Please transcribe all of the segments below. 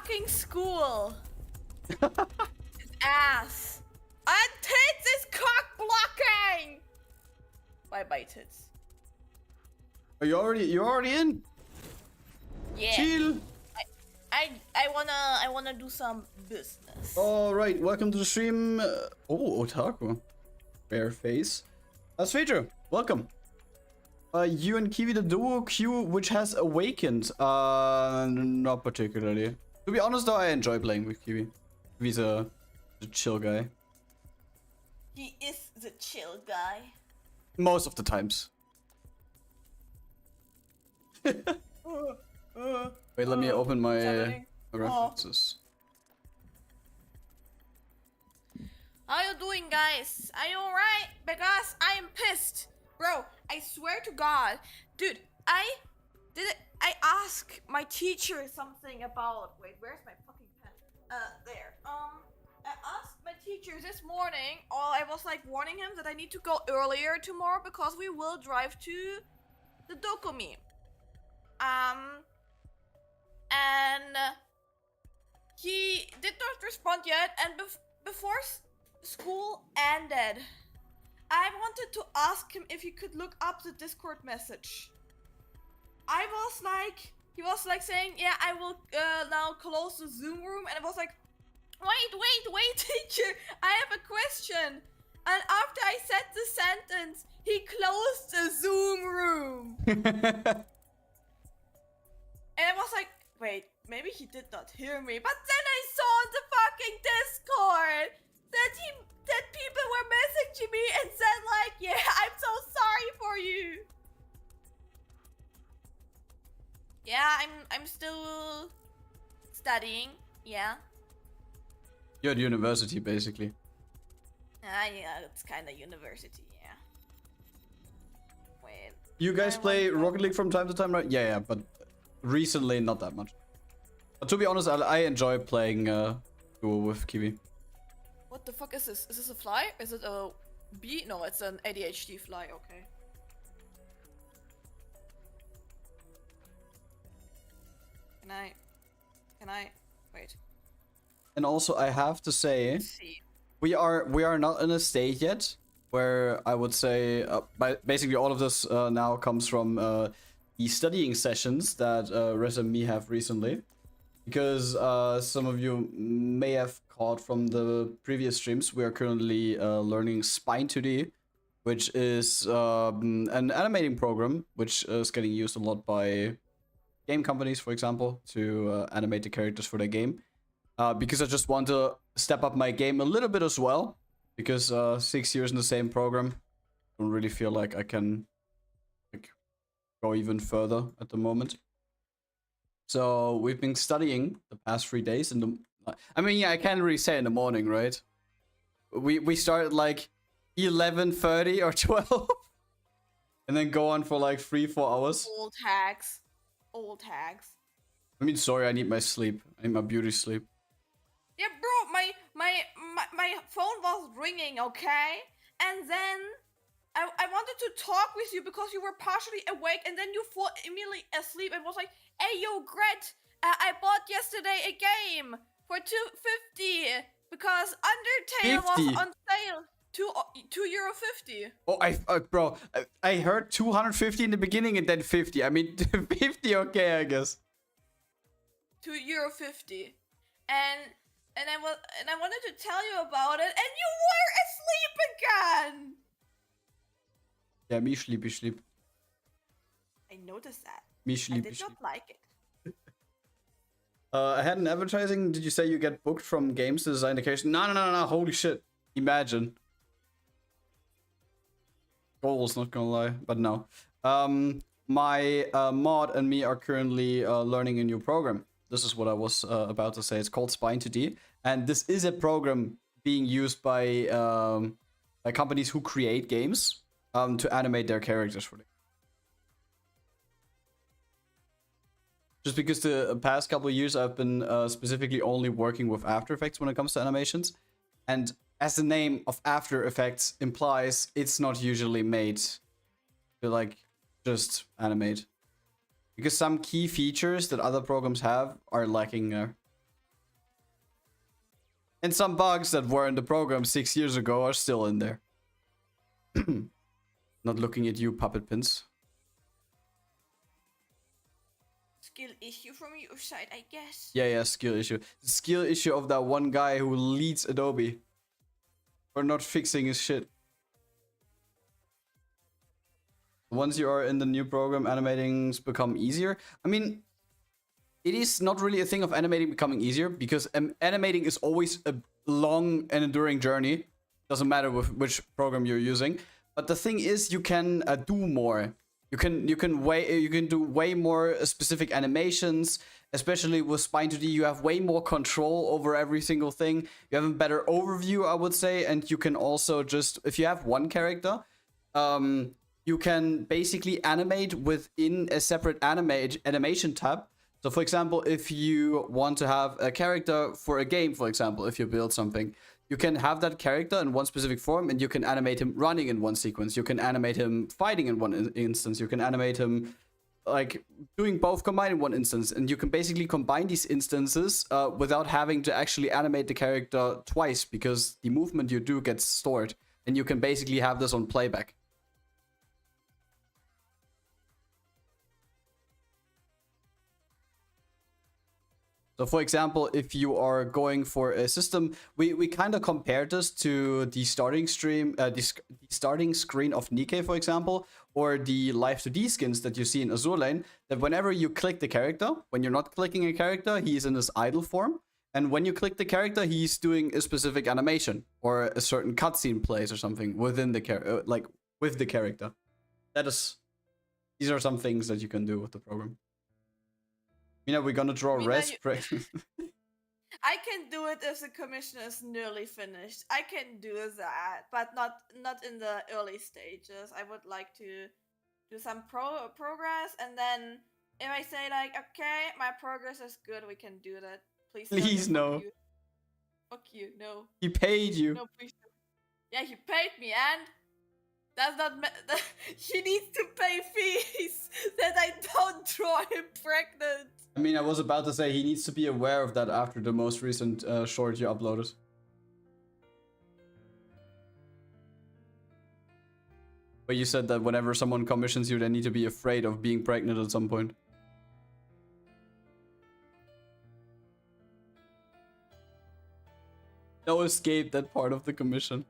fucking school. His ass. And tits is cock blocking. Bye bye tits. Are you already in? Yeah. Chill. I wanna do some business. All right, welcome to the stream. Oh, Otaku. Bare face. Svedra, welcome. You and Kiwi the duo queue which has awakened. Not particularly. To be honest though, I enjoy playing with Kiwi. Kiwi's a chill guy. He is the chill guy. Most of the times. Wait, let me open my references. How you doing, guys? Are you alright? Because I am pissed. Bro, I swear to God. Dude, I asked my teacher something about... Wait, where's my fucking pen? There. I asked my teacher this morning, I was like warning him that I need to go earlier tomorrow because we will drive to the Dokumi. And he did not respond yet, and before school ended, I wanted to ask him if he could look up the Discord message. He was like saying, yeah, I will now close the Zoom room, and I was like, wait, teacher, I have a question. And after I said the sentence, he closed the Zoom room. And I was like, wait, maybe he did not hear me. But then I saw on the fucking Discord that people were messaging me and said like, yeah, I'm so sorry for you. Yeah, I'm still studying. Yeah. You're at university, basically. Yeah, it's kind of university. Yeah. Wait. You guys play Rocket League from time to time, right? Yeah, but recently not that much. But to be honest, I enjoy playing duo with Kiwi. What the fuck is this? Is this a fly? Is it a bee? No, it's an ADHD fly. Okay. Can I? Wait. And also, I have to say, Let's see. we are not in a state yet where I would say, basically all of this now comes from the studying sessions that Rez and me have recently, because some of you may have caught from the previous streams, we are currently learning Spine 2D, which is an animating program which is getting used a lot by game companies, for example, to animate the characters for their game. Because I just want to step up my game a little bit as well, because 6 years in the same program, I don't really feel like I can go even further at the moment. So we've been studying the past 3 days in the... I mean, yeah, I can't really say in the morning, right? We started like 11:30 or 12, and then go on for like 3-4 hours. Old tags. Old tags. I mean, sorry, I need my sleep. I need my beauty sleep. Yeah, bro, my phone was ringing, okay? And then I wanted to talk with you because you were partially awake, and then you fall immediately asleep and was like, hey, yo, Grad, I bought yesterday a game for $2.50 because Undertale 50. was on sale. €2.50. Oh, bro, I heard 250 in the beginning and then 50. I mean, 50, okay, I guess. €2.50. And I wanted to tell you about it, and you were asleep again. Yeah, me sleep. I noticed that. Me I sleep. did not like it. I had an advertising. Did you say you get booked from games to design the characters? No. Holy shit. Imagine. Goals, not gonna lie, but no. My mod and me are currently learning a new program. This is what I was about to say. It's called Spine 2D, and this is a program being used by companies who create games to animate their characters for them. Just because the past couple of years I've been specifically only working with After Effects when it comes to animations, and as the name of After Effects implies, it's not usually made to like just animate. Because some key features that other programs have are lacking there. And some bugs that were in the program 6 years ago are still in there. Not looking at you, puppet pins. Skill issue from your side, I guess. Yeah, skill issue. The skill issue of that one guy who leads Adobe for not fixing his shit. Once you are in the new program, animating's become easier. I mean, it is not really a thing of animating becoming easier, because animating is always a long and enduring journey. Doesn't matter which program you're using. But the thing is, you can do more. You can do way more specific animations. Especially with Spine 2D, you have way more control over every single thing. You have a better overview, I would say, and you can also just, if you have one character, you can basically animate within a separate animation tab. So for example, if you want to have a character for a game, for example, if you build something, you can have that character in one specific form, and you can animate him running in one sequence. You can animate him fighting in one instance. You can animate him like doing both combined in one instance. And you can basically combine these instances without having to actually animate the character twice, because the movement you do gets stored. And you can basically have this on playback. So for example, if you are going for a system, we kind of compared this to the starting screen of Nikke, for example, or the Live 2D skins that you see in Azur Lane, that whenever you click the character, when you're not clicking a character, he is in this idle form. And when you click the character, he's doing a specific animation or a certain cutscene plays or something within the with the character. These are some things that you can do with the program. Mina, we're gonna draw res. I can do it if the commission is nearly finished. I can do that, but not in the early stages. I would like to do some progress, and then if I say like, okay, my progress is good, we can do that. Please no. Fuck you, no. He paid you. No, please. Yeah, he paid me, and that's not. He needs to pay fees that I don't draw him pregnant. I mean, I was about to say he needs to be aware of that after the most recent short you uploaded. But you said that whenever someone commissions you, they need to be afraid of being pregnant at some point. No escape that part of the commission.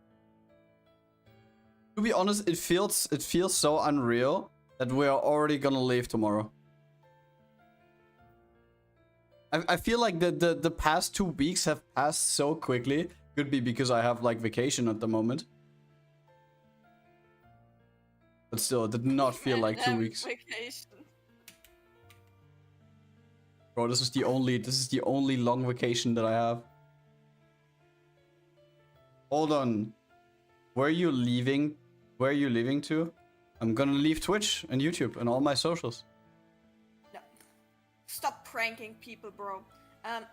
To be honest, it feels so unreal that we are already gonna leave tomorrow. I feel like the past 2 weeks have passed so quickly. Could be because I have like vacation at the moment. But still, it did not feel like 2 weeks. Vacation. Bro, this is the only long vacation that I have. Hold on. Where are you leaving? Where are you leaving to? I'm gonna leave Twitch and YouTube and all my socials. No. Stop pranking people, bro.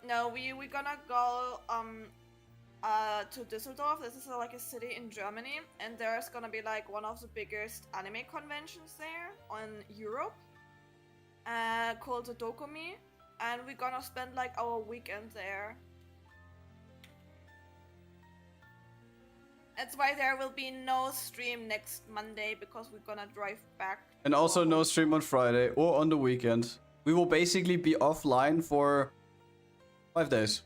No, we're gonna go to Düsseldorf. This is like a city in Germany, and there's gonna be like one of the biggest anime conventions there on Europe, called the Dokumi, and we're gonna spend like our weekend there. That's why there will be no stream next Monday, because we're gonna drive back. And also no stream on Friday or on the weekend. We will basically be offline for 5 days.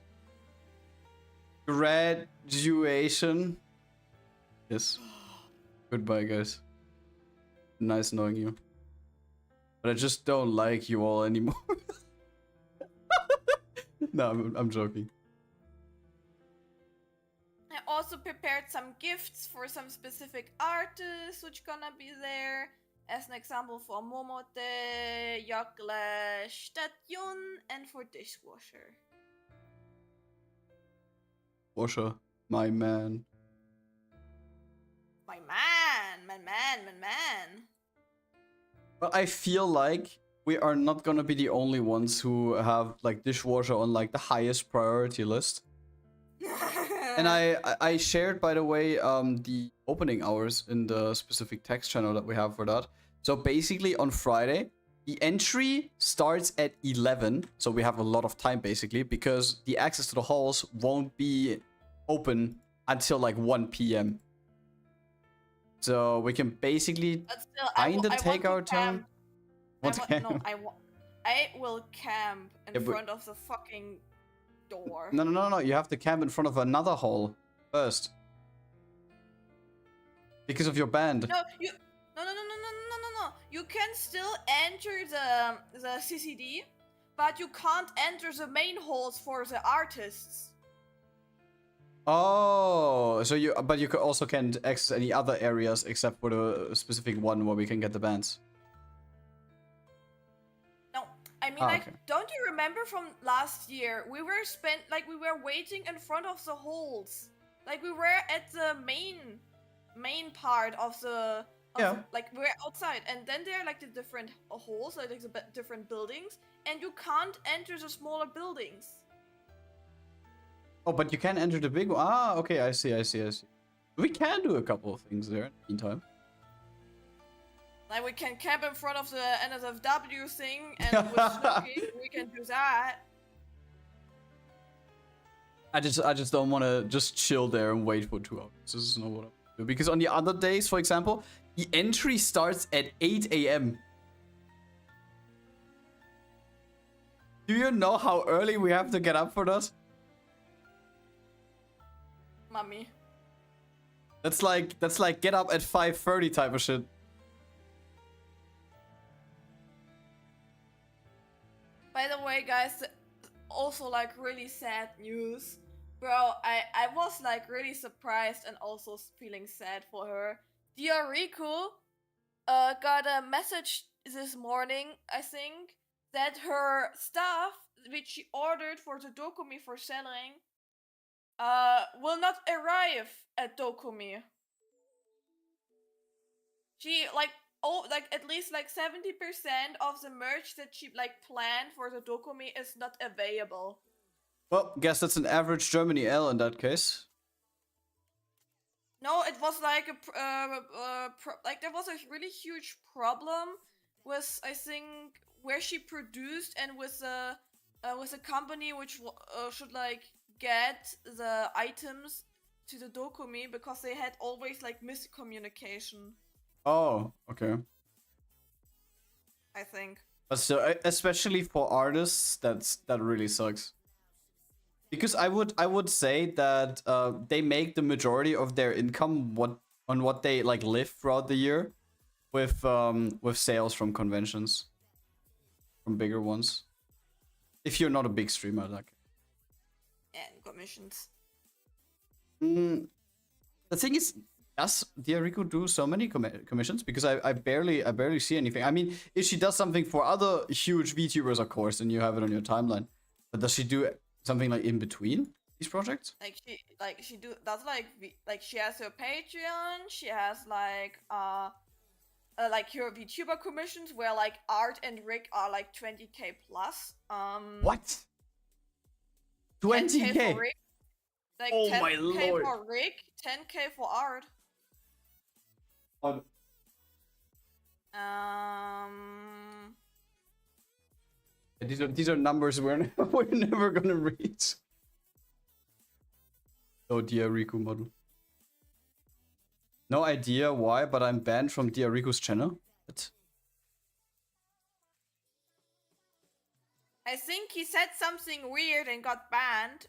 Graduation. Yes. Goodbye, guys. Nice knowing you. But I just don't like you all anymore. No, I'm joking. I also prepared some gifts for some specific artists which gonna be there. As an example for Momote, Yakle, Station, and for Dishwasher. Washer, my man. My man. But I feel like we are not gonna be the only ones who have like Dishwasher on like the highest priority list. And I shared, by the way, the opening hours in the specific text channel that we have for that. So basically on Friday, the entry starts at 11. So we have a lot of time basically, because the access to the halls won't be open until like 1 p.m. So we can basically But still, kind of I take want our to time. camp. Want to camp? I will camp in Yeah, but- front of the fucking door. No. You have to camp in front of another hall first. Because of your band. No, no. You can still enter the CCD, but you can't enter the main halls for the artists. Oh, so but you also can't access any other areas except for the specific one where we can get the bands. No, I mean Okay. don't you remember from last year? We were waiting in front of the halls. Like we were at the main part of the we're outside, and then there are like the different halls, like the different buildings, and you can't enter the smaller buildings. Oh, but you can enter the big one. Ah, okay, I see. We can do a couple of things there in the meantime. Like we can camp in front of the NSFW thing, and with Snooki, we can do that. I just don't want to just chill there and wait for 2 hours. This is not what I want to do. Because on the other days, for example, the entry starts at 8 a.m. Do you know how early we have to get up for that? Mummy. That's like get up at 5:30 type of shit. By the way, guys, also like really sad news. Bro, I was like really surprised and also feeling sad for her. Diariku got a message this morning, I think, that her stuff, which she ordered for the Dokumi for selling, will not arrive at Dokumi. She at least 70% of the merch that she planned for the Dokumi is not available. Well, guess that's an average Germany L in that case. No, it was there was a really huge problem with, I think, where she produced and with a company which should get the items to the Dokumi, because they had always miscommunication. Oh, okay. I think. But still, especially for artists, that really sucks. Because I would say that they make the majority of their income on what they live throughout the year with sales from conventions, from bigger ones. If you're not a big streamer, And commissions. The thing is, does Diariku do so many commissions? Because I barely see anything. I mean, if she does something for other huge VTubers, of course, then you have it on your timeline. But does she do something in between these projects? She has her Patreon. She has her VTuber commissions where Art and Rick are 20k plus. What? 20k? For Rick. Oh 10K my lord! for Rick, 10k for Art. These are numbers we're never gonna reach. Oh, Diariku model. No idea why, but I'm banned from Diariku's channel. What? I think he said something weird and got banned.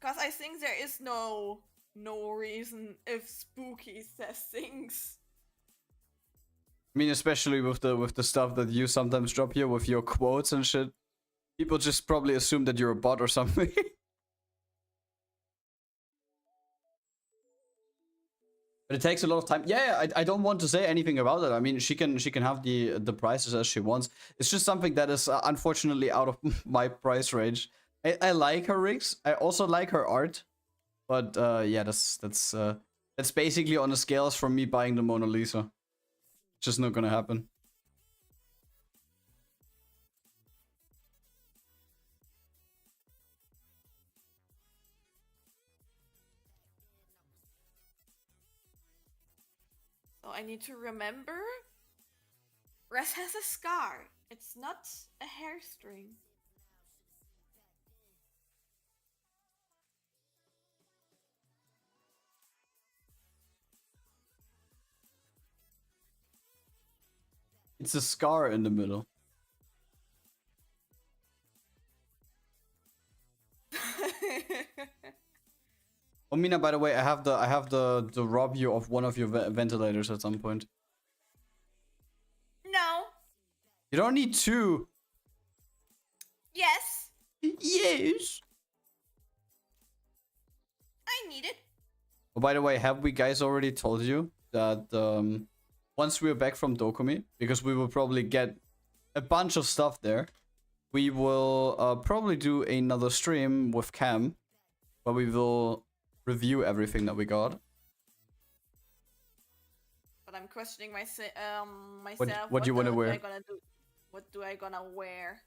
Because I think there is no reason if Spooky says things. I mean, especially with the stuff that you sometimes drop here with your quotes and shit. People just probably assume that you're a bot or something. But it takes a lot of time. Yeah, I don't want to say anything about it. I mean, she can have the prices as she wants. It's just something that is unfortunately out of my price range. I like her rigs. I also like her art. But yeah, that's basically on the scales from me buying the Mona Lisa. Just not gonna happen. So I need to remember. Res has a scar. It's not a hair string. It's a scar in the middle. Oh, Mina, by the way, I have the rob you of one of your ventilators at some point. No. You don't need 2. Yes. Yes. I need it. Oh, by the way, have we guys already told you that once we're back from Dokumi, because we will probably get a bunch of stuff there, we will probably do another stream with Cam, where we will review everything that we got. But I'm questioning myself. What do you want to wear? What do I gonna wear?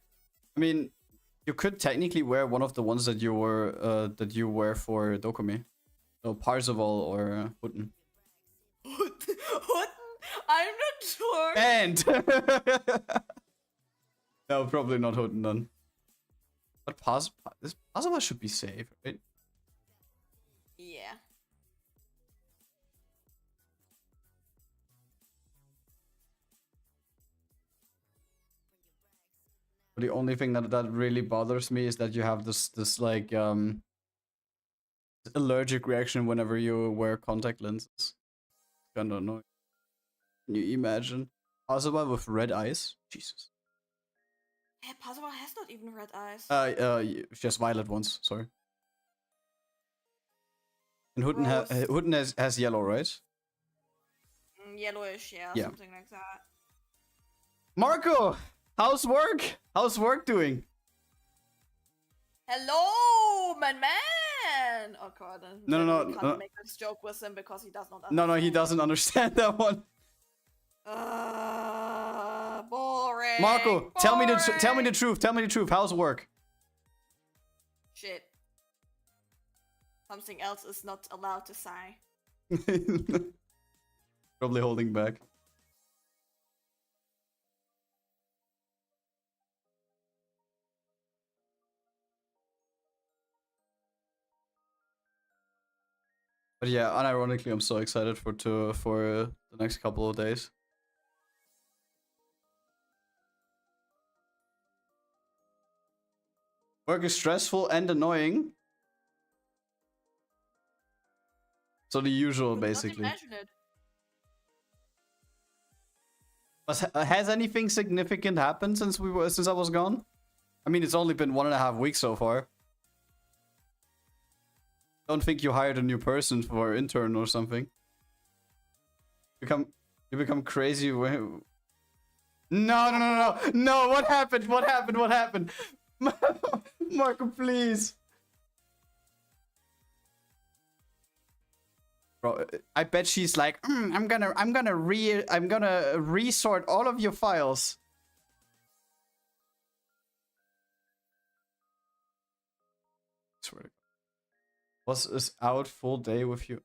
I mean, you could technically wear one of the ones that you wear for Dokumi. So Parzival or Hutten. Hutten? I'm not sure. And no, probably not Hutten then. But Parzival should be safe, right? Yeah. The only thing that really bothers me is that you have this like allergic reaction whenever you wear contact lenses. Kinda annoying. Can you imagine? Parzival with red eyes? Jesus. Hey, Parzival has not even red eyes. Just violet ones, sorry. And Gross. Hutten has yellow, right? Yellowish, yeah, Yeah. something like that. Marco! How's work? How's work doing? Hello, man. Oh god. No, we can't make this joke with him because he does not understand. No, he doesn't understand that one. Boring. Marco, boring. tell me the truth. Tell me the truth. How's work? Shit. Something else is not allowed to say. Probably holding back. But yeah, unironically, I'm so excited for the next couple of days. Work is stressful and annoying. So the usual, basically. Not imagine it. Has anything significant happened since I was gone? I mean, it's only been 1.5 weeks so far. Don't think you hired a new person for intern or something. You become crazy when... No, what happened? Marco, please. Bro, I bet she's like, I'm gonna resort all of your files. Swear to God. Was this out full day with you?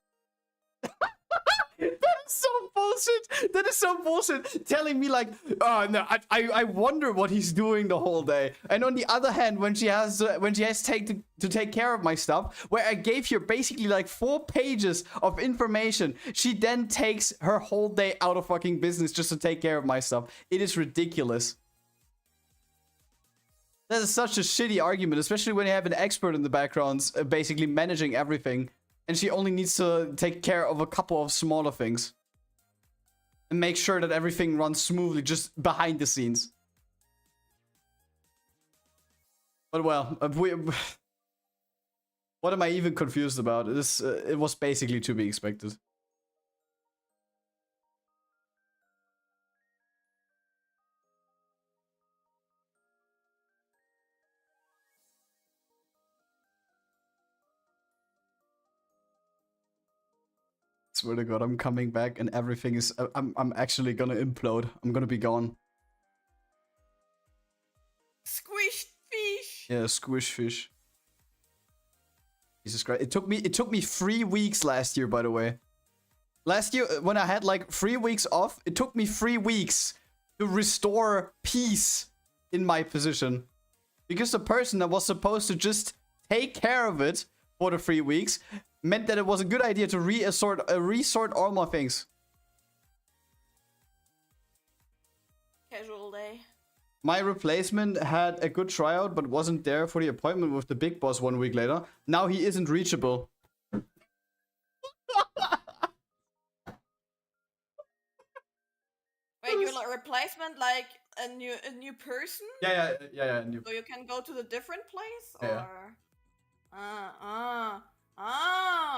That is so bullshit. Telling me like, oh no, I wonder what he's doing the whole day. And on the other hand, when she has to take care of my stuff, where I gave her basically like 4 pages of information, she then takes her whole day out of fucking business just to take care of my stuff. It is ridiculous. That is such a shitty argument, especially when you have an expert in the background basically managing everything, and she only needs to take care of a couple of smaller things. And make sure that everything runs smoothly just behind the scenes. But well, what am I even confused about? It was basically to be expected. Swear to God, I'm coming back and everything is... I'm actually gonna implode. I'm gonna be gone. Squished fish. Yeah, squish fish. Jesus Christ. It took me 3 weeks last year, by the way. Last year, when I had like 3 weeks off, it took me 3 weeks to restore peace in my position. Because the person that was supposed to just take care of it for the 3 weeks meant that it was a good idea to resort all my things. casual day. My replacement had a good tryout, but wasn't there for the appointment with the big boss 1 week later. Now he isn't reachable. Wait, your replacement like a new person? Yeah. New. So you can go to the different place, Yeah. or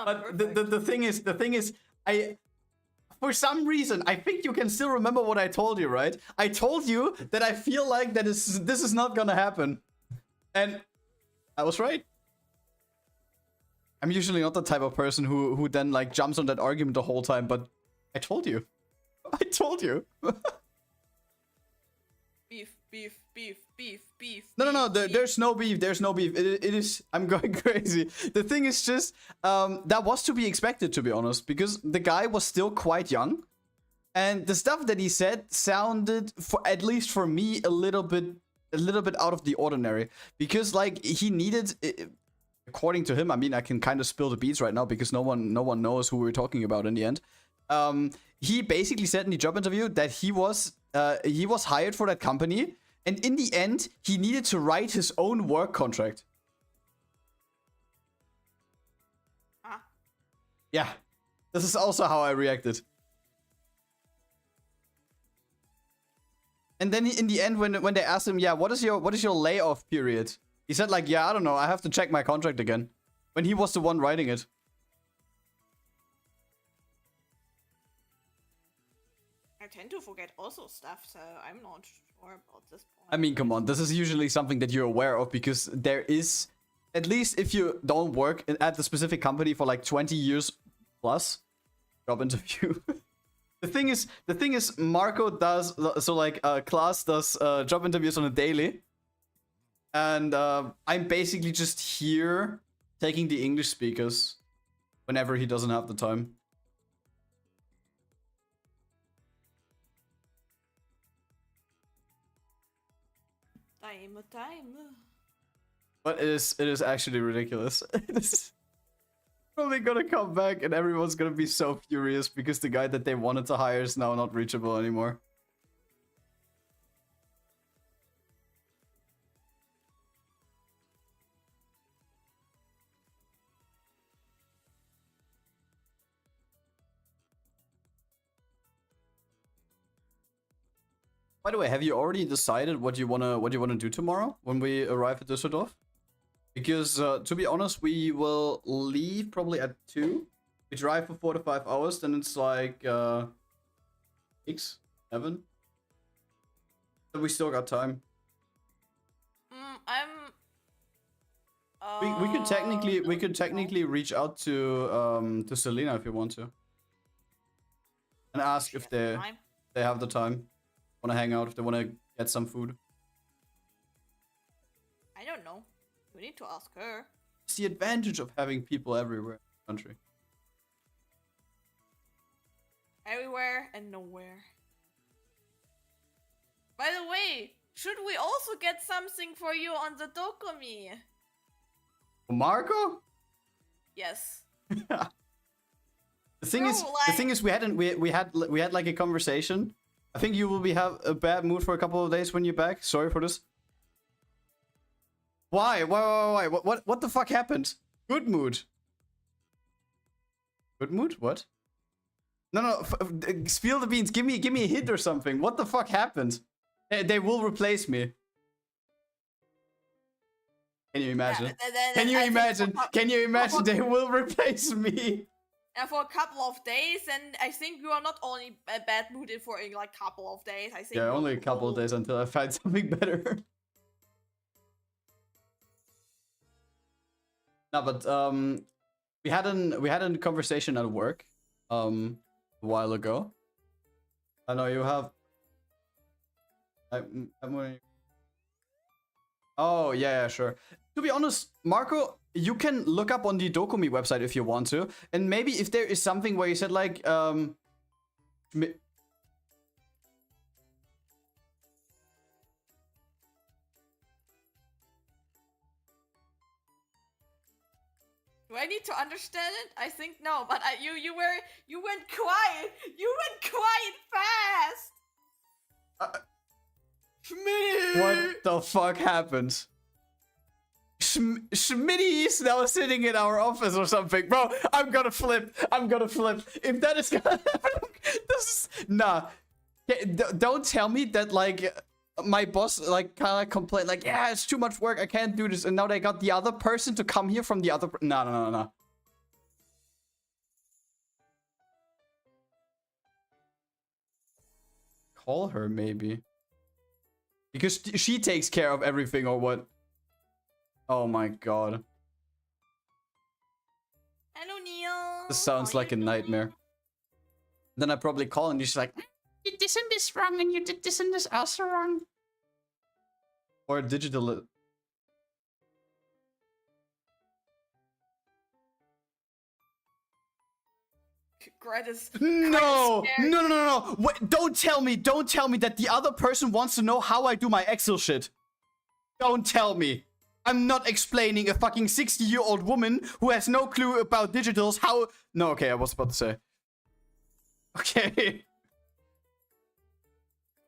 But perfect. the thing is, for some reason, I think you can still remember what I told you, right? I told you that I feel like this is not gonna happen. And I was right. I'm usually not the type of person who then like jumps on that argument the whole time, but I told you. I told you. beef. No. There's no beef. There's no beef. It is. I'm going crazy. The thing is just that was to be expected, to be honest, because the guy was still quite young, and the stuff that he said sounded, for at least for me, a little bit out of the ordinary. Because like he needed, according to him, I mean, I can kind of spill the beans right now because no one knows who we're talking about in the end. He basically said in the job interview that he was hired for that company. And in the end, he needed to write his own work contract. Yeah. This is also how I reacted. And then in the end, when they asked him, yeah, what is your layoff period? He said like, yeah, I don't know, I have to check my contract again. When he was the one writing it. I tend to forget also stuff, so I'm not sure about this point. I mean, come on, this is usually something that you're aware of because there is, at least if you don't work at the specific company for like 20 years plus, job interview. The thing is, Marco does, so like class does job interviews on a daily. And I'm basically just here taking the English speakers whenever he doesn't have the time. Time. But it is actually ridiculous. It's probably gonna come back and everyone's gonna be so furious because the guy that they wanted to hire is now not reachable anymore. By the way, have you already decided what you wanna do tomorrow when we arrive at Düsseldorf? Because to be honest, we will leave probably at 2. We drive for 4 to 5 hours, then it's like 6, 7. So we still got time. We could technically reach out to Selena if you want to, and ask if they have the time, want to hang out, if they want to get some food. I don't know. We need to ask her. It's the advantage of having people everywhere in the country. Everywhere and nowhere. By the way, should we also get something for you on the Dokumi? Marco? Yes. The thing is, we had like a conversation. I think you will have a bad mood for a couple of days when you're back. Sorry for this. Why? What the fuck happened? Good mood. Good mood? What? No. Spill the beans. Give me a hint or something. What the fuck happened? They will replace me. Can you imagine? Can you imagine? Can you imagine? They will replace me. And for a couple of days, and I think you are not only a bad mood for like a couple of days. I think. Yeah, only a couple of days until I find something better. No, but we had a conversation at work a while ago. I know you have. Oh yeah, sure. To be honest, Marco, you can look up on the Dokumi website if you want to, and maybe if there is something where you said like Do I need to understand it? I think no, but you went quiet. You went quiet fast. The fuck happened? Schmitty is now sitting in our office or something. Bro, I'm gonna flip. If that is gonna happen, this is... Nah. Don't tell me that, like, my boss, like, kind of complained, like, yeah, it's too much work, I can't do this. And now they got the other person to come here from the other... No. Call her, maybe. Because she takes care of everything, or what? Oh my god. Hello, Neil. This sounds like a nightmare. Then I probably call and she's like, you did this wrong and you did this and this also wrong. Or digital... Grad is No! Wait, don't tell me that the other person wants to know how I do my Excel shit. Don't tell me. I'm not explaining a fucking 60-year-old woman who has no clue about digitals how... No, okay, I was about to say. Okay.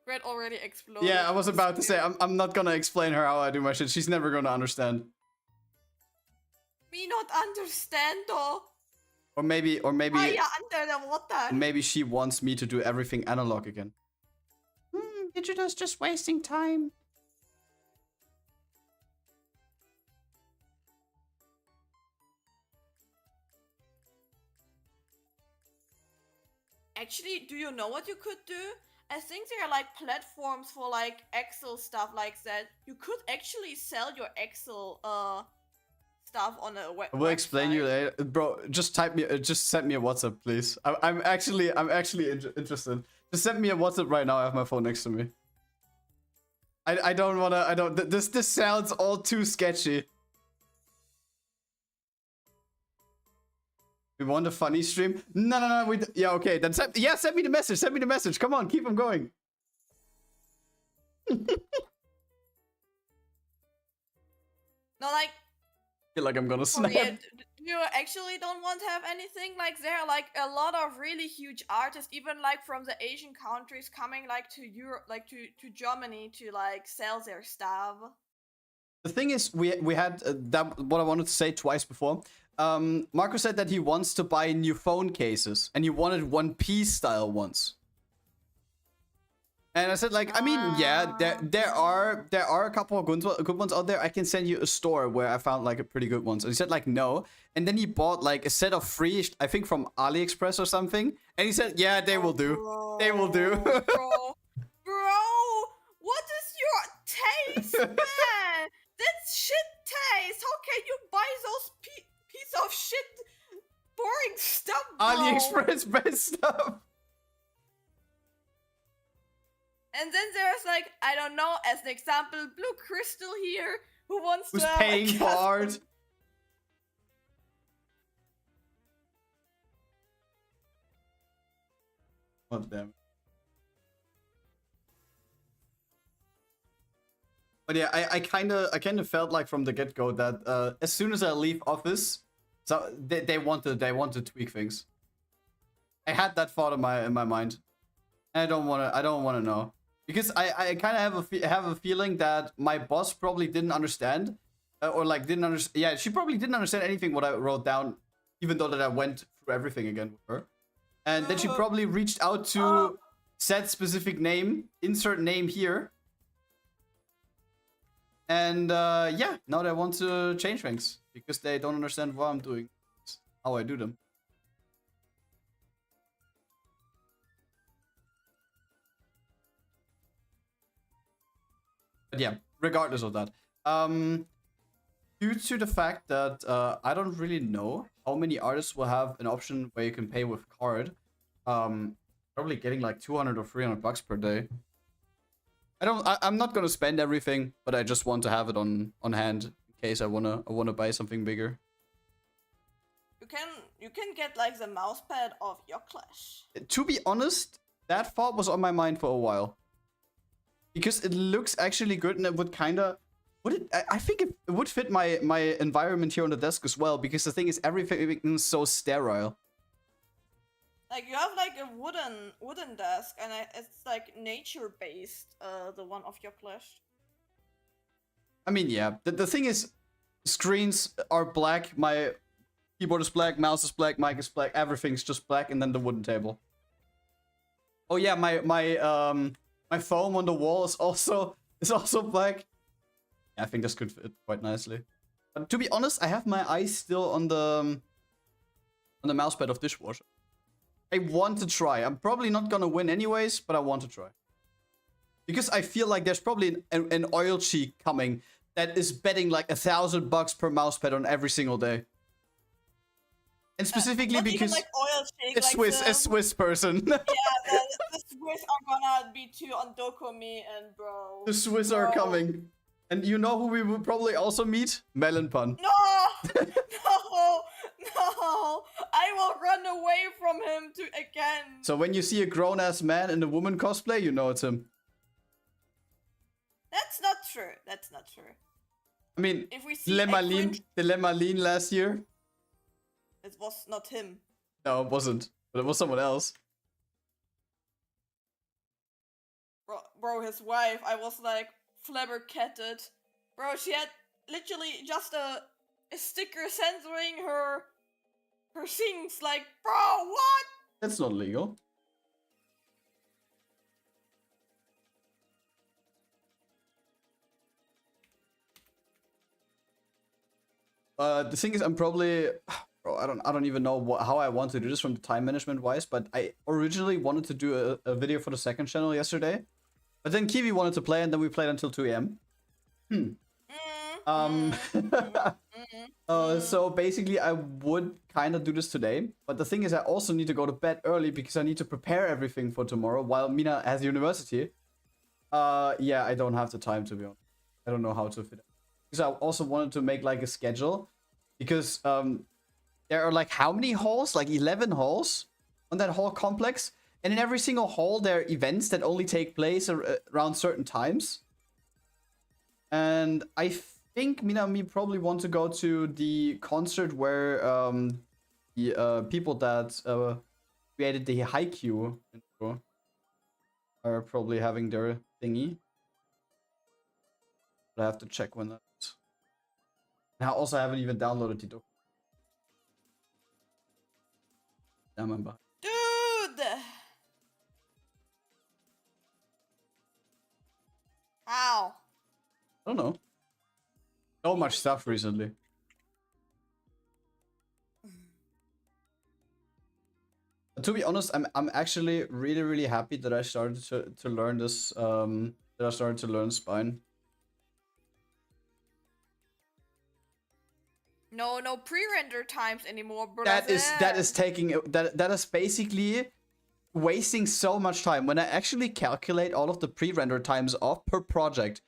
Grad already exploded. Yeah, I was about to say, I'm not gonna explain her how I do my shit. She's never gonna understand. Me not understand though. Or maybe... Fire under the water. Maybe she wants me to do everything analog again. Digital's just wasting time. Actually, do you know what you could do? I think there are like platforms for like Excel stuff like that. You could actually sell your Excel stuff on a website. I will explain you later, bro. Just type me, just send me a WhatsApp, please. I'm actually interested. Just send me a WhatsApp right now. I have my phone next to me. I don't wanna. This sounds all too sketchy. We want a funny stream? No. Yeah, okay. Then send me the message. Send me the message. Come on, keep them going. No, like. I feel like I'm gonna snap. Yeah, you actually don't want to have anything like there are like a lot of really huge artists, even like from the Asian countries, coming like to Europe, like to Germany to like sell their stuff. The thing is, we had that what I wanted to say twice before. Marco said that he wants to buy new phone cases, and he wanted One Piece style ones. And I said, like, I mean, yeah, there are a couple of good ones out there. I can send you a store where I found like a pretty good ones. And he said like no, and then he bought like a set of free, I think from AliExpress or something. And he said, yeah, they will do. Bro, they will do. bro, what is your taste, man? That's shit taste. How can you buy those piece of shit boring stuff, bro? AliExpress best stuff. And then there's like, I don't know, as an example, Blue Crystal here, who's to have paying for art. Oh damn. But yeah, I kind of felt like from the get-go that as soon as I leave office, so they want to tweak things. I had that thought in my mind. I don't want to know. Because I kind of have a feeling that my boss probably didn't understand, or like didn't understand. Yeah, she probably didn't understand anything what I wrote down, even though that I went through everything again with her. And then she probably reached out to said specific name, insert name here. And yeah, now they want to change things because they don't understand what I'm doing, how I do them. But yeah, regardless of that, due to the fact that I don't really know how many artists will have an option where you can pay with card, probably getting like 200 or 300 bucks per day. I'm not gonna spend everything, but I just want to have it on hand in case I wanna buy something bigger. You can get like the mousepad of your Clash. To be honest, that thought was on my mind for a while. Because it looks actually good, and it would kind of... I think it would fit my environment here on the desk as well, because the thing is, everything is so sterile. Like, you have like a wooden desk, and it's like nature-based, the one of your Clash. I mean, yeah. The thing is, screens are black. My keyboard is black, mouse is black, mic is black. Everything's just black, and then the wooden table. Oh yeah, my foam on the wall is also black. Yeah, I think this could fit quite nicely. But to be honest, I have my eyes still on the mousepad of Dishwasher. I want to try. I'm probably not gonna win anyways, but I want to try. Because I feel like there's probably an oil cheek coming that is betting like $1,000 per mousepad on every single day. And specifically because even like oil cheek, a Swiss person. Yeah, the Swiss are gonna be too on Dokumi and bro. The Swiss are coming. And you know who we will probably also meet? Melon Pun. No! No! I will run away from him again. So when you see a grown-ass man in a woman cosplay, you know it's him. That's not true. That's not true. I mean, if we see the Lemalin last year. It was not him. No, it wasn't. But it was someone else. Bro, his wife, I was like flabbergasted. Bro, she had literally just a sticker censoring her things. Like, bro, what? That's not legal. The thing is, I'm probably, bro, I don't even know how I want to do this from the time management wise, but I originally wanted to do a video for the second channel yesterday, but then Kiwi wanted to play, and then we played until 2 a.m. So basically, I would kind of do this today, but the thing is, I also need to go to bed early because I need to prepare everything for tomorrow while Mina has university. Yeah, I don't have the time, to be honest. I don't know how to fit it. Because I also wanted to make like a schedule, because there are like how many halls? Like 11 halls on that hall complex, and in every single hall there are events that only take place around certain times. And I think Mina and me probably want to go to the concert where the people that created the Haikyuu intro are probably having their thingy. But I have to check when that is. And I also haven't even downloaded the doc. Damn, I'm back. Dude! How? I don't know. So much stuff recently. But to be honest, I'm actually really happy that I started to learn this. That I started to learn Spine. No pre-render times anymore, bro. That is basically wasting so much time. When I actually calculate all of the pre-render times off per project,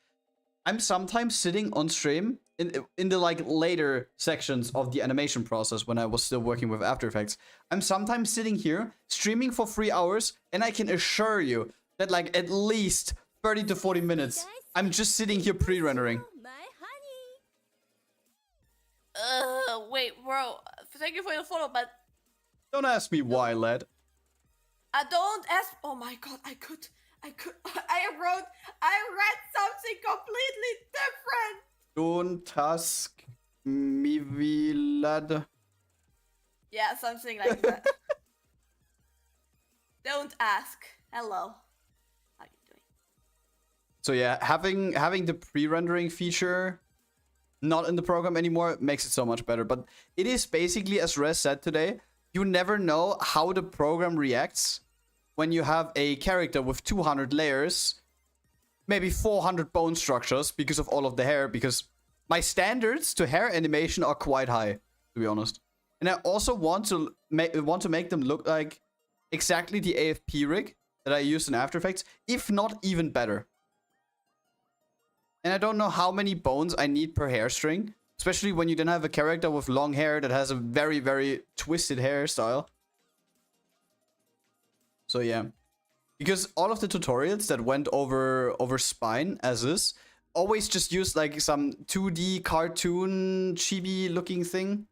I'm sometimes sitting on stream in the like later sections of the animation process when I was still working with After Effects. I'm sometimes sitting here streaming for 3 hours, and I can assure you that like at least 30 to 40 minutes I'm just sitting here pre-rendering. Wait, bro. Thank you for your follow, but Don't ask me why, lad. I don't ask. Oh my god, I read something completely different. Don't ask me, lad. Yeah, something like that. Don't ask. Hello. How you doing? So yeah, having the pre-rendering feature not in the program anymore makes it so much better. But it is basically, as Rez said today, you never know how the program reacts when you have a character with 200 layers, maybe 400 bone structures because of all of the hair, because my standards to hair animation are quite high, to be honest. And I also want to make them look like exactly the AFP rig that I used in After Effects, if not even better. And I don't know how many bones I need per hair string, especially when you then have a character with long hair that has a very twisted hairstyle. So yeah, because all of the tutorials that went over Spine as is always just used like some 2D cartoon chibi looking thing.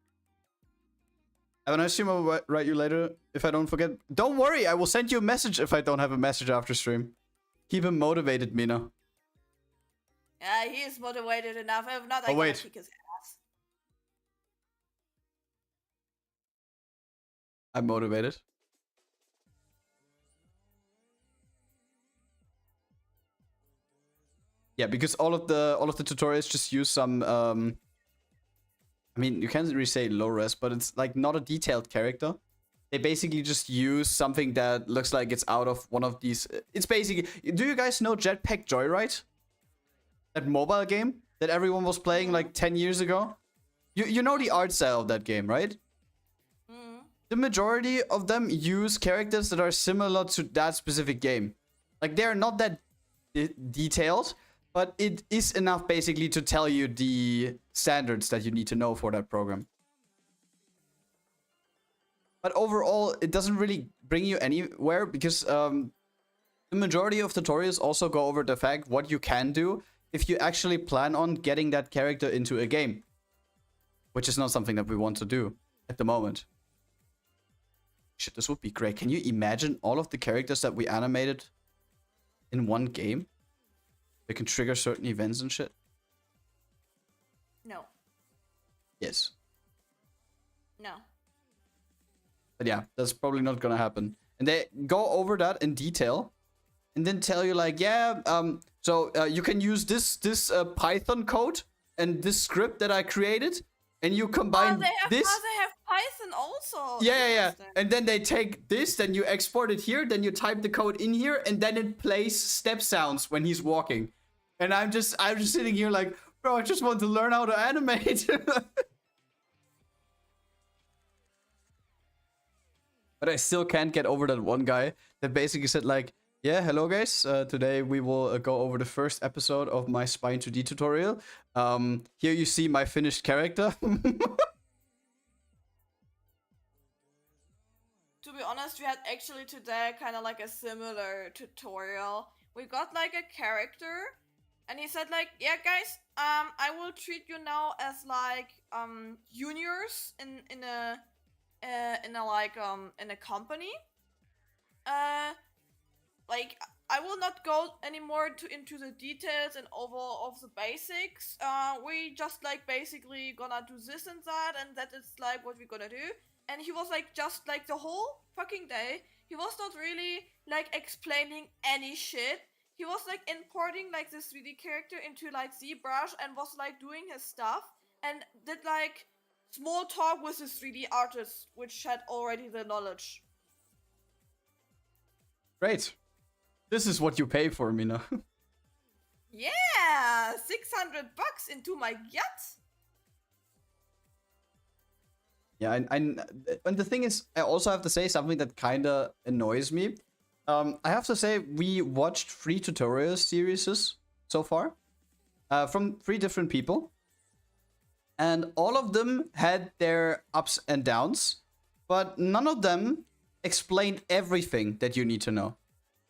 And I assume I'll write you later if I don't forget. Don't worry, I will send you a message if I don't have a message after stream. Keep him motivated, Mina. Yeah, he is motivated enough. If not, Oh, I'm wait. gonna kick his ass. I'm motivated. Yeah, because all of the tutorials just use some I mean, you can't really say low res, but it's like not a detailed character. They basically just use something that looks like it's out of one of these. It's basically. Do you guys know Jetpack Joyride? That mobile game that everyone was playing like 10 years ago? You know the art style of that game, right? The majority of them use characters that are similar to that specific game. Like, they're not that detailed, but it is enough basically to tell you the standards that you need to know for that program. But overall, it doesn't really bring you anywhere because the majority of tutorials also go over the fact what you can do if you actually plan on getting that character into a game. Which is not something that we want to do at the moment. Shit, this would be great. Can you imagine all of the characters that we animated in one game? They can trigger certain events and shit? No. Yes. No. But yeah, that's probably not gonna happen. And they go over that in detail. And then tell you like, yeah, so you can use this Python code and this script that I created. And you combine this. Oh, they have Python also. Yeah. And then they take this, then you export it here, then you type the code in here, and then it plays step sounds when he's walking. And I'm just sitting here like, bro, I just want to learn how to animate. But I still can't get over that one guy that basically said like, yeah, hello guys. Today we will go over the first episode of my Spine 2D tutorial. Here you see my finished character. To be honest, we had actually today kind of like a similar tutorial. We got like a character, and he said like, yeah guys, I will treat you now as like juniors in a company. Like, I will not go anymore into the details and over of the basics. We just like basically gonna do this and that is like what we're gonna do. And he was like, just like the whole fucking day, he was not really like explaining any shit. He was like importing like this 3D character into like ZBrush and was like doing his stuff and did like small talk with his 3D artist, which had already the knowledge. Great. This is what you pay for, Mina. Yeah, $600 into my gut. Yeah, and the thing is, I also have to say something that kind of annoys me. I have to say, we watched 3 tutorial series so far from 3 different people. And all of them had their ups and downs, but none of them explained everything that you need to know.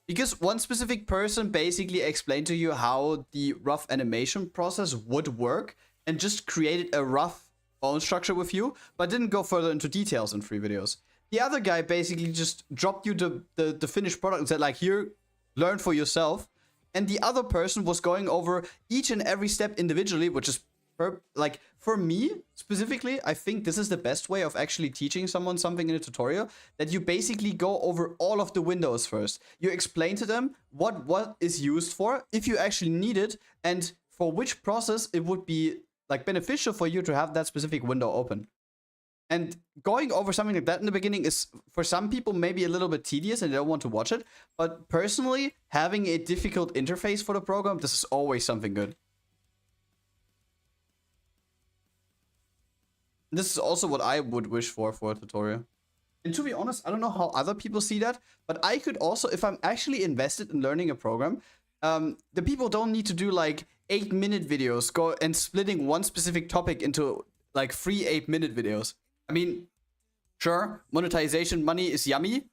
Because one specific person basically explained to you how the rough animation process would work and just created a rough bone structure with you, but didn't go further into details in 3 videos. The other guy basically just dropped you the finished product and said like, here, learn for yourself. And the other person was going over each and every step individually, which is like, for me specifically, I think this is the best way of actually teaching someone something in a tutorial, that you basically go over all of the windows first. You explain to them what is used for, if you actually need it, and for which process it would be like beneficial for you to have that specific window open. And going over something like that in the beginning is, for some people, maybe a little bit tedious and they don't want to watch it. But personally, having a difficult interface for the program, this is always something good. This is also what I would wish for a tutorial. And to be honest, I don't know how other people see that, but I could also, if I'm actually invested in learning a program, the people don't need to do like 8-minute videos, go and splitting one specific topic into like 3 8-minute videos. I mean, sure, monetization money is yummy,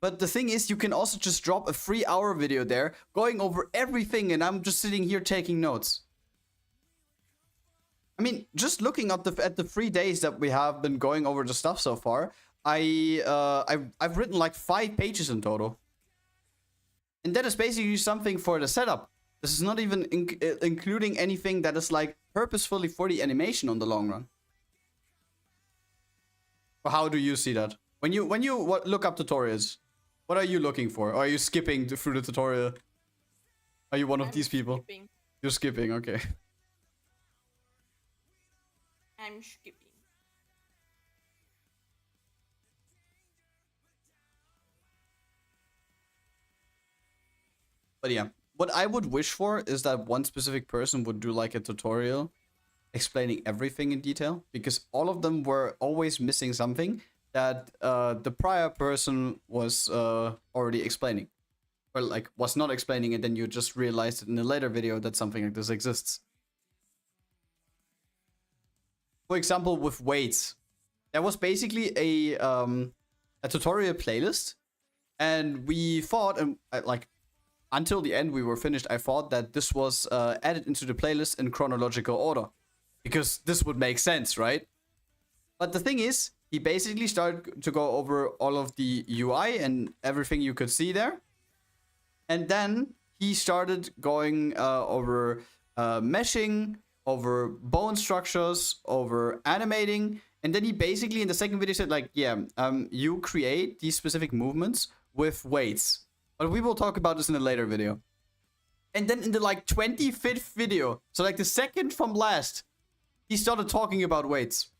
but the thing is, you can also just drop a 3-hour video there, going over everything, and I'm just sitting here taking notes. I mean, just looking at the 3 days that we have been going over the stuff so far, I've written like 5 pages in total. And that is basically something for the setup. This is not even including anything that is like purposefully for the animation on the long run. Or how do you see that? When you look up tutorials, what are you looking for? Or are you skipping through the tutorial? Are you one of these people? Skipping. You're skipping, okay. I'm skipping. But yeah, what I would wish for is that one specific person would do like a tutorial explaining everything in detail, because all of them were always missing something that the prior person was already explaining. Or like was not explaining, and then you just realized in a later video that something like this exists. For example, with weights, there was basically a tutorial playlist, and we thought, and like until the end we were finished, I thought that this was added into the playlist in chronological order, because this would make sense, right? But the thing is, he basically started to go over all of the UI and everything you could see there. And then he started going over meshing, over bone structures, over animating. And then he basically in the second video said like, yeah, you create these specific movements with weights. But we will talk about this in a later video. And then in the like 25th video, so like the second from last, he started talking about weights.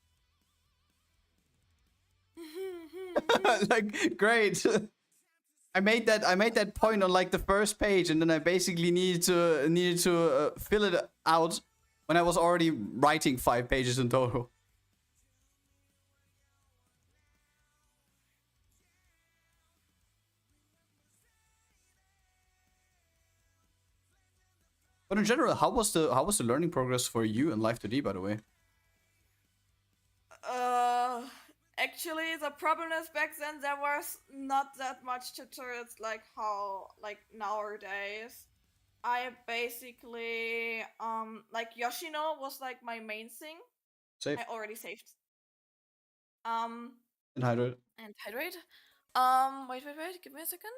Like, great. I made that point on like the first page, and then I basically needed to fill it out when I was already writing 5 pages in total. But in general, how was the learning progress for you in Live 2D, by the way? Actually, the problem is back then there was not that much tutorials like how like nowadays. I basically like Yoshino was like my main thing. Save. I already saved. And hydrate. And hydrate. Wait. Give me a second.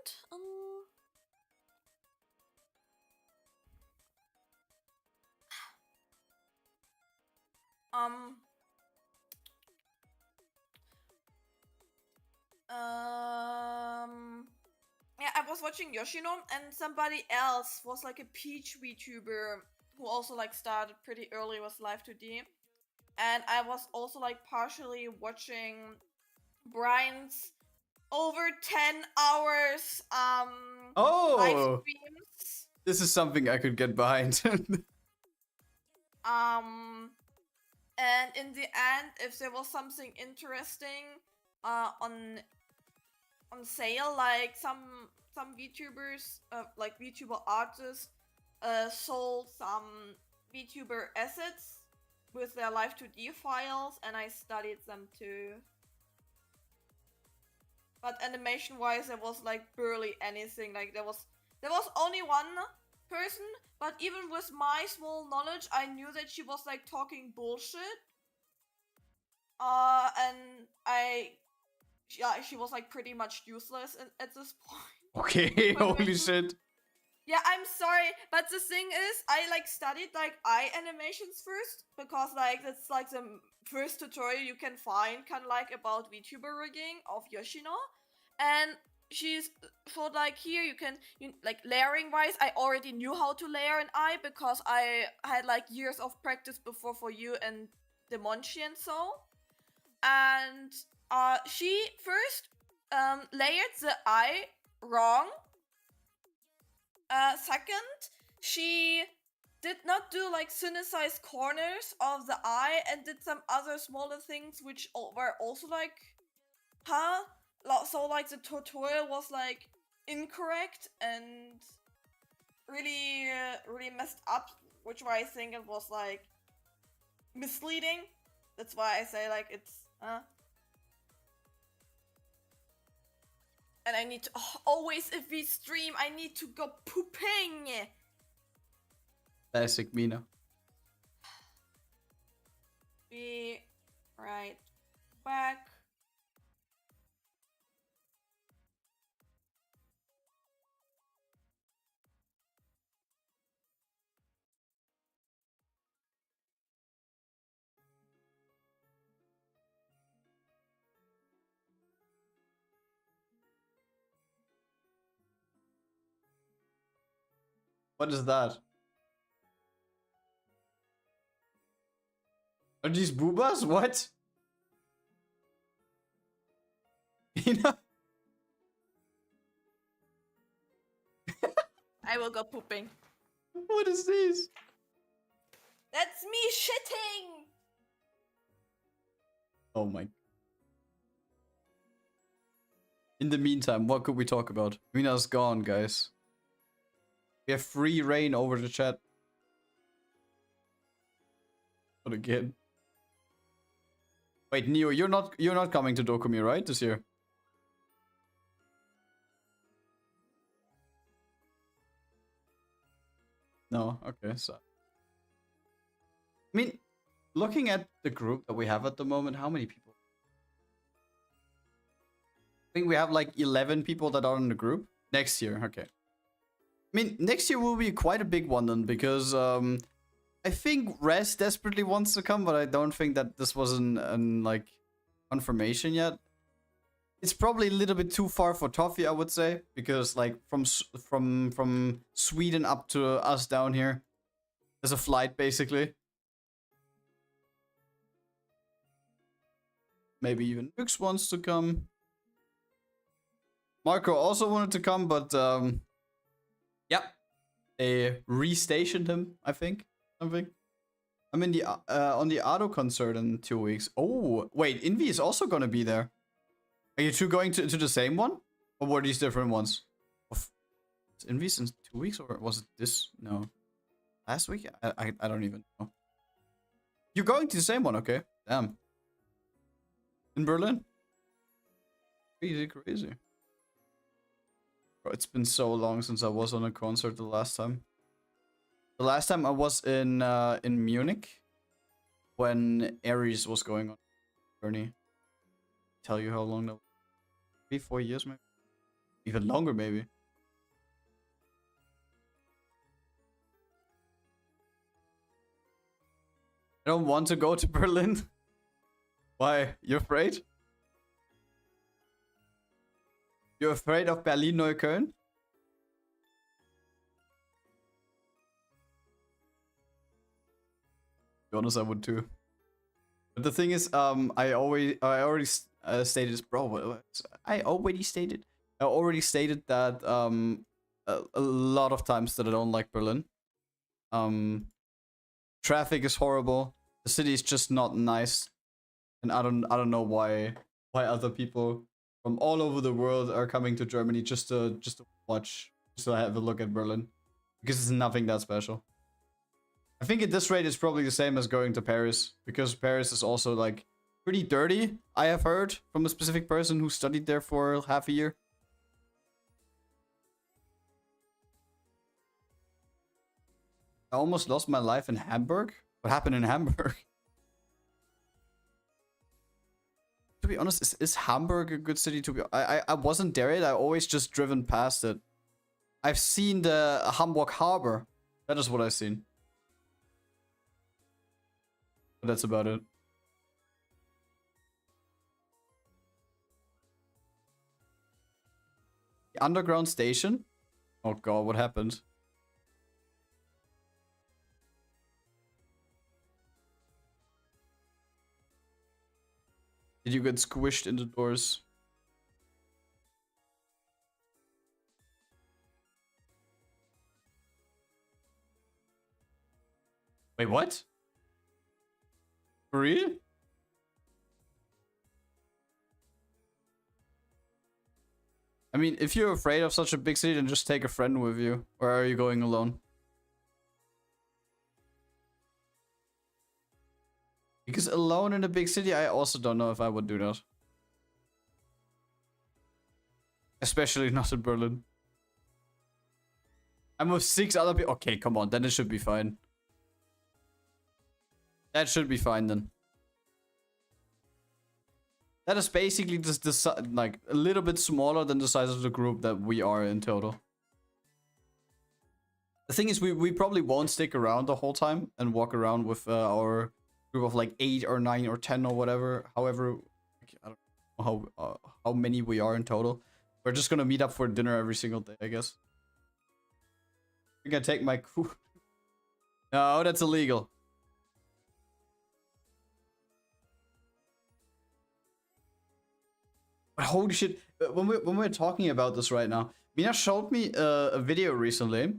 Yeah, I was watching Yoshino, and somebody else was like a Peach VTuber who also like started pretty early with Live 2D, and I was also like partially watching Brian's over 10 hours live Oh, streams. this is something I could get behind. And in the end, if there was something interesting on sale, like some VTubers, like VTuber artists, sold some VTuber assets with their Live 2D files, and I studied them too. But animation-wise, there was like barely anything. Like there was only one person, but even with my small knowledge, I knew that she was like talking bullshit. And she was like pretty much useless at this point. Okay, holy shit. Yeah, I'm sorry, but the thing is, I like studied like eye animations first, because like that's like the first tutorial you can find kind of like about VTuber rigging of Yoshino. And she's thought like, here you like layering wise, I already knew how to layer an eye because I had like years of practice before for you and Demonchi and so. And she first layered the eye wrong. Second, she did not do like synthesized corners of the eye and did some other smaller things which were also like, huh? So like the tutorial was like incorrect and really messed up, which why I think it was like misleading. That's why I say like it's and I need to always, if we stream, I need to go pooping. Classic Mina. Be right back. What is that? Are these boobas? What? Mina? I will go pooping. What is this? That's me shitting! Oh my. In the meantime, what could we talk about? Mina's gone, guys. We have free reign over the chat. Not again. Wait, Neo, you're not coming to Dokumi, right? This year? No, okay, so I mean, looking at the group that we have at the moment, how many people? I think we have like 11 people that are in the group. Next year, okay. I mean, next year will be quite a big one then, because I think Res desperately wants to come, but I don't think that this was an like confirmation yet. It's probably a little bit too far for Toffee, I would say, because like from Sweden up to us down here, there's a flight basically. Maybe even Nux wants to come. Marco also wanted to come, but yeah, they restationed him, I think. Something. I'm in the on the auto concert in 2 weeks. Oh, wait, Invi is also gonna be there. Are you two going to the same one? Or were these different ones? Is Invi in 2 weeks, or was it this? No. Last week? I don't even know. You're going to the same one, okay. Damn. In Berlin? Crazy, crazy. Bro, it's been so long since I was on a concert the last time. The last time I was in Munich when Aries was going on journey. Tell you how long that was. 3-4 years maybe. Even longer maybe. I don't want to go to Berlin. Why? You're afraid? You're afraid of Berlin-Neukölln? To be honest, I would too. But the thing is, I already stated this, bro. I already stated that a lot of times that I don't like Berlin. Traffic is horrible. The city is just not nice, and I don't know why other people from all over the world are coming to Germany just to watch, just to have a look at Berlin, because it's nothing that special. I think at this rate it's probably the same as going to Paris, because Paris is also like pretty dirty, I have heard from a specific person who studied there for half a year. I almost lost my life in Hamburg. What happened in Hamburg? To be honest, is Hamburg a good city to be? I wasn't there yet. I always just driven past it. I've seen the Hamburg Harbor. That is what I've seen. But that's about it. The underground station? Oh god, what happened? Did you get squished in the doors? Wait, what? For real? I mean, if you're afraid of such a big city, then just take a friend with you. Or are you going alone? Because alone in a big city, I also don't know if I would do that. Especially not in Berlin. I'm with 6 other people. Okay, come on, then it should be fine. That should be fine then. That is basically just the like a little bit smaller than the size of the group that we are in total. The thing is, we probably won't stick around the whole time and walk around with our group of like 8 or 9 or 10 or whatever. However, I don't know how many we are in total. We're just gonna meet up for dinner every single day, I guess. You can take my crew. No, that's illegal. But holy shit! When we're talking about this right now, Mina showed me a video recently,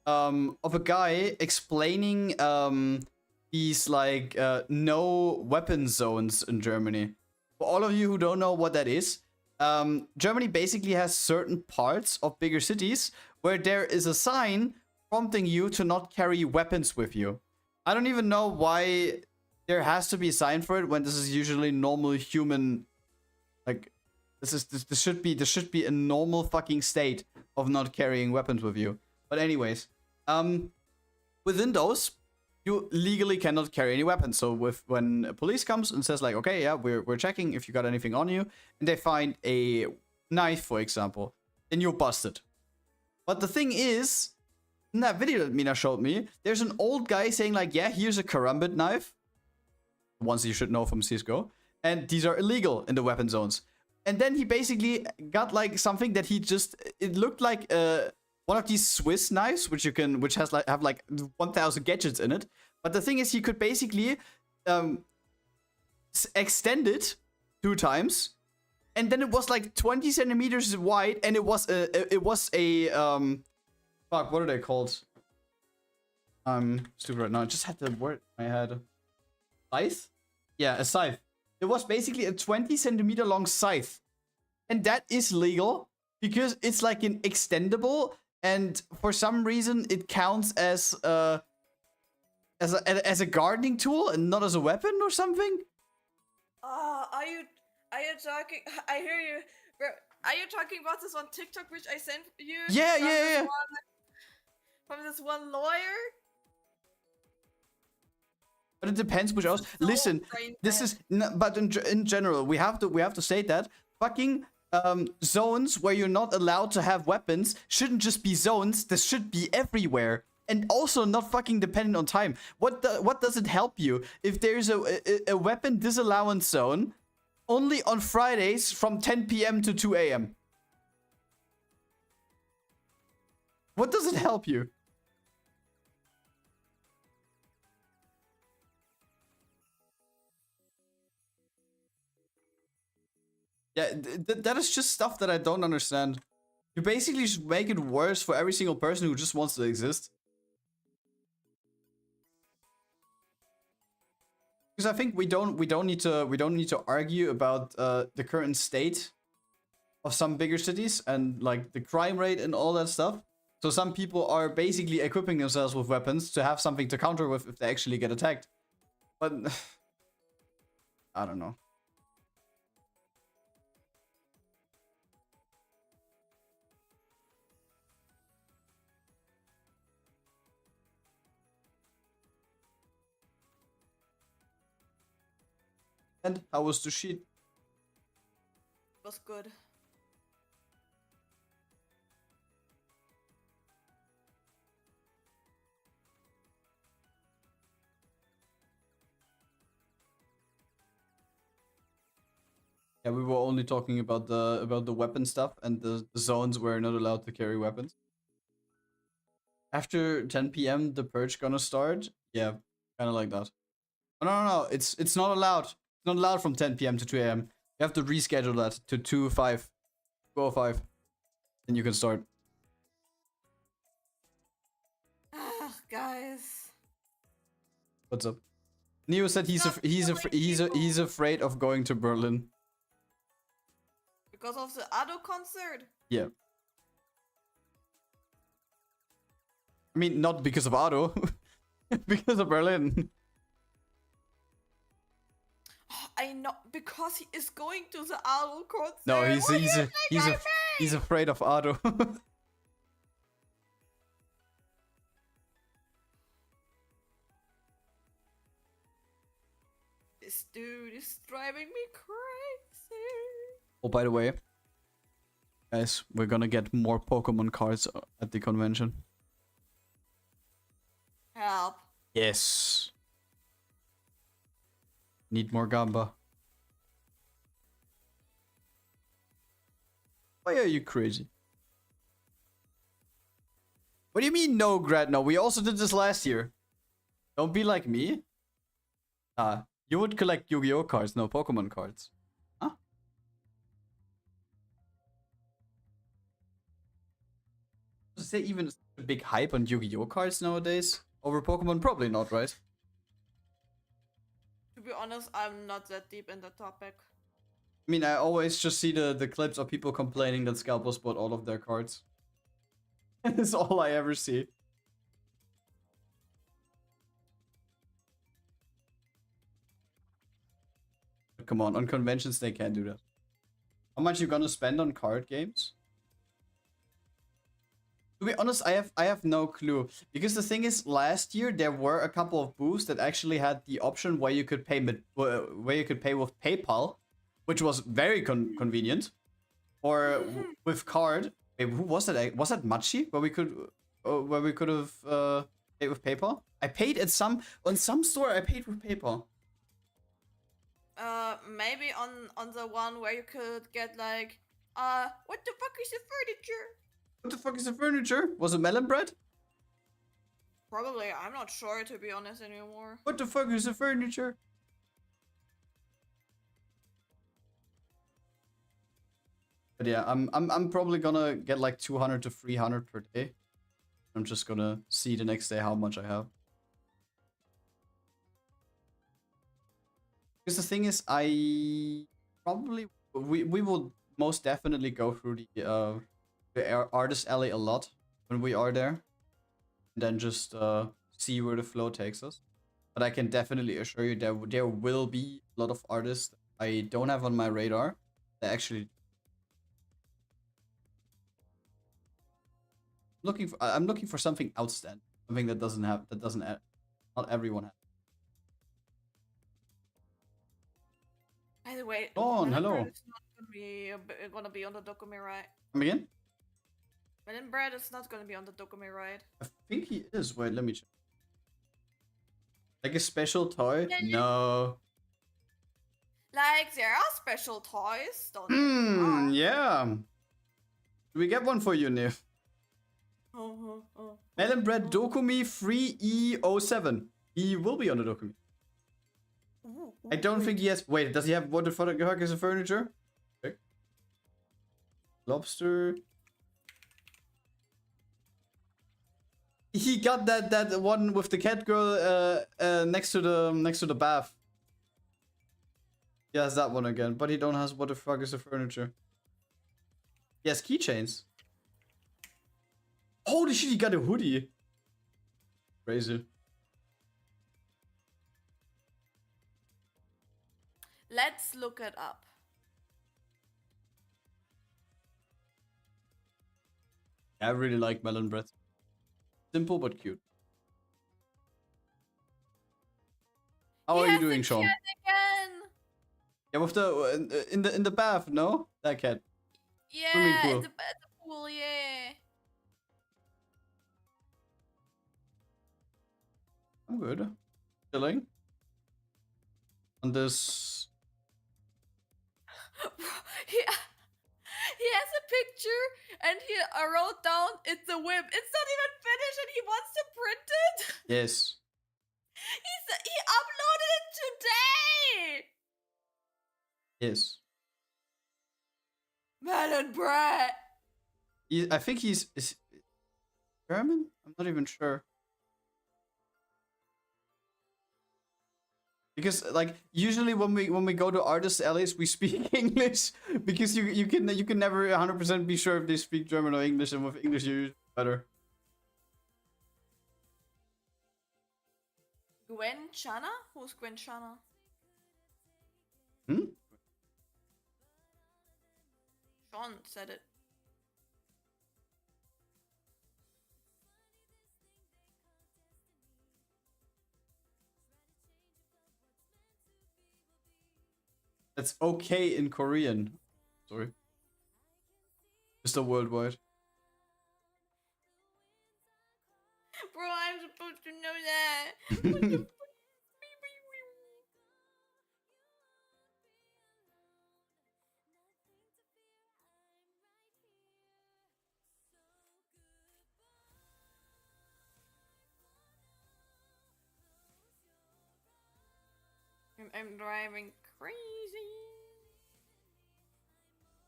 of a guy explaining these like no weapon zones in Germany. For all of you who don't know what that is, Germany basically has certain parts of bigger cities where there is a sign prompting you to not carry weapons with you. I don't even know why there has to be a sign for it when this is usually normal human. Like, this should be a normal fucking state of not carrying weapons with you. But anyways, within those, you legally cannot carry any weapons. So when a police comes and says like, okay, yeah, we're checking if you got anything on you, and they find a knife, for example, then you're busted. But the thing is, in that video that Mina showed me, there's an old guy saying like, yeah, here's a karambit knife. Ones you should know from CSGO. And these are illegal in the weapon zones. And then he basically got like something that he just, it looked like one of these Swiss knives, which has like, have like 1,000 gadgets in it. But the thing is, he could basically extend it 2 times. And then it was like 20 centimeters wide, and it was a fuck, what are they called? I'm stupid right now. I just had the word in my head. Scythe? Yeah, a scythe. It was basically a 20 centimeter long scythe. And that is legal because it's like an extendable, and for some reason it counts as a gardening tool and not as a weapon or something. Are you talking? I hear you, bro. Are you talking about this on TikTok which I sent you? Yeah. From this one lawyer? But it depends which else. Listen, this is but in general, we have to say that fucking zones where you're not allowed to have weapons shouldn't just be zones. This should be everywhere, and also not fucking dependent on time. What does it help you if there's a weapon disallowance zone only on Fridays from 10 p.m. to 2 a.m.? What does it help you? Yeah, that is just stuff that I don't understand. You basically just make it worse for every single person who just wants to exist. Because I think we don't need to argue about the current state of some bigger cities and like the crime rate and all that stuff. So some people are basically equipping themselves with weapons to have something to counter with if they actually get attacked. But I don't know. And how was the sheet? It was good. Yeah, we were only talking about the weapon stuff and the zones where you're not allowed to carry weapons. After 10 p.m. the purge gonna start? Yeah, kind of like that. Oh, no, it's not allowed. It's not allowed from 10 p.m. to 2 a.m. You have to reschedule that to 2:05, and you can start. Guys. What's up? Neo said he's afraid of going to Berlin. Because of the Ado concert? Yeah. I mean, not because of Ado. Because of Berlin. I know, because he is going to the Ado concert. No, he's afraid of Ado. This dude is driving me crazy. Oh, by the way, guys, we're gonna get more Pokemon cards at the convention. Help. Yes. Need more Gamba. Why are you crazy? What do you mean no, Grad? No, we also did this last year. Don't be like me. You would collect Yu-Gi-Oh cards, no Pokemon cards. Huh? Is there even a big hype on Yu-Gi-Oh cards nowadays? Over Pokemon? Probably not, right? To be honest, I'm not that deep in the topic. I mean, I always just see the clips of people complaining that scalpers bought all of their cards. That's all I ever see. But come on conventions they can't do that. How much you gonna spend on card games? To be honest, I have no clue, because the thing is, last year there were a couple of booths that actually had the option where you could pay with PayPal, which was very convenient, or with card. Wait, who was that? Was that Machi? Where we could have paid with PayPal? I paid at some store. I paid with PayPal. Maybe on the one where you could get like, what the fuck is the furniture? What the fuck is the furniture? Was it melon bread? Probably. I'm not sure, to be honest, anymore. What the fuck is the furniture? But yeah, I'm probably gonna get like 200 to 300 per day. I'm just gonna see the next day how much I have. Because the thing is, we will most definitely go through the artist alley a lot when we are there, and then just see where the flow takes us. But I can definitely assure you there will be a lot of artists I don't have on my radar that actually I'm looking for something outstanding, something that not everyone has. By the way, Dawn, hello. It's not gonna be on the Dokumi, right? Come again? Melon Bread is not gonna be on the Dokumi, right? I think he is. Wait, let me check. Like a special toy? No. Like, there are special toys, don't they? Yeah. We get one for you, Niv. Melon Bread Dokumi 3E07. He will be on the Dokumi. I don't think he has. Wait, does he have what the fuck is the furniture? Okay. Lobster. He got that one with the cat girl next to the bath. He has that one again, but he don't has what the fuck is the furniture. He has keychains. Holy shit, he got a hoodie. Crazy. Let's look it up. I really like melon bread. Simple but cute. How are you doing, Sean? Again. Yeah, with the in the bath, no? That cat. Yeah, Swimming pool. in the pool, yeah. I'm good. Chilling. On this. He has a picture and he wrote down it's a whip. It's not even finished and he wants to print it. Yes. He uploaded it today. Yes. Melon bread. I think he's German? I'm not even sure. Because like usually when we go to artist alleys we speak English, because you can never 100% be sure if they speak German or English, and with English you're better. Gwen Chana? Who's Gwen Chana? Sean said it. That's okay in Korean. Sorry. Mr. Worldwide. Bro, I'm supposed to know that. What the fuck? I'm driving crazy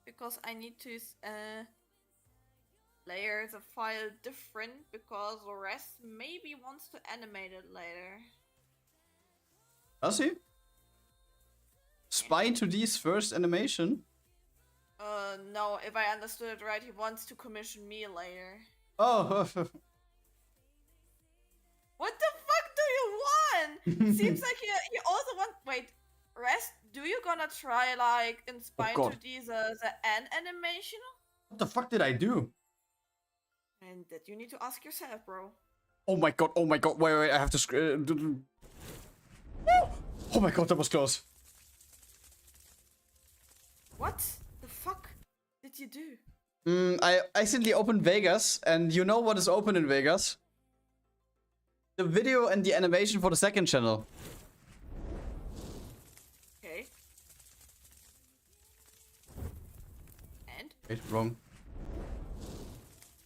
because I need to layer the file different because the rest maybe wants to animate it later. Does he? Spy 2D's first animation? No, if I understood it right, he wants to commission me later. Oh. What the fuck do you want? Seems like you also want. Wait, rest. Do you gonna try like Inspire God. 2D the end animation? What the fuck did I do? And that you need to ask yourself, bro. Oh my god, oh my god, wait, I have to oh my god, that was close. What the fuck did you do? I accidentally opened Vegas, and you know what is open in Vegas? The video and the animation for the second channel. Okay. And? Wait, wrong.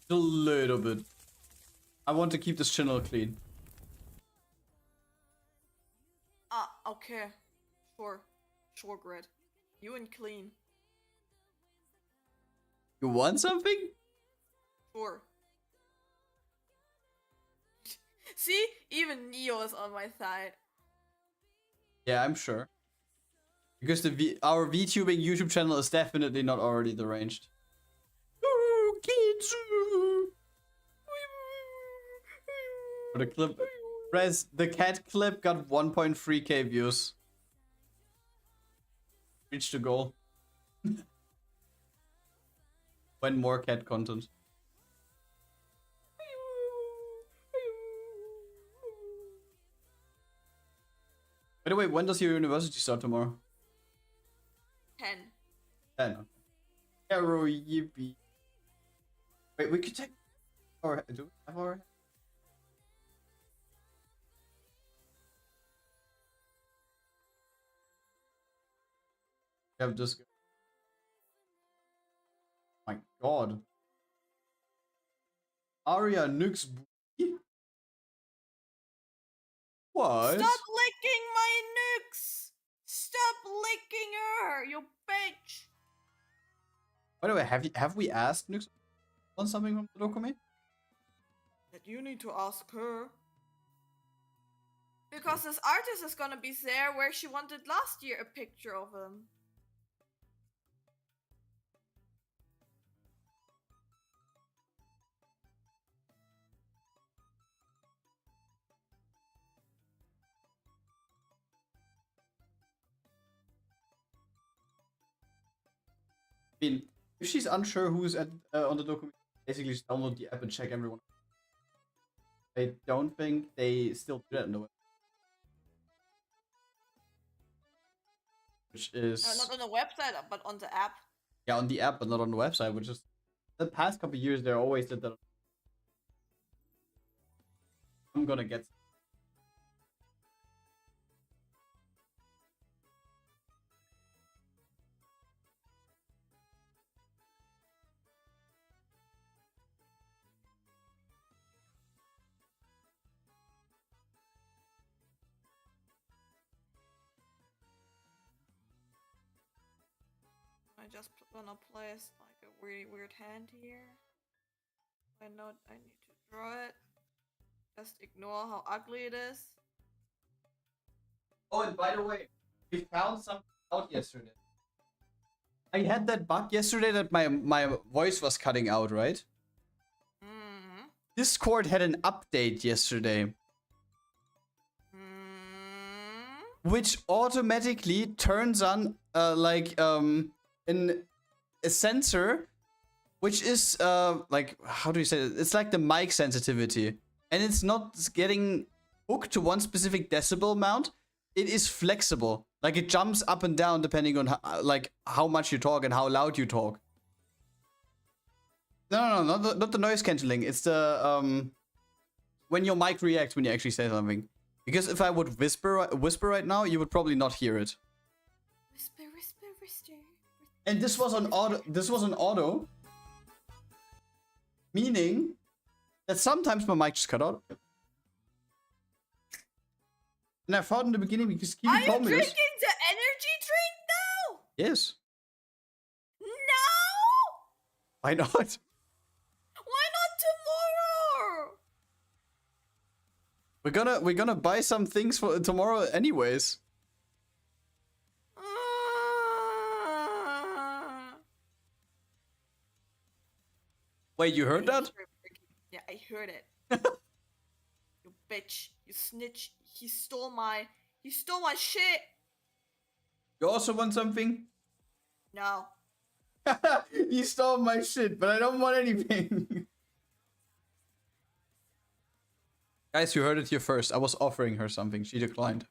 A little bit. I want to keep this channel clean. Ah, okay. Sure. Sure, Grad. You and clean. You want something? Sure. See? Even Neo is on my side. Yeah, I'm sure. Because our VTubing YouTube channel is definitely not already deranged. Ooh, kids! For the clip, the cat clip got 1.3k views. Reached the goal. When more cat content. By the way, when does your university start tomorrow? 10. 10. Okay. Arrow yippee. Wait, we could take our. Do we have our? We have this. My god. Aria Nux. What? Stop licking my nukes! Stop licking her, you bitch! By the way, have we asked Nux on something from the document? That you need to ask her. Because this artist is gonna be there where she wanted last year a picture of him. I mean, if she's unsure who's at on the document, basically just download the app and check everyone. I don't think they still do that in the web. Which is Not on the website, but on the app. yeah, on the app, but not on the website. Which is the past couple of years they always did that. I'm gonna get. I just gonna place like a really weird hand here. I know I need to draw it. Just ignore how ugly it is. Oh, and by the way, we found something out yesterday. I had that bug yesterday that my voice was cutting out, right? Mm-hmm. Discord had an update yesterday, which automatically turns on in a sensor, which is like, how do you say it? It's like the mic sensitivity, and it's not getting hooked to one specific decibel amount. It is flexible, like it jumps up and down depending on how much you talk and how loud you talk. No, not the noise cancelling. It's the when your mic reacts when you actually say something. Because if I would whisper right now, you would probably not hear it. Whisper, whisper, whisper. And this was on auto. This was on auto, meaning that sometimes my mic just cut out. And I thought in the beginning because Are Kiwi you told me drinking this. the energy drink now? Yes. No! Why not? Why not tomorrow? We're gonna buy some things for tomorrow anyways. Wait, you heard that? Yeah, I heard it. You bitch. You snitch. He stole my shit. You also want something? No. You stole my shit, but I don't want anything. Guys, you heard it here first. I was offering her something. She declined.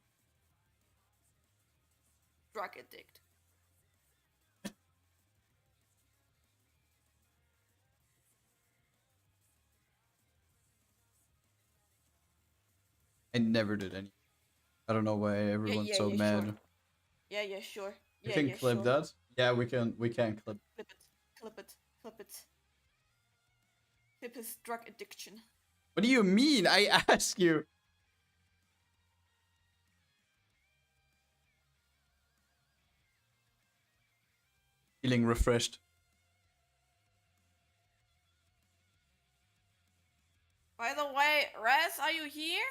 Drug addict. I never did any. I don't know why everyone's so mad. Sure. Yeah, sure. You can clip sure. that? Yeah, we can clip. Clip it. Clip his drug addiction. What do you mean? I ask you. Feeling refreshed. By the way, Raz, are you here?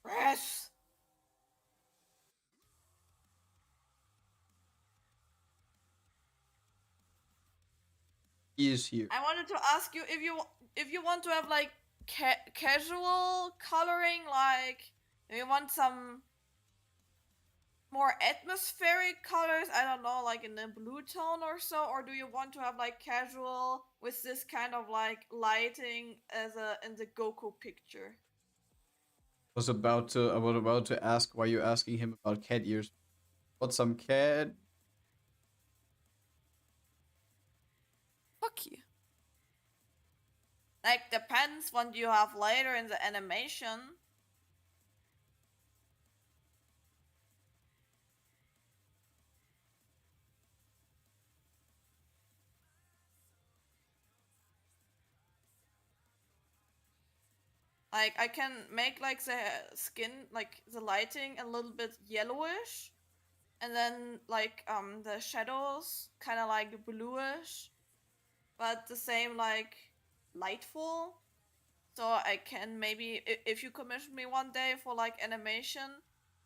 Raz! He is here. I wanted to ask you if you want to have like casual coloring, like if you want some more atmospheric colors, I don't know, like in the blue tone or so, or do you want to have like casual with this kind of like lighting as in the Goku picture? I was about to ask why you're asking him about cat ears. Want some cat? Fuck you. Like depends what you have later in the animation. Like I can make like the skin, like the lighting a little bit yellowish, and then like the shadows kind of like bluish, but the same like lightful. So I can maybe if you commission me one day for like animation,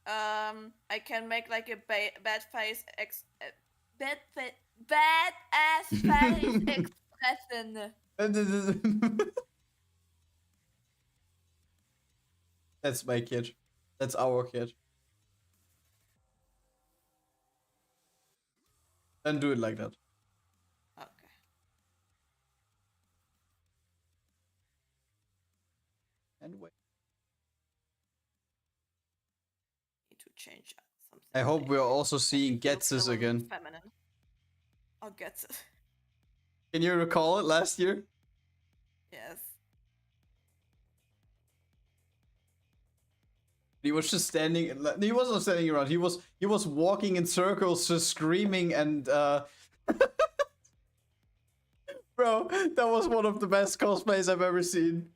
I can make like a bad ass face expression. That's my kid. That's our kid. Then do it like that. Okay. And wait. Need to change something. I hope we're also seeing Getses again. Feminine. Oh, Getses. Can you recall it last year? Yes. He was just standing. He wasn't standing around. He was walking in circles, just screaming and. Bro, that was one of the best cosplays I've ever seen.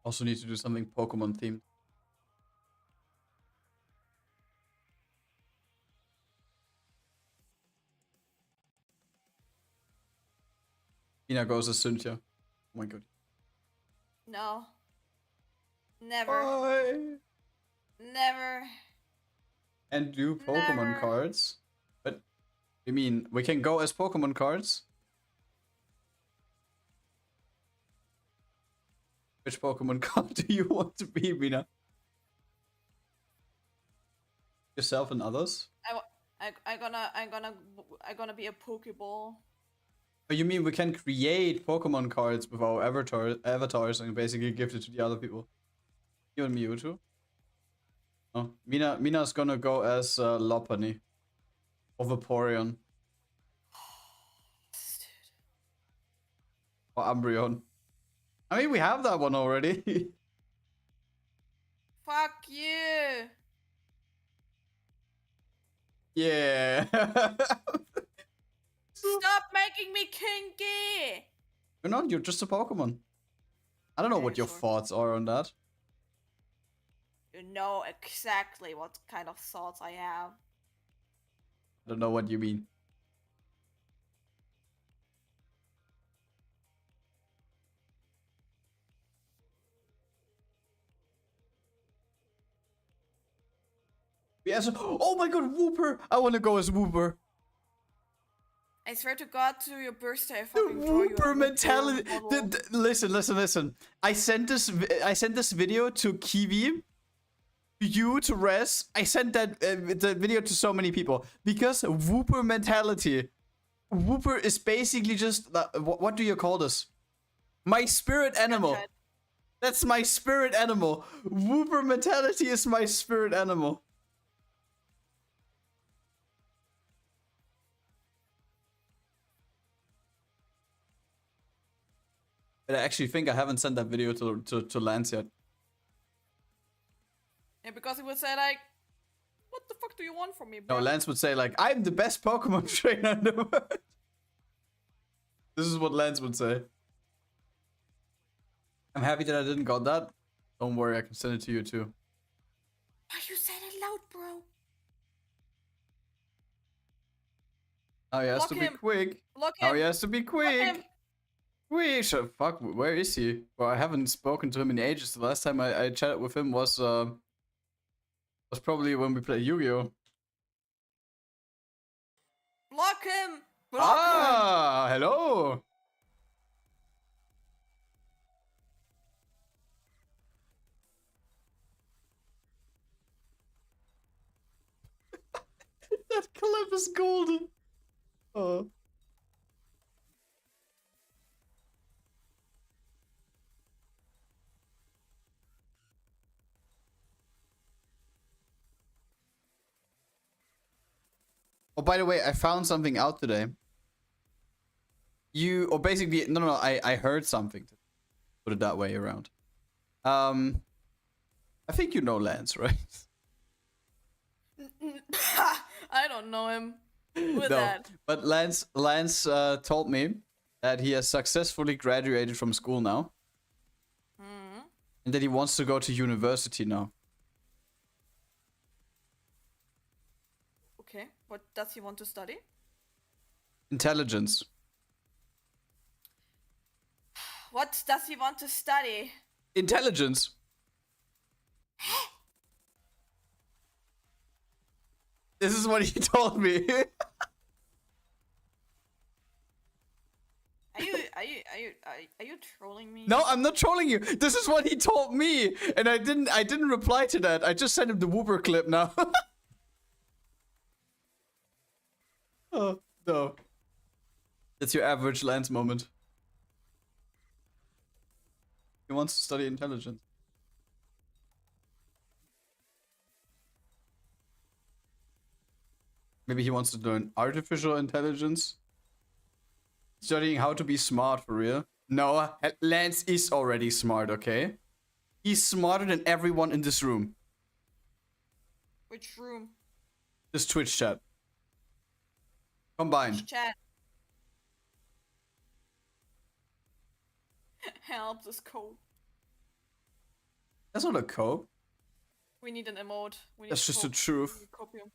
Also need to do something Pokemon themed. Mina goes as Cynthia. Oh my god. No. Never. Bye. Never. And do Pokemon Never. cards. But you mean we can go as Pokemon cards? Which Pokemon card do you want to be, Mina? Yourself and others? I'm gonna be a Pokeball. Oh, you mean we can create Pokemon cards with our avatars and basically give it to the other people? You and Mewtwo? Oh, Mina's gonna go as Lopunny. Or Vaporeon. Or Umbreon. I mean, we have that one already. Fuck you. Yeah. Stop making me kinky. You're not, you're just a Pokemon. I don't know Okay, what your sure. thoughts are on that. You know exactly what kind of thoughts I have. I don't know what you mean. Yes. Oh my god, Wooper! I want to go as Wooper. I swear to God, to your birthday, I The fucking draw you a Wooper mentality. model. Listen. I sent this video to Kiwi, to you, to Res. I sent that the video to so many people because Wooper mentality. Wooper is basically just what do you call this? My spirit animal. Snapchat. That's my spirit animal. Wooper mentality is my spirit animal. But I actually think I haven't sent that video to Lance yet. Yeah, because he would say like, what the fuck do you want from me, bro? No, Lance would say like, I'm the best Pokemon trainer in the world. This is what Lance would say. I'm happy that I didn't got that. Don't worry, I can send it to you too. Why you said it loud, bro? Oh, he has Block to him. be quick. Block Oh, him. he has to be Block quick. him. Quick. Fuck, where is he? Well, I haven't spoken to him in ages. The last time I chatted with him was probably when we played Yu-Gi-Oh! Block him. Block Ah, hello. That clip is golden. Oh. Oh, by the way, I found something out today. Or basically, no, I heard something. Put it that way around. I think you know Lance, right? him. I don't know him. Who is No, that? but Lance told me that he has successfully graduated from school now, and that he wants to go to university now. Okay, what does he want to study? Intelligence. What does he want to study? Intelligence. This is what he told me. Are you trolling me? No, I'm not trolling you. This is what he told me, and I didn't reply to that. I just sent him the Wooper clip now. Oh no, that's your average Lance moment. He wants to study intelligence. Maybe he wants to learn artificial intelligence. Studying how to be smart for real. No, Lance is already smart, okay? He's smarter than everyone in this room. Which room? This Twitch chat. Combined. Chat. Help this code. That's not a code. We need an emote. We need That's just the We truth. need copium.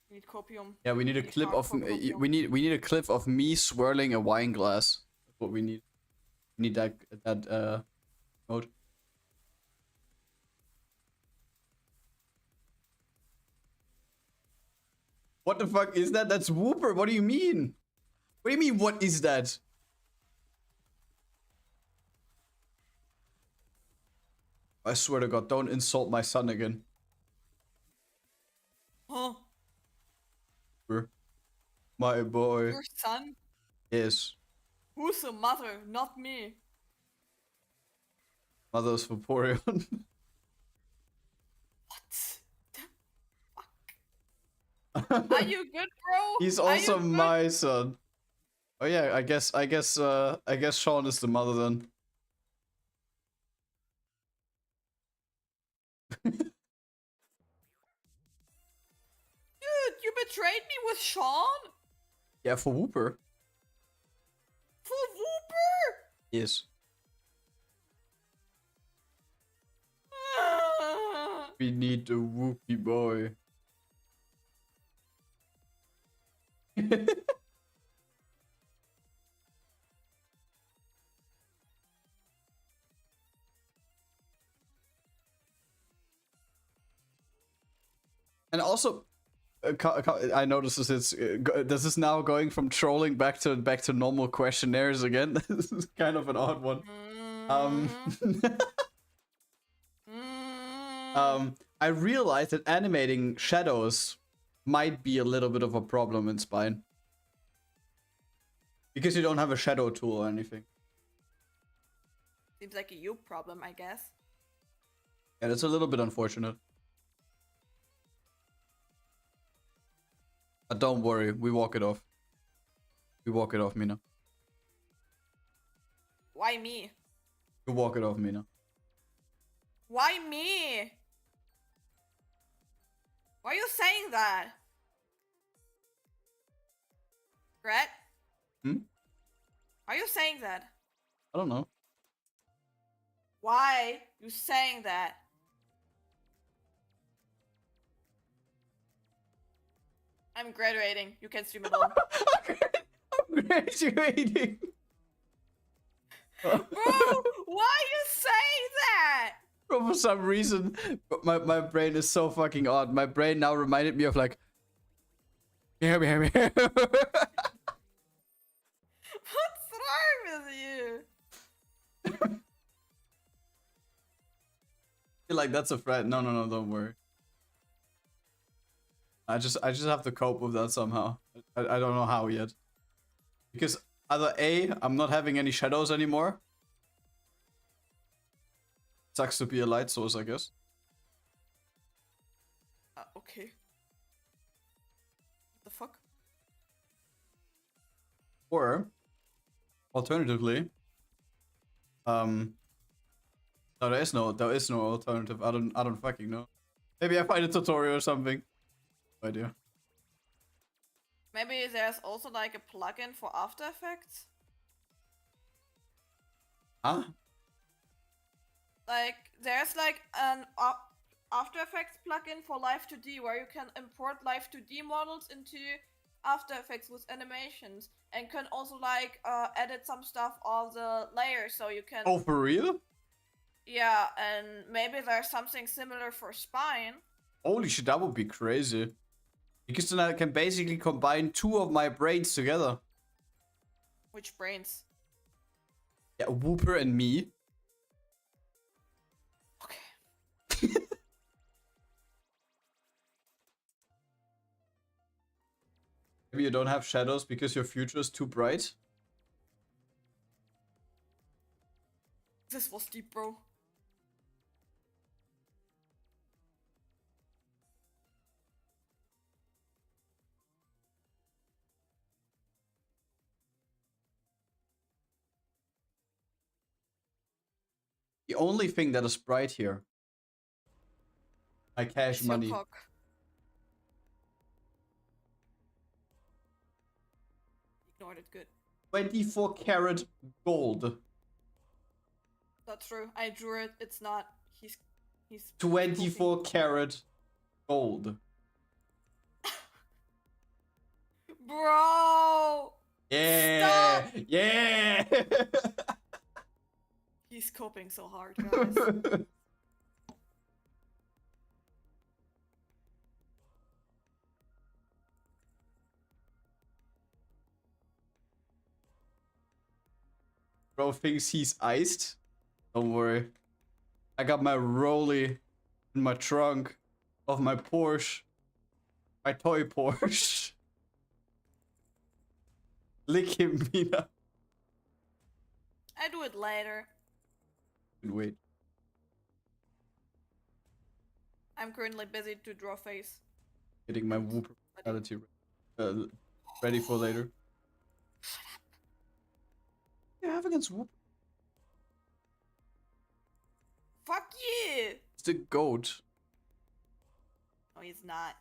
We need copium. Yeah, we need a We need clip of hardcore copium. we need a clip of me swirling a wine glass. That's what we need. We need that mode. What the fuck is that? That's Wooper. What do you mean? What do you mean? What is that? I swear to God, don't insult my son again. Huh? My boy. Your son? Yes. Who's the mother? Not me. Mother's Vaporeon. What the fuck? Are you good, bro? He's Are you also good? my son. Oh yeah, I guess Sean is the mother then. Dude, you betrayed me with Sean? Yeah, for Whooper. For Whooper? Yes. We need a whoopie boy. And also, I noticed this is now going from trolling back to normal questionnaires again. This is kind of an odd one. I realized that animating shadows might be a little bit of a problem in Spine. Because you don't have a shadow tool or anything. Seems like a you problem, I guess. Yeah, that's a little bit unfortunate. But don't worry, we walk it off. We walk it off, Mina. Why me? You walk it off, Mina. Why me? Why are you saying that? Grad? Hmm? Are you saying that? I don't know. Why you saying that? I'm graduating. You can stream alone. I'm graduating. Bro, why you saying that? Bro, for some reason, my brain is so fucking odd. My brain now reminded me of like, yeah. What's wrong with you? Feel like that's a threat. No, don't worry. I just have to cope with that somehow. I don't know how yet. Because either A, I'm not having any shadows anymore. Sucks to be a light source, I guess. Okay. What the fuck? Or alternatively, no, there is no alternative. I don't fucking know. Maybe I find a tutorial or something. No idea. Maybe there's also like a plugin for After Effects. Huh? Like there's like an After Effects plugin for Live 2D where you can import Live 2D models into After Effects with animations and can also like edit some stuff of the layers so you can. Oh, for real? Yeah, and maybe there's something similar for Spine. Holy shit, that would be crazy. Because then I can basically combine two of my brains together. Which brains? Yeah, Whooper and me. Okay. Maybe you don't have shadows because your future is too bright. This was deep, bro. The only thing that is bright here. My cash It's your money. cock. Ignored it, good. 24 karat gold. That's true. I drew it. It's not. He's 24 karat gold. Bro! Yeah! Stop! Yeah! He's coping so hard, guys. Bro thinks he's iced. Don't worry. I got my rollie in my trunk of my Porsche. My toy Porsche. Lick him, Mina. I do it later. Wait. I'm currently busy to draw face. Getting my Whooper mentality ready for later. Shut up. have against Whoop? Fuck you! It's the goat. No, he's not.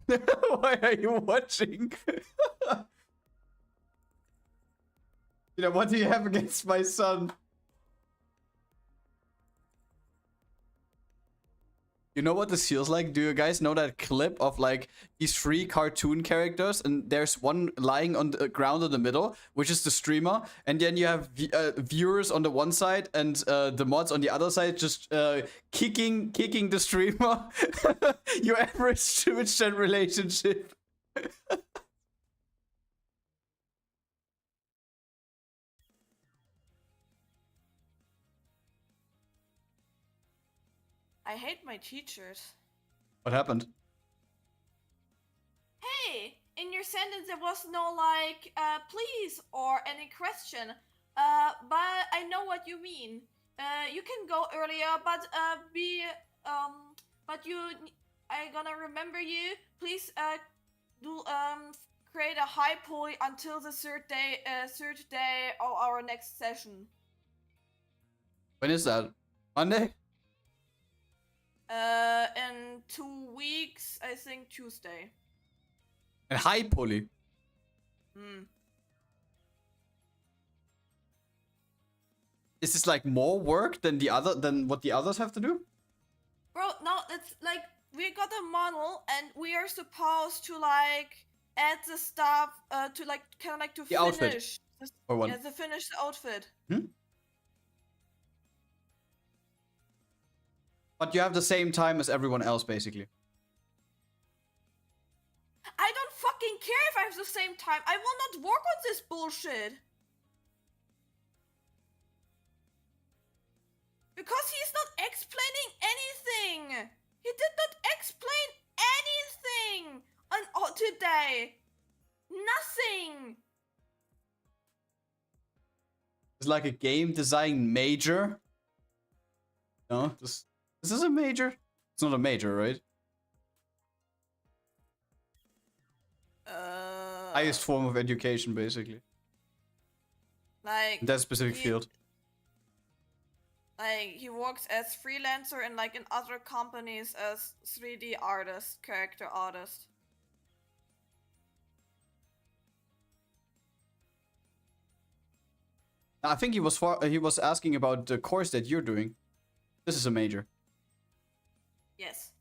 Why are you watching? You know, what do you have against my son? You know what this feels like? Do you guys know that clip of like these 3 cartoon characters and there's one lying on the ground in the middle, which is the streamer, and then you have viewers on the one side and the mods on the other side just kicking the streamer? Your average Twitch chat relationship. I hate my teachers. What happened? Hey, in your sentence there was no like, please or any question. But I know what you mean. You can go earlier, but I gonna remember you. Please, create a high poly until the third day of our next session. When is that? Monday? In 2 weeks, I think Tuesday. And high poly. Is this like more work than what the others have to do? Bro, no, it's like we got a model and we are supposed to like add the stuff to like kind of like to The finish outfit. Or what? Yeah, to finish the outfit. But you have the same time as everyone else, basically. I don't fucking care if I have the same time. I will not work on this bullshit. Because he's not explaining anything. He did not explain anything on today. Nothing. It's like a game design major. No, this is a major. It's not a major, right? Highest form of education, basically. Like In that specific field. Like he works as freelancer and like in other companies as 3D artist, character artist. I think he was asking about the course that you're doing. This is a major. Yes.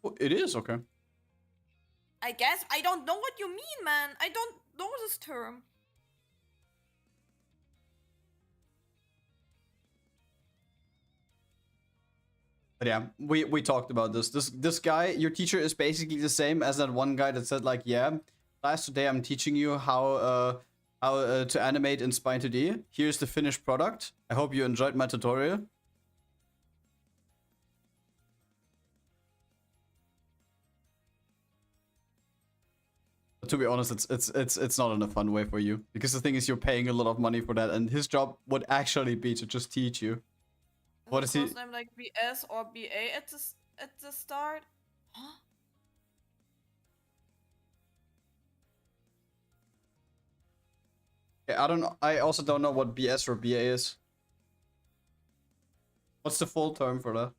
Oh, it is, okay. I guess I don't know what you mean, man. I don't know this term. But yeah, we talked about this. This guy, your teacher, is basically the same as that one guy that said like, yeah, class today I'm teaching you how to animate in Spine 2D. Here's the finished product. I hope you enjoyed my tutorial. But to be honest, it's not in a fun way for you, because the thing is you're paying a lot of money for that, and his job would actually be to just teach you. What is he? Name like BS or BA at the start? Huh? Yeah, I don't know. I also don't know what BS or BA is. What's the full term for that?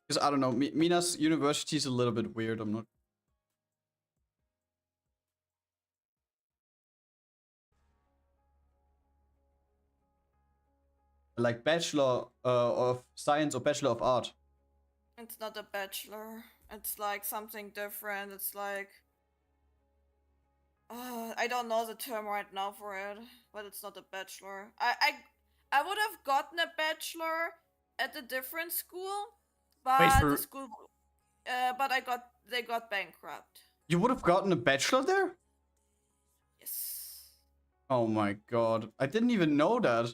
Because I don't know. Mina's university is a little bit weird. I'm not. Like Bachelor of Science or Bachelor of Art. It's not a bachelor. It's like something different. It's like I don't know the term right now for it, but it's not a bachelor. I would have gotten a bachelor at a different school, but the school but they got bankrupt. You would have gotten a bachelor there? Yes. Oh my god. I didn't even know that.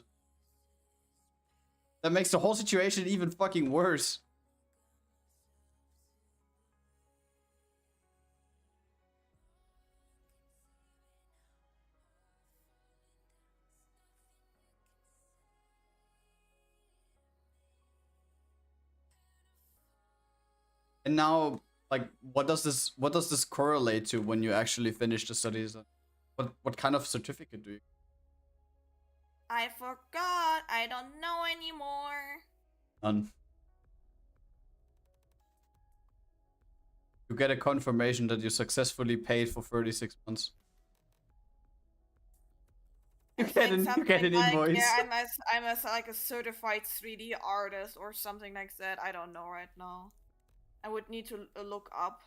That makes the whole situation even fucking worse. And now, like, what does this correlate to when you actually finish the studies? What kind of certificate do you? I forgot. I don't know anymore. None. You get a confirmation that you successfully paid for 36 months. You get an invoice. Yeah, I'm like a certified 3D artist or something like that. I don't know right now. I would need to look up.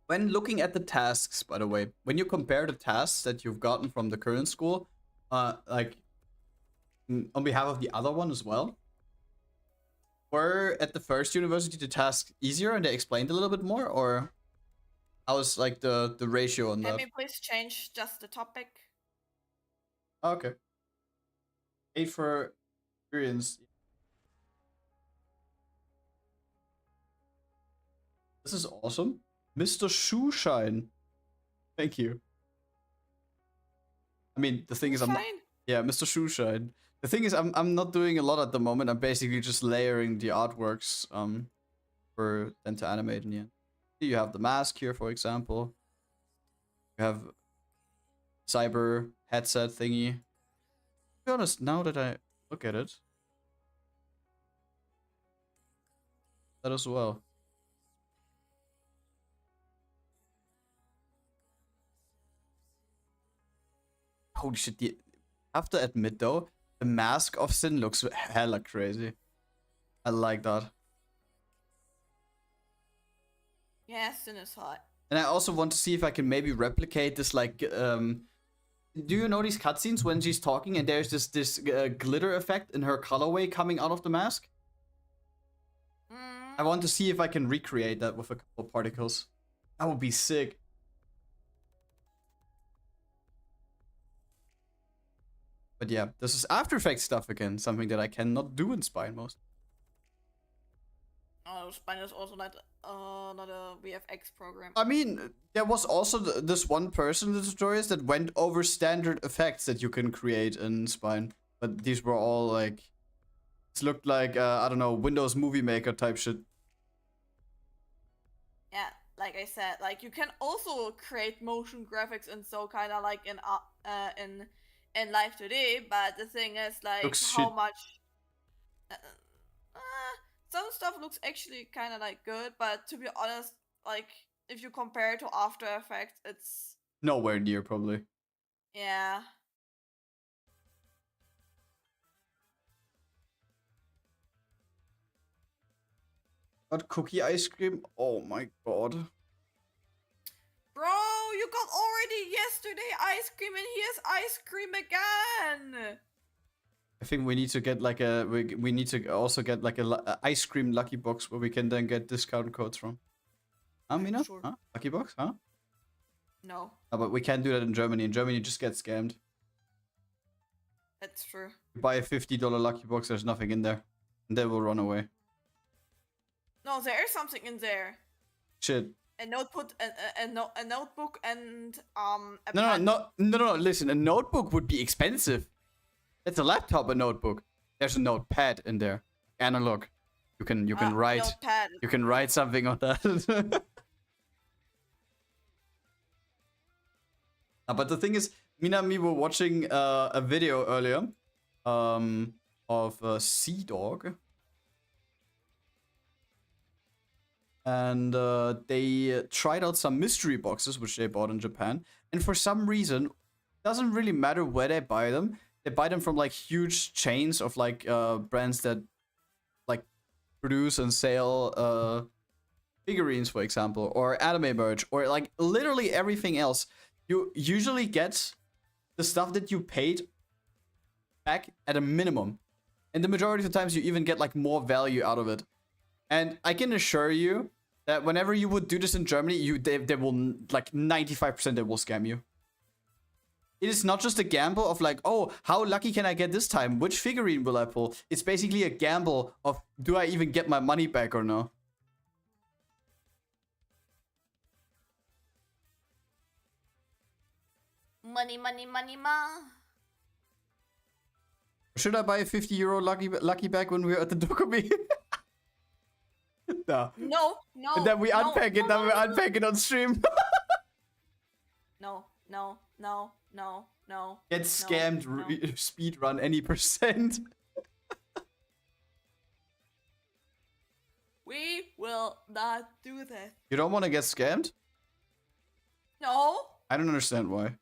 When looking at the tasks, by the way, when you compare the tasks that you've gotten from the current school, like on behalf of the other one as well, were at the first university the tasks easier and they explained a little bit more, or how was like the ratio on that? Can we please change just the topic? Okay. Paid for experience. This is awesome. Mr. Shoeshine. Thank you. I mean, the thing is, yeah, Mr. Shoeshine. The thing is, I'm not doing a lot at the moment. I'm basically just layering the artworks for them to animate in the end. You have the mask here, for example. You have cyber headset thingy. To be honest, now that I look at it, that as well. Holy shit, I have to admit though, the mask of Sin looks hella crazy. I like that. Yeah, Sin is hot. And I also want to see if I can maybe replicate this, like, do you know these cutscenes when she's talking and there's this glitter effect in her colorway coming out of the mask? I want to see if I can recreate that with a couple of particles. That would be sick. But yeah, this is After Effects stuff again, something that I cannot do in Spine most. Oh, Spine is also not a VFX program. I mean, there was also this one person in the tutorials that went over standard effects that you can create in Spine. But these were all like... It looked like, I don't know, Windows Movie Maker type shit. Yeah, like I said, like you can also create motion graphics and so kind of like in Live 2D, but the thing is like Looks how shit. much some stuff looks actually kind of like good, but to be honest, like if you compare it to After Effects, it's nowhere near, probably. Yeah. Got cookie ice cream? Oh my god. Bro, you got already yesterday ice cream and here's ice cream again. I think we need to get like a... We need to also get like a ice cream lucky box where we can then get discount codes from. Huh, Mina? Sure. Huh? Lucky box? Huh? No. Oh, but we can't do that in Germany. In Germany, you just get scammed. That's true. You buy a $50 lucky box, there's nothing in there. And they will run away. No, there is something in there. Shit. A notebook, a notebook and a No, listen, a notebook would be expensive. It's a laptop, a notebook. There's a notepad in there. Analog. You can write. Notepad. You can write something on that. But the thing is, Mina and me were watching a video earlier of Sea Dog. And they tried out some mystery boxes, which they bought in Japan. And for some reason, it doesn't really matter where they buy them. They buy them from like huge chains of like brands that like produce and sell figurines, for example, or anime merch, or like literally everything else. You usually get the stuff that you paid back at a minimum. And the majority of the times you even get like more value out of it. And I can assure you that whenever you would do this in Germany, they will, like 95% they will scam you. It is not just a gamble of like, oh, how lucky can I get this time? Which figurine will I pull? It's basically a gamble of, do I even get my money back or no? Money, money, money, ma. For Should I buy a 50 euro lucky bag when we're at the Dokumi? No. No, no. And then we no, unpack it, no, then no, we no, unpack it on stream. No, no, no, no, no. Get scammed, no. speed run any percent. We will not do that. You don't want to get scammed? No. I don't understand why.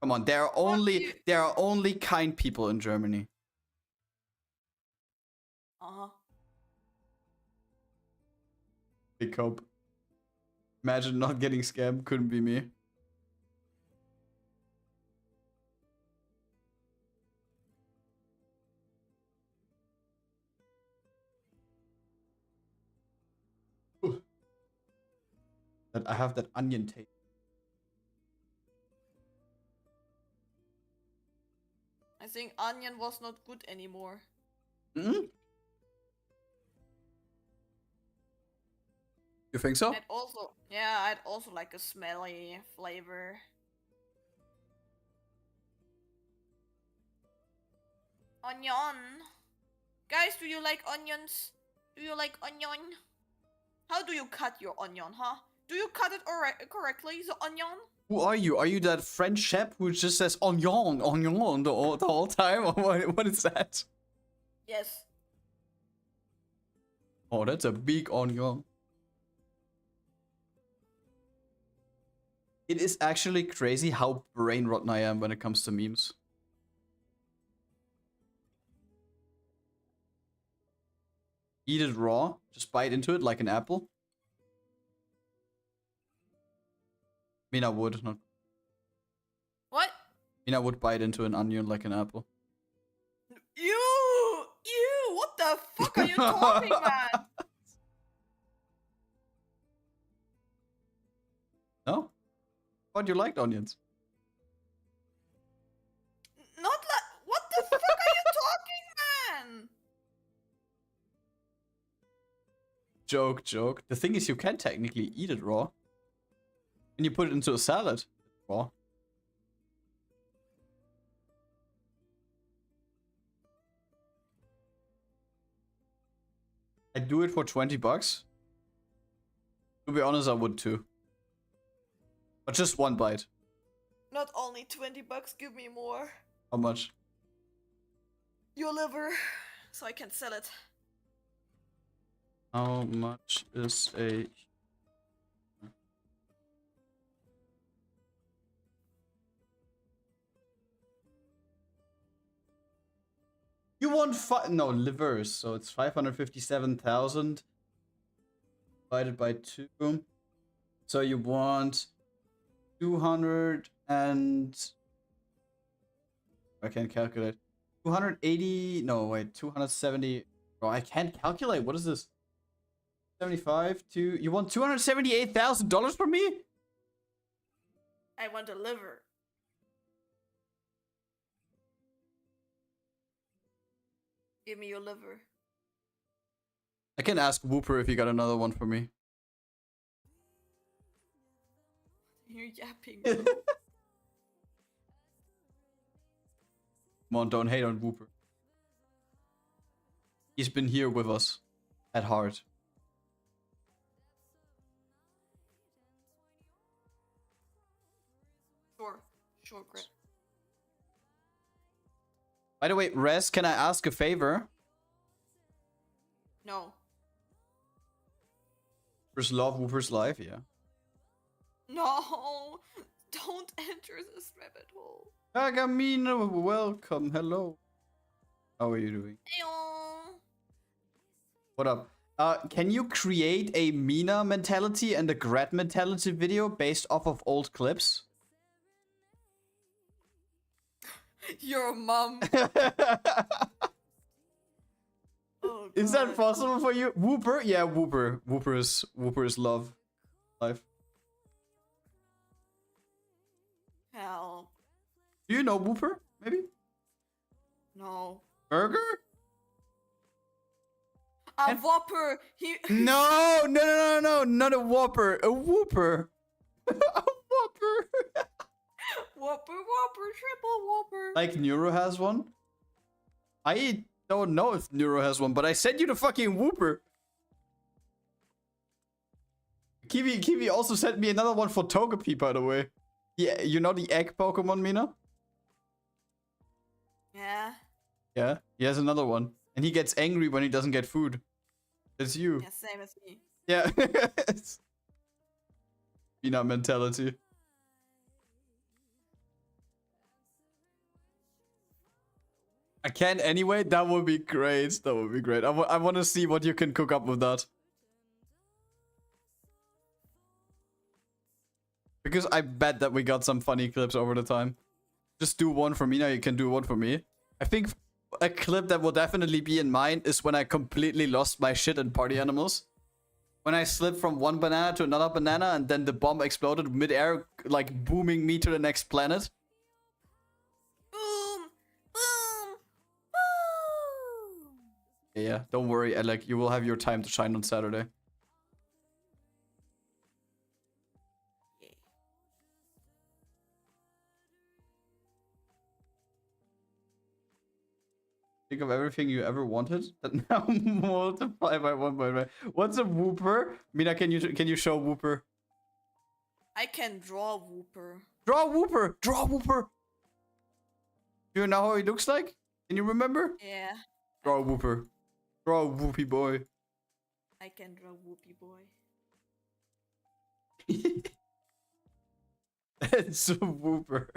Come on, there are only kind people in Germany. Uh-huh. Big hope. Imagine not getting scammed, couldn't be me. Ooh. That I have that onion taste. I think onion was not good anymore. Mm-hmm. You think so? I'd also like a smelly flavor. Onion. Guys, do you like onions? Do you like onion? How do you cut your onion, huh? Do you cut it correctly, the onion? Who are you? Are you that French chef who just says onion, onion the whole time? Or what is that? Yes. Oh, that's a big onion. It is actually crazy how brain rotten I am when it comes to memes. Eat it raw, just bite into it like an apple. Mina would not. What? Mina would bite into an onion like an apple. You! What the fuck are you talking, man? No? Thought you liked onions. Not like. What the fuck are you talking, man? Joke, joke. The thing is, you can technically eat it raw. And you put it into a salad. Raw. I'd do it for 20 bucks. To be honest, I would too. But just one bite. Not only 20 bucks, give me more. How much? Your liver, so I can sell it. How much is a... You want livers, so it's 557,000 divided by 2. So you want 200 and... I can't calculate. 280... No, wait, 270... Oh, I can't calculate. What is this? 75 to... You want $278,000 from me? I want a liver. Give me your liver. I can ask Whooper if he got another one for me. You're yapping, bro. Come on, don't hate on Whooper. He's been here with us. At heart. Sure, Grad. By the way, Rez, can I ask a favor? No. Whooper's love, Whooper's life, yeah. No! Don't enter this rabbit hole. Agamina, welcome, hello. How are you doing? Eyo. What up? Can you create a Mina mentality and a Grad mentality video based off of old clips? Your mom. Oh, Is that possible for you? Whooper? Yeah, Whooper. Whooper is love. Life. Hell. Do you know Whooper? Maybe? No. Burger? A Whopper. No, not a Whopper. A Whooper. A Whopper. Whopper, triple Whopper. Like Neuro has one? I don't know if Neuro has one, but I sent you the fucking Whooper. Kiwi also sent me another one for Togepi, by the way. Yeah, you know the egg Pokemon, Mina? Yeah. Yeah, he has another one. And he gets angry when he doesn't get food. It's you. Yeah, same as me. Yeah. Mina mentality. I can anyway? That would be great. That would be great. I want to see what you can cook up with that. Because I bet that we got some funny clips over the time. Just do one for Mina, you can do one for me. I think a clip that will definitely be in mine is when I completely lost my shit in Party Animals. When I slipped from one banana to another banana and then the bomb exploded mid-air, like booming me to the next planet. Boom! Boom! Boom! Yeah, don't worry, Alec. You will have your time to shine on Saturday. Think of everything you ever wanted that now multiply by 1.5. What's a Whooper? Mina, can you show Whooper? I can draw Whooper. Draw Whooper! Draw Whooper! Do you know how he looks like? Can you remember? Yeah. Draw Whooper. Draw Whoopie boy. I can draw Whoopie boy. It's a Whooper.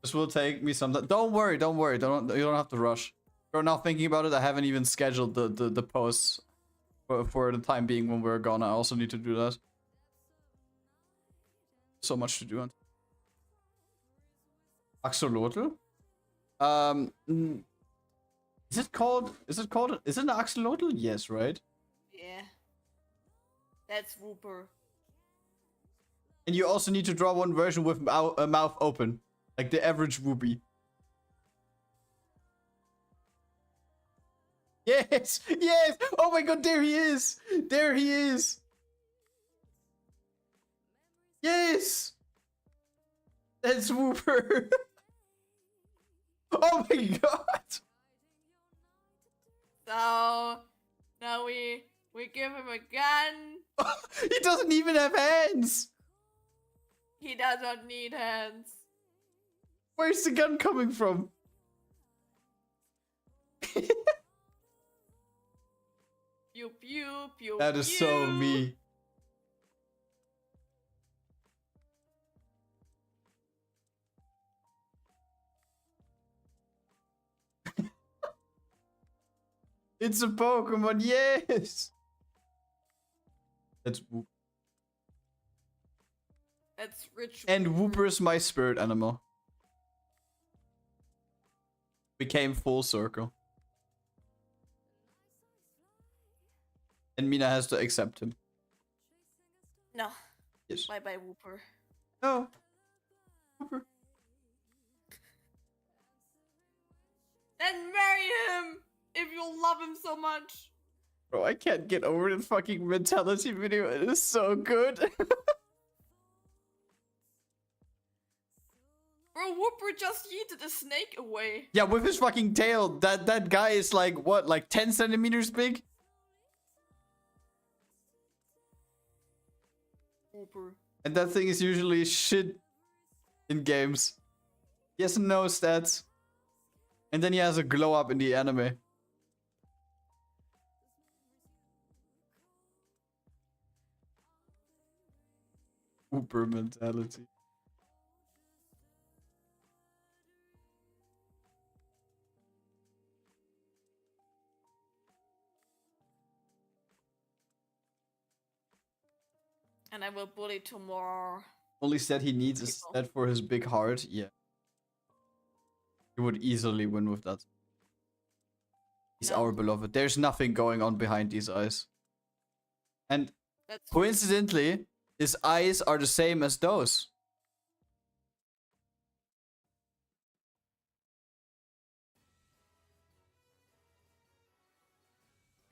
This will take me some time. Don't worry. You don't have to rush. We're now thinking about it. I haven't even scheduled the posts for the time being when we're gone. I also need to do that. So much to do. Axolotl? Is it an axolotl? Yes, right? Yeah. That's Whooper. And you also need to draw one version with a mouth open. Like the average Whoopie. Yes! Yes! Oh my god, there he is! There he is! Yes! That's Whooper! Oh my god! So now we give him a gun. He doesn't even have hands! He does not need hands. Where's the gun coming from? Pew pew pew. That is so pew. me. It's a Pokemon, yes! That's Whoop. That's rich. And Whooper's my spirit animal. We came full circle. And Mina has to accept him. No. Yes. Bye bye Whooper. No. Whooper. Then marry him if you love him so much. Bro, I can't get over the fucking mentality video. It is so good. Bro, Whooper just yeeted a snake away. Yeah, with his fucking tail. That guy is like, what, like 10 centimeters big? Whooper. And that thing is usually shit in games. He has no stats. And then he has a glow up in the anime. Whooper mentality. And I will bully tomorrow. Only stat he needs is stat for his big heart. Yeah. He would easily win with that. He's our beloved. There's nothing going on behind these eyes. And That's coincidentally, his eyes are the same as those.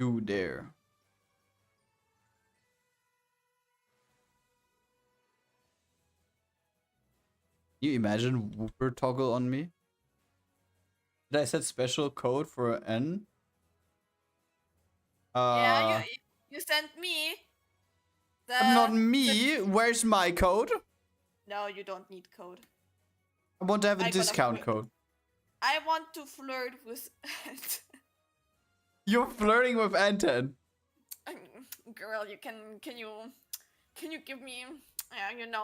You dare. you imagine Whooper toggle on me? Did I set special code for N? Yeah, you sent me Not the me. Where's my code? No, you don't need code. I want to have a I gotta discount flirt. code. I want to flirt with You're flirting with Anton. girl. Can you give me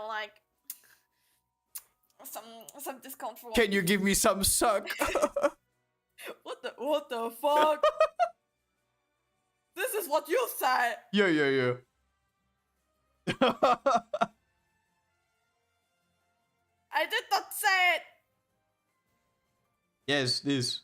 like some discount for Can you give me some suck? what the fuck? This is what you said. Yeah. I did not say it. Yes, this.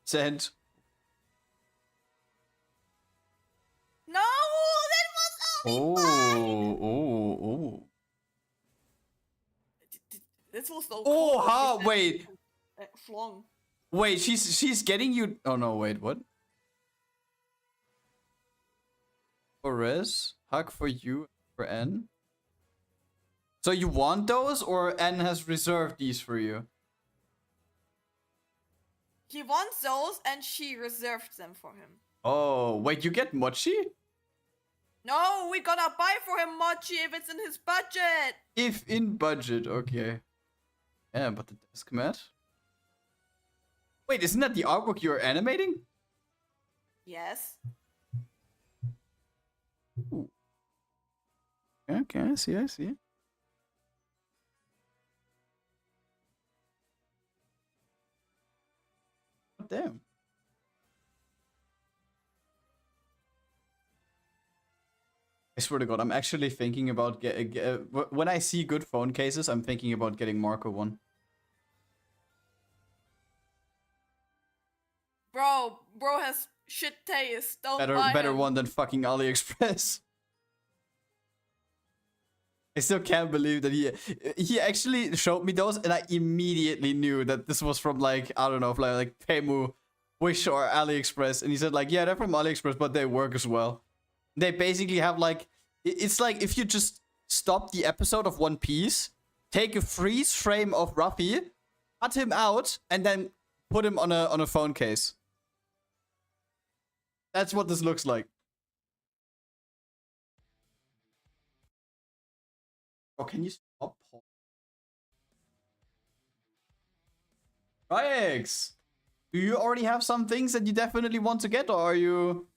Send. No, that was only mine. Oh. This was so Oh, cool. how? Wait. Flong. Wait, she's getting you. Oh no, wait, what? For Res, hug for you, for N. So you want those, or N has reserved these for you? He wants those, and she reserved them for him. Oh, wait, you get Mochi? No, we gonna buy for him mochi if it's in his budget. If in budget, okay. Yeah, but the desk mat? Wait, isn't that the artwork you're animating? Yes. Ooh. Okay, I see. Damn. I swear to God, I'm actually thinking about when I see good phone cases, I'm thinking about getting Marco one. Bro has shit taste. Don't buy Better him. one than fucking AliExpress. I still can't believe that he actually showed me those, and I immediately knew that this was from like, I don't know, like Temu, Wish, or AliExpress. And he said like, yeah, they're from AliExpress, but they work as well. They basically have like, it's like if you just stop the episode of One Piece, take a freeze frame of Ruffy, cut him out, and then put him on a phone case. That's what this looks like. Oh, can you stop? Rix, do you already have some things that you definitely want to get, or are you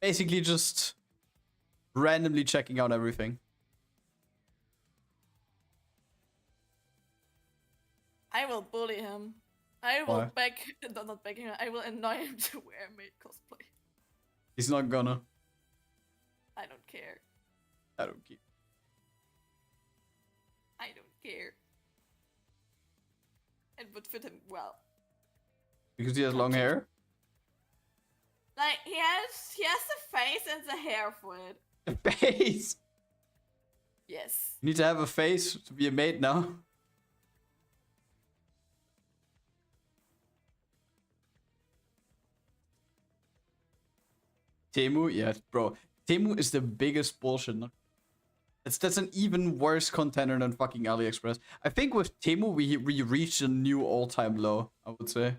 basically just randomly checking out everything? I will bully him. I will Why? not beg him. I will annoy him to wear maid cosplay. He's not gonna. I don't care. I don't care. I don't care. It would fit him well. Because he has long hair? Like he has the face and the hair for it. A face! Yes. You need to have a face to be a maid now. Temu? Yeah, bro. Temu is the biggest bullshit. That's an even worse contender than fucking AliExpress. I think with Temu we reached a new all-time low, I would say.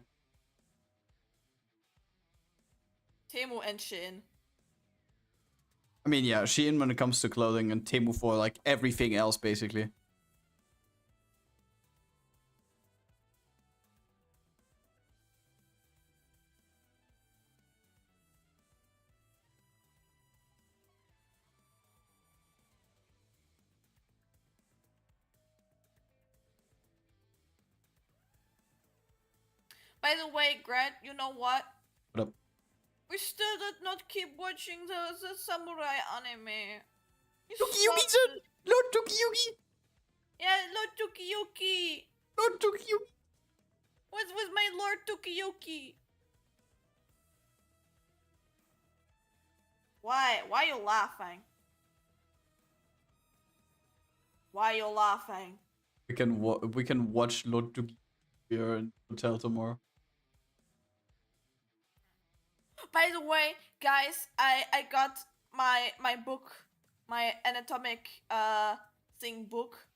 Temu and Shein. I mean, yeah, Shein when it comes to clothing, and Temu for like everything else, basically. By the way, Grad, you know what? What up? We still did not keep watching the samurai anime. We Tukiyuki-chan! stopped it. Lord Tukiyuki! Yeah, Lord Tukiyuki. Lord Tukiyuki! What's with my Lord Tukiyuki? Why? Why you laughing? Why you laughing? We can watch Lord Dugi here in hotel tomorrow. By the way, guys, I got my book, my anatomic thing book,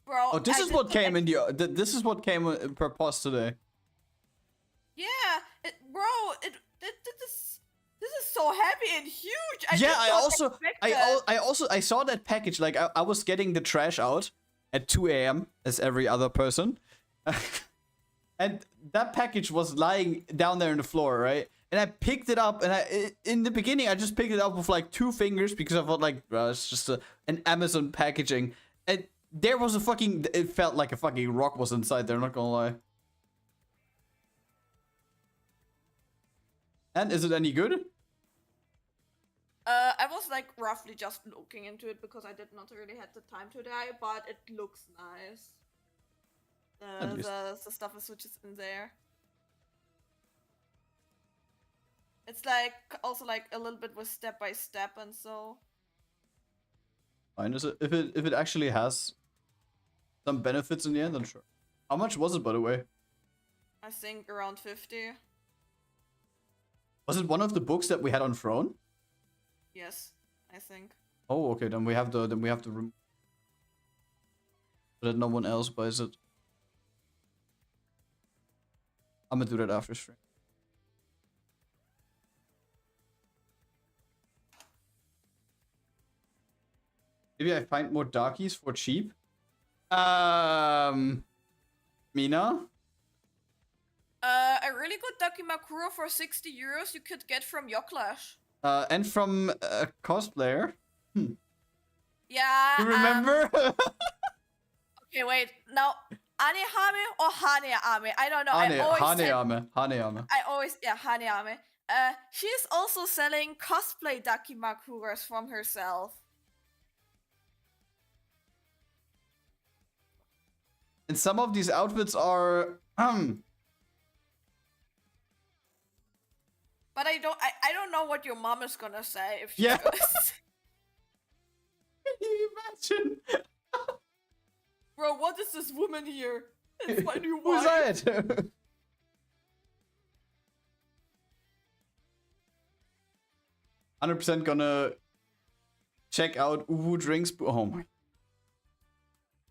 bro. Oh, this is what came in the. This is what came per post today. Yeah, this is so heavy and huge. I saw that package. Like I was getting the trash out at 2 a.m. as every other person, and that package was lying down there on the floor, right? And I picked it up, and in the beginning I just picked it up with like 2 fingers because I thought like, bro, it's just an Amazon packaging, and there was a fucking. It felt like a fucking rock was inside there. Not gonna lie. And is it any good? I was like roughly just looking into it because I did not really have the time today, but it looks nice. The stuff is which is in there. It's like also like a little bit with step by step and so. Fine, is it if it actually has some benefits in the end, I'm sure. How much was it, by the way? I think around 50. Was it one of the books that we had on Throne? Yes, I think. Oh, okay. Then we have to remove so that no one else buys it. I'm gonna do that after stream. Maybe I find more darkies for cheap. Mina? A really good Dakimakura for 60 euros you could get from Yoclash. And from a cosplayer. Yeah. You remember? Okay, wait. Now, Anehame or Haneame? I don't know. Haneame. Haneame. She's also selling cosplay Dakimakuras from herself. And some of these outfits are But I don't know what your mom is gonna say if she's Yeah. gonna say. Can you imagine? Bro, what is this woman here? It's my new Who's wife. that? 100% gonna check out Uwu drinks. Oh my.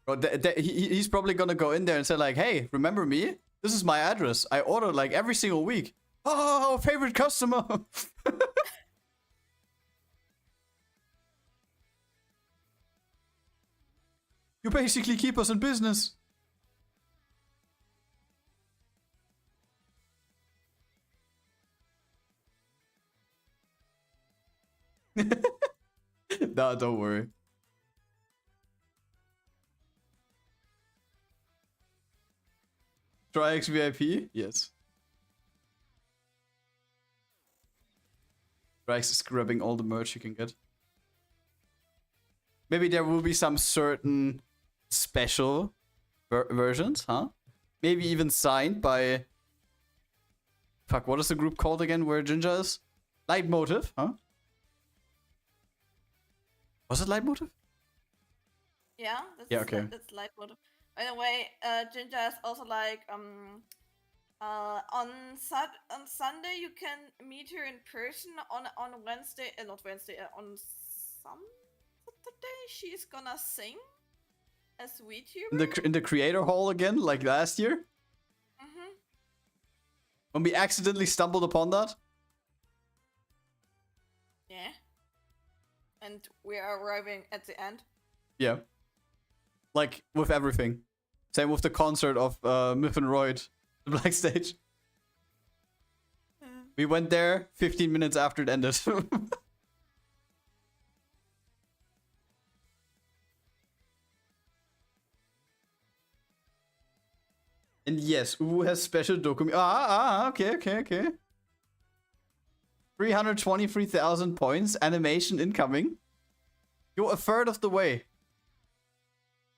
Bro, he's probably gonna go in there and say like, hey, remember me? This is my address. I order like every single week. Oh, our favorite customer. You basically keep us in business. Nah, don't worry. Tri-X VIP? Yes. Tri-X is grabbing all the merch you can get. Maybe there will be some certain special versions, huh? Maybe even signed by... Fuck, what is the group called again where Jinja is? Leitmotiv, huh? Was it Leitmotiv? Yeah, Yeah, okay. That's light motive. By the way, Ginger is also like on Sunday you can meet her in person. On Wednesday, not Wednesday, on some Saturday she's gonna sing as VTuber In the creator hall again, like last year. Mhm. When we accidentally stumbled upon that. Yeah. And we are arriving at the end. Yeah. Like with everything. Same with the concert of Myth and Royd, the Black Stage. We went there 15 minutes after it ended. And yes, Uwu has special document. Okay. 323,000 points. Animation incoming. You're a third of the way.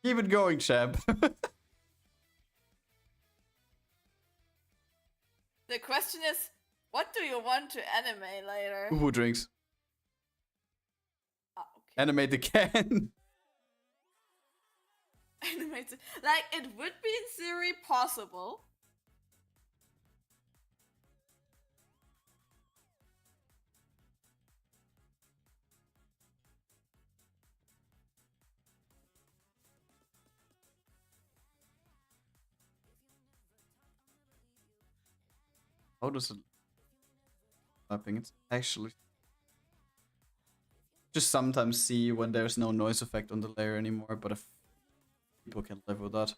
Keep it going, champ. The question is, what do you want to animate later? Who drinks? Ah, okay. Animate the can. Animate it. Like, it would be in theory possible. How does it mapping? It's actually just sometimes see when there's no noise effect on the layer anymore, but if people can live with that.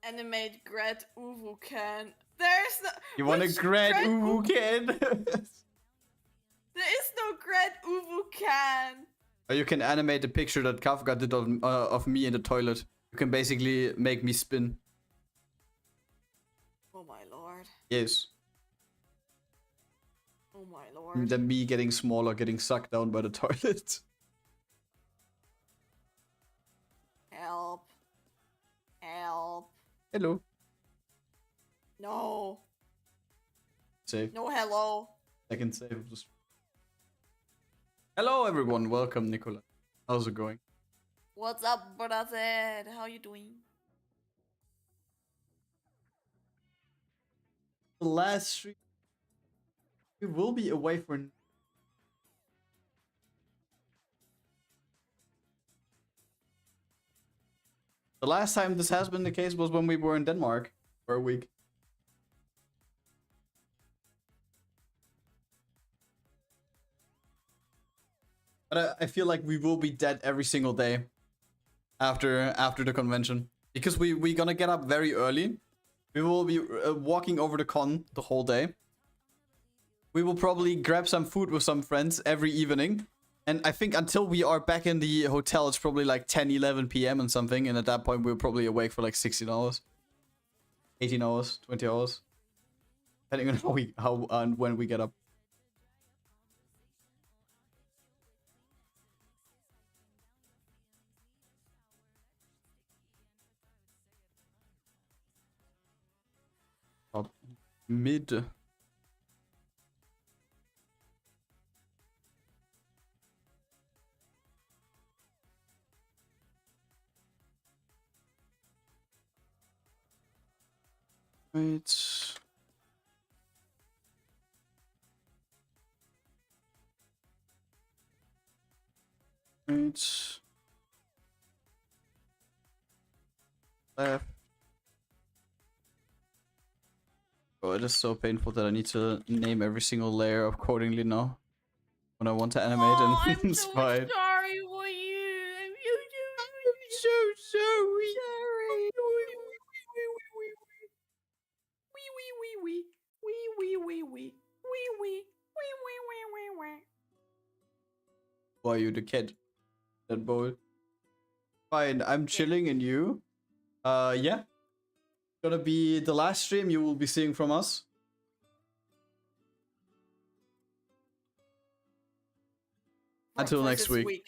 Animate Grad Uwu can. There's no. You want a Which Grad Uwu can? There is no Grad Uwu can. Or you can animate the picture that Kafka did of me in the toilet. You can basically make me spin. Oh my lord. Yes. Oh my lord. Then me getting smaller, getting sucked down by the toilet. Help. Help. Hello. No. Save. No hello. Second save of the stream. Hello everyone, welcome Nicola. How's it going? What's up, brother? How you doing? The last stream. We will be away for. The last time this has been the case was when we were in Denmark for a week. But I feel like we will be dead every single day after the convention. Because we're gonna get up very early. We will be walking over the con the whole day. We will probably grab some food with some friends every evening. And I think until we are back in the hotel, it's probably like 10, 11 p.m. and something. And at that point, we're probably awake for like 16 hours. 18 hours, 20 hours. Depending on how and when we get up. Up mid. Wait. Wait. Left. Oh, it is so painful that I need to name every single layer accordingly now. When I want to animate Oh, and I'm so inspire. sorry for you. I'm So sorry. sorry. Wee. Why are you the cat? That boy. Fine, I'm chilling and you? Yeah. Gonna be the last stream you will be seeing from us. Until For next this week.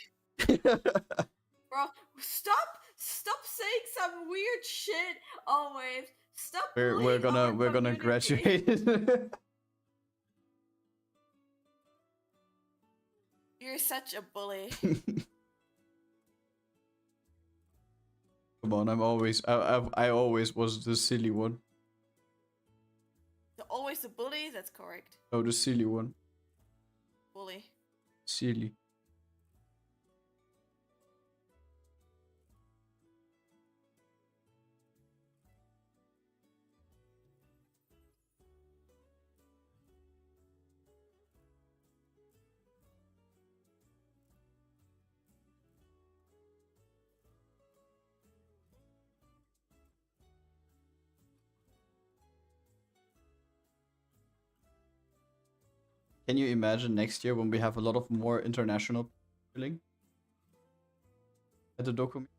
Bro, stop saying some weird shit always. Stop. we're bullying our gonna community. graduate. You're such a bully. Come on, I always was the silly one. You're always a bully. That's correct. Oh, the silly one. Bully. Silly. Can you imagine next year when we have a lot of more international billing at the document?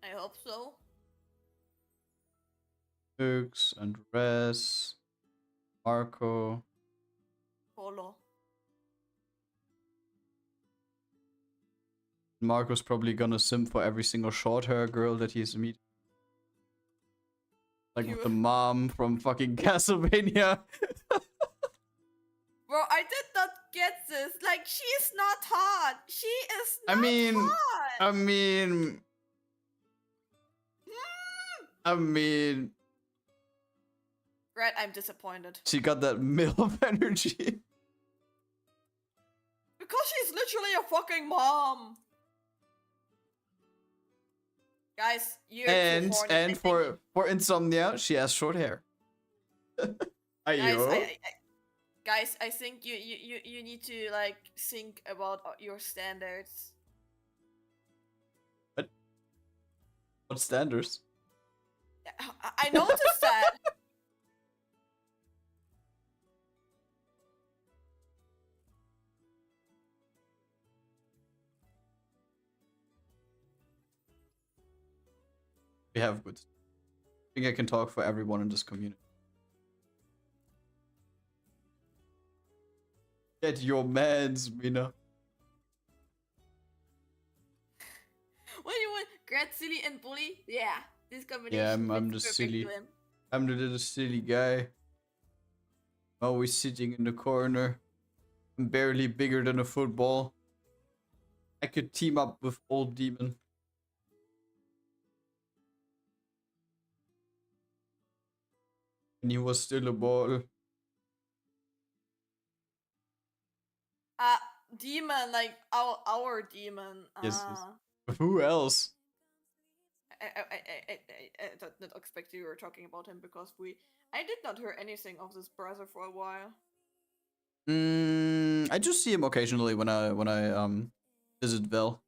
I hope so. Hooks and Res, Marco. Polo. Marco's probably gonna simp for every single short hair girl that he's meeting. Like with the mom from fucking Castlevania. Bro, I did not get this. Like, she's not hot. She is not hot. I mean, Grad, I'm disappointed. she got that MILF energy. Because she's literally a fucking mom. Guys, you're too horny. And for insomnia, she has short hair. Guys, I think you need to like think about your standards. What standards? I noticed that. We have good. I think I can talk for everyone in this community. Get your mans, Mina. What do you want? Grad, silly, and bully? Yeah, this combination. Yeah, I'm the fits silly. perfect to him. I'm the little silly guy. Always sitting in the corner. I'm barely bigger than a football. I could team up with old demon. And he was still a ball. Demon, like our demon. Yes. Who else? I did not expect you were talking about him because I did not hear anything of this brother for a while. I just see him occasionally when I visit Vel.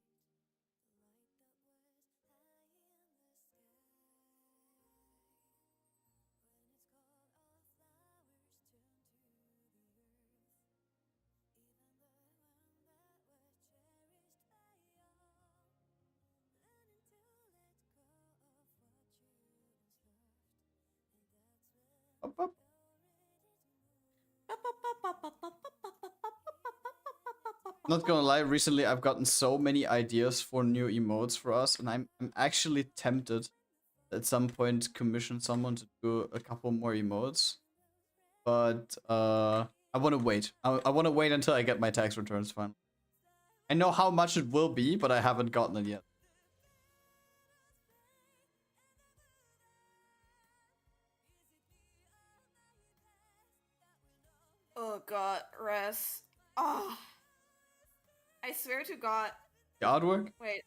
Not gonna lie, recently I've gotten so many ideas for new emotes for us, and I'm actually tempted at some point commission someone to do a couple more emotes. But I wanna wait. I wanna wait until I get my tax returns finally. I know how much it will be, but I haven't gotten it yet. Oh god, Res. Oh. I swear to god. The artwork? Wait,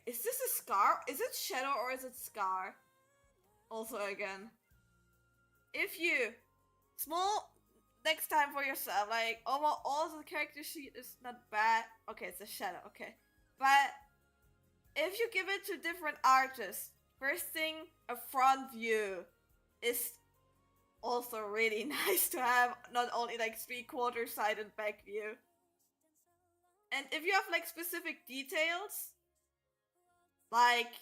is this a scar? Is it shadow or is it scar? Also again. If you small next time for yourself, like all the character sheet is not bad. Okay, it's a shadow, okay. But if you give it to different artists, first thing, a front view is also really nice to have, not only like 3/4 side and back view. And if you have like specific details, like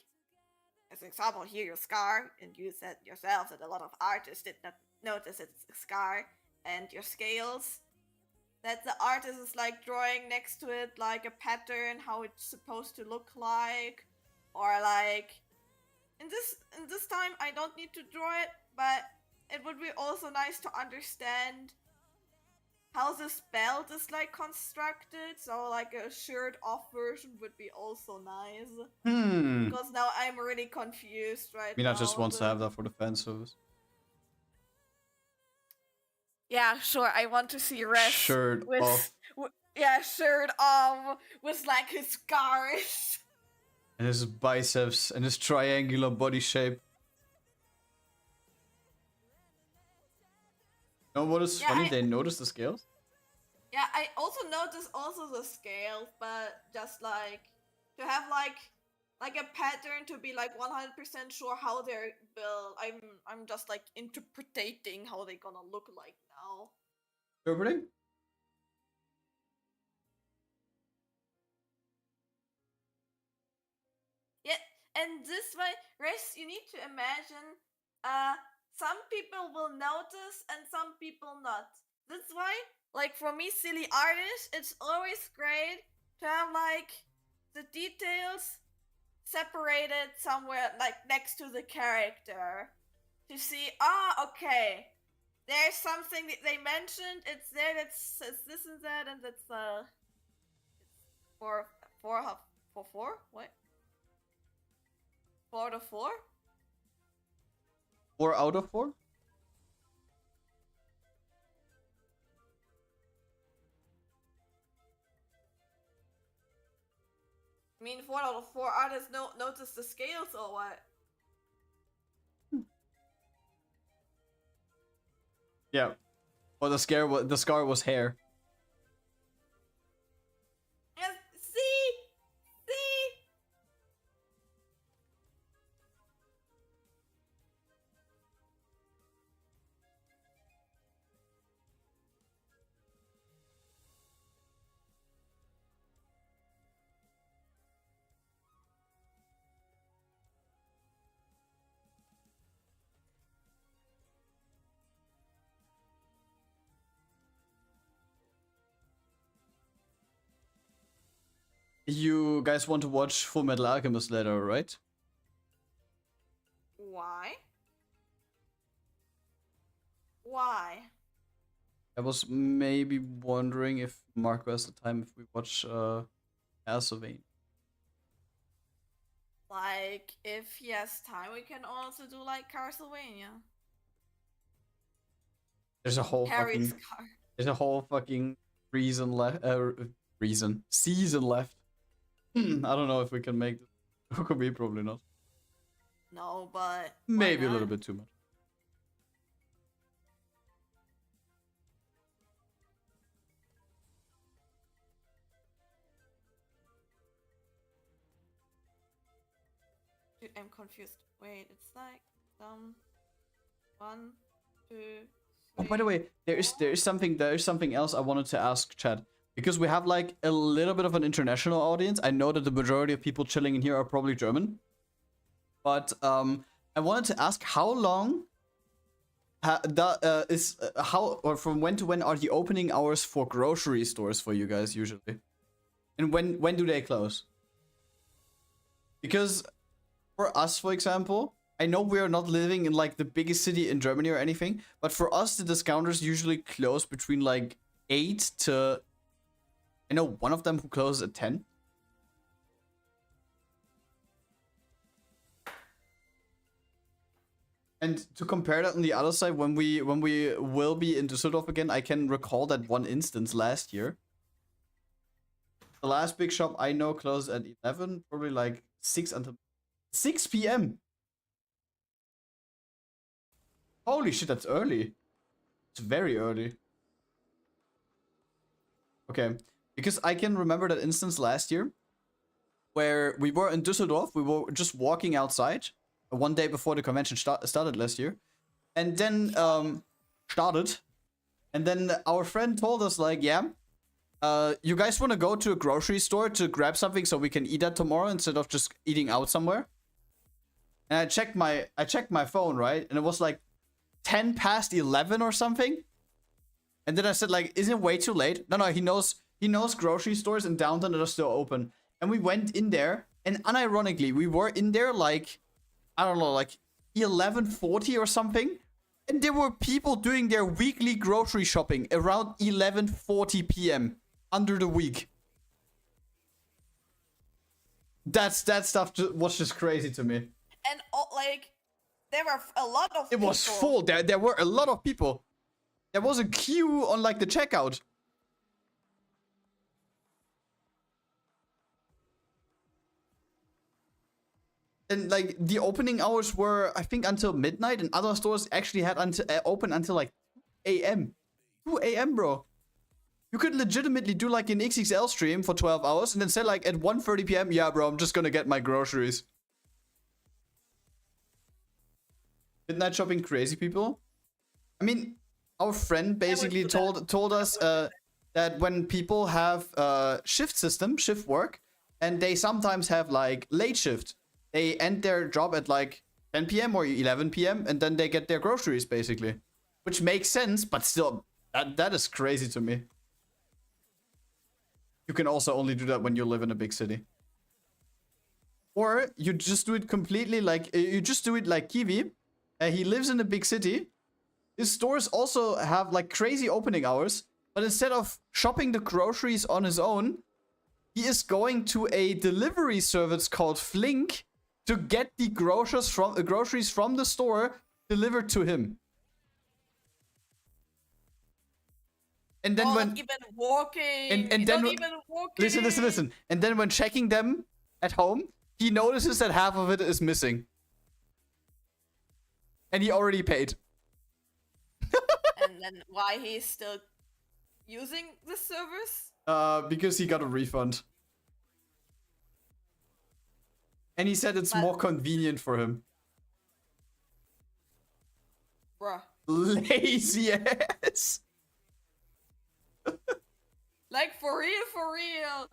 as an example here, your scar, and you said yourself that a lot of artists did not notice it's a scar, and your scales, that the artist is like drawing next to it like a pattern, how it's supposed to look like, or like in this time I don't need to draw it, but it would be also nice to understand how this belt is like constructed, so like a shirt off version would be also nice. Because now I'm really confused right now. Mina just wants to have that for the fan service. Yeah, sure, I want to see Res Shirt with, off. Yeah, shirt off with like his scars. And his biceps and his triangular body shape. You know what is funny? They noticed the scales? Yeah, I also noticed the scales, but just like to have like a pattern to be like 100% sure how they're built. I'm just like interpreting how they're gonna look like now. Interpreting? Yeah, and this way, Res, you need to imagine some people will notice and some people not. That's why, like for me, silly artists, it's always great to have like the details separated somewhere like next to the character to see. Okay. There's something that they mentioned. It's there. That's this and that, and that's four. What? 4 to 4. 4 out of 4. I mean, 4 out of 4 artists notice the scales or what? Yeah. Or the scar was hair. Yes, see? You guys want to watch Full Metal Alchemist later, right? Why? Why? I was maybe wondering if Marco has the time if we watch Castlevania. Like, if he has time, we can also do like Castlevania. There's a whole Harry's fucking car. there's a whole fucking season left. I don't know if we can make this. Could be probably not. No, but Maybe a little bit too much. Dude, I'm confused. Wait, it's like 1, 2, 3. Oh, by the way, there is something else I wanted to ask Chad, because we have like a little bit of an international audience. I know that the majority of people chilling in here are probably German, but I wanted to ask how long from when to when are the opening hours for grocery stores for you guys usually, and when do they close? Because for us, for example, I know we're not living in like the biggest city in Germany or anything, but for us, the discounters usually close between like 8 to... I know one of them who closes at 10. And to compare that on the other side, when we will be in Düsseldorf again, I can recall that one instance last year. The last big shop I know closed at 11, probably like 6 until 6 p.m. Holy shit, that's early. It's very early. Okay, because I can remember that instance last year where we were in Düsseldorf. We were just walking outside one day before the convention started last year. And then, And then our friend told us, like, yeah, you guys want to go to a grocery store to grab something so we can eat that tomorrow instead of just eating out somewhere? And I checked my phone, right? And it was like 10 past 11 or something. And then I said, like, isn't it way too late? No, he knows grocery stores in downtown that are still open. And we went in there, and unironically, we were in there like, I don't know, like 11:40 or something. And there were people doing their weekly grocery shopping around 11:40 p.m. under the week. That stuff was just crazy to me. And like, there were a lot of people. It was full. There were a lot of people. There was a queue on like the checkout. And like the opening hours were, I think, until midnight, and other stores actually had open until like a.m. 2 a.m. bro. You could legitimately do like an XXL stream for 12 hours and then say like at 1:30 p.m. Yeah, bro, I'm just gonna get my groceries. Midnight shopping crazy people. I mean, our friend basically told us that when people have shift work, and they sometimes have like late shift, they end their job at like 10 p.m. or 11 p.m. and then they get their groceries basically, which makes sense, but still, that is crazy to me. You can also only do that when you live in a big city. Or you just do it completely like you just do it like Kiwi. He lives in a big city. His stores also have like crazy opening hours, but instead of shopping the groceries on his own, he is going to a delivery service called Flink to get the groceries from the store delivered to him. And then when not even walking, and then not even walking. listen. And then when checking them at home, he notices that half of it is missing. And he already paid. And then why he's still using the service? Because he got a refund. And he said it's more convenient for him. Bruh. Lazy ass. Like for real.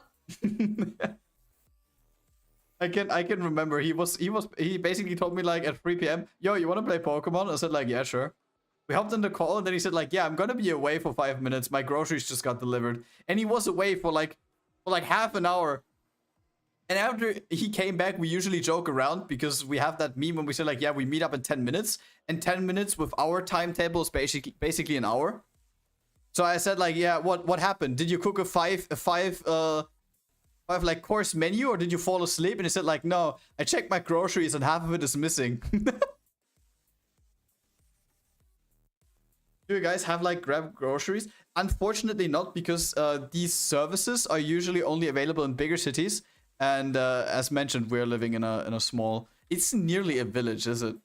I can remember he basically told me like at 3 p.m. Yo, you wanna play Pokemon? I said like, yeah, sure. We hopped in the call and then he said like, yeah, I'm gonna be away for 5 minutes. My groceries just got delivered. And he was away for like half an hour. And after he came back, we usually joke around because we have that meme when we say like, yeah, we meet up in 10 minutes. And 10 minutes with our timetable is basically an hour. So I said like, yeah, what happened? Did you cook a five like course menu or did you fall asleep? And he said like, no, I checked my groceries and half of it is missing. Do you guys have like Grab groceries? Unfortunately not, because these services are usually only available in bigger cities. And as mentioned, we're living in a small. It's nearly a village, is it?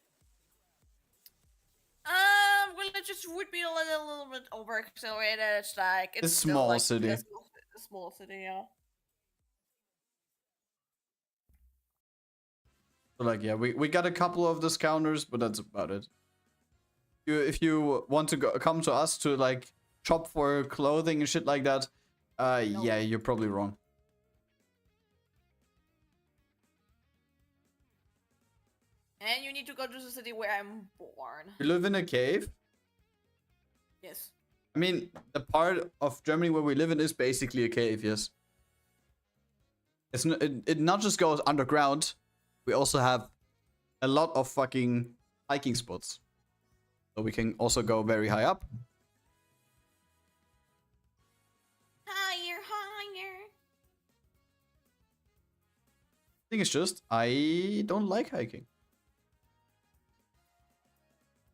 Villages would be a little bit over accelerated. It's like it's a small like city. A small city, yeah. So like, yeah, we got a couple of discounters, but that's about it. If you want to come to us to like shop for clothing and shit like that, nope. Yeah, you're probably wrong. And you need to go to the city where I'm born. You live in a cave? Yes. I mean, the part of Germany where we live in is basically a cave, yes. It not just goes underground. We also have a lot of fucking hiking spots. So we can also go very high up. Higher. Thing is just, I don't like hiking.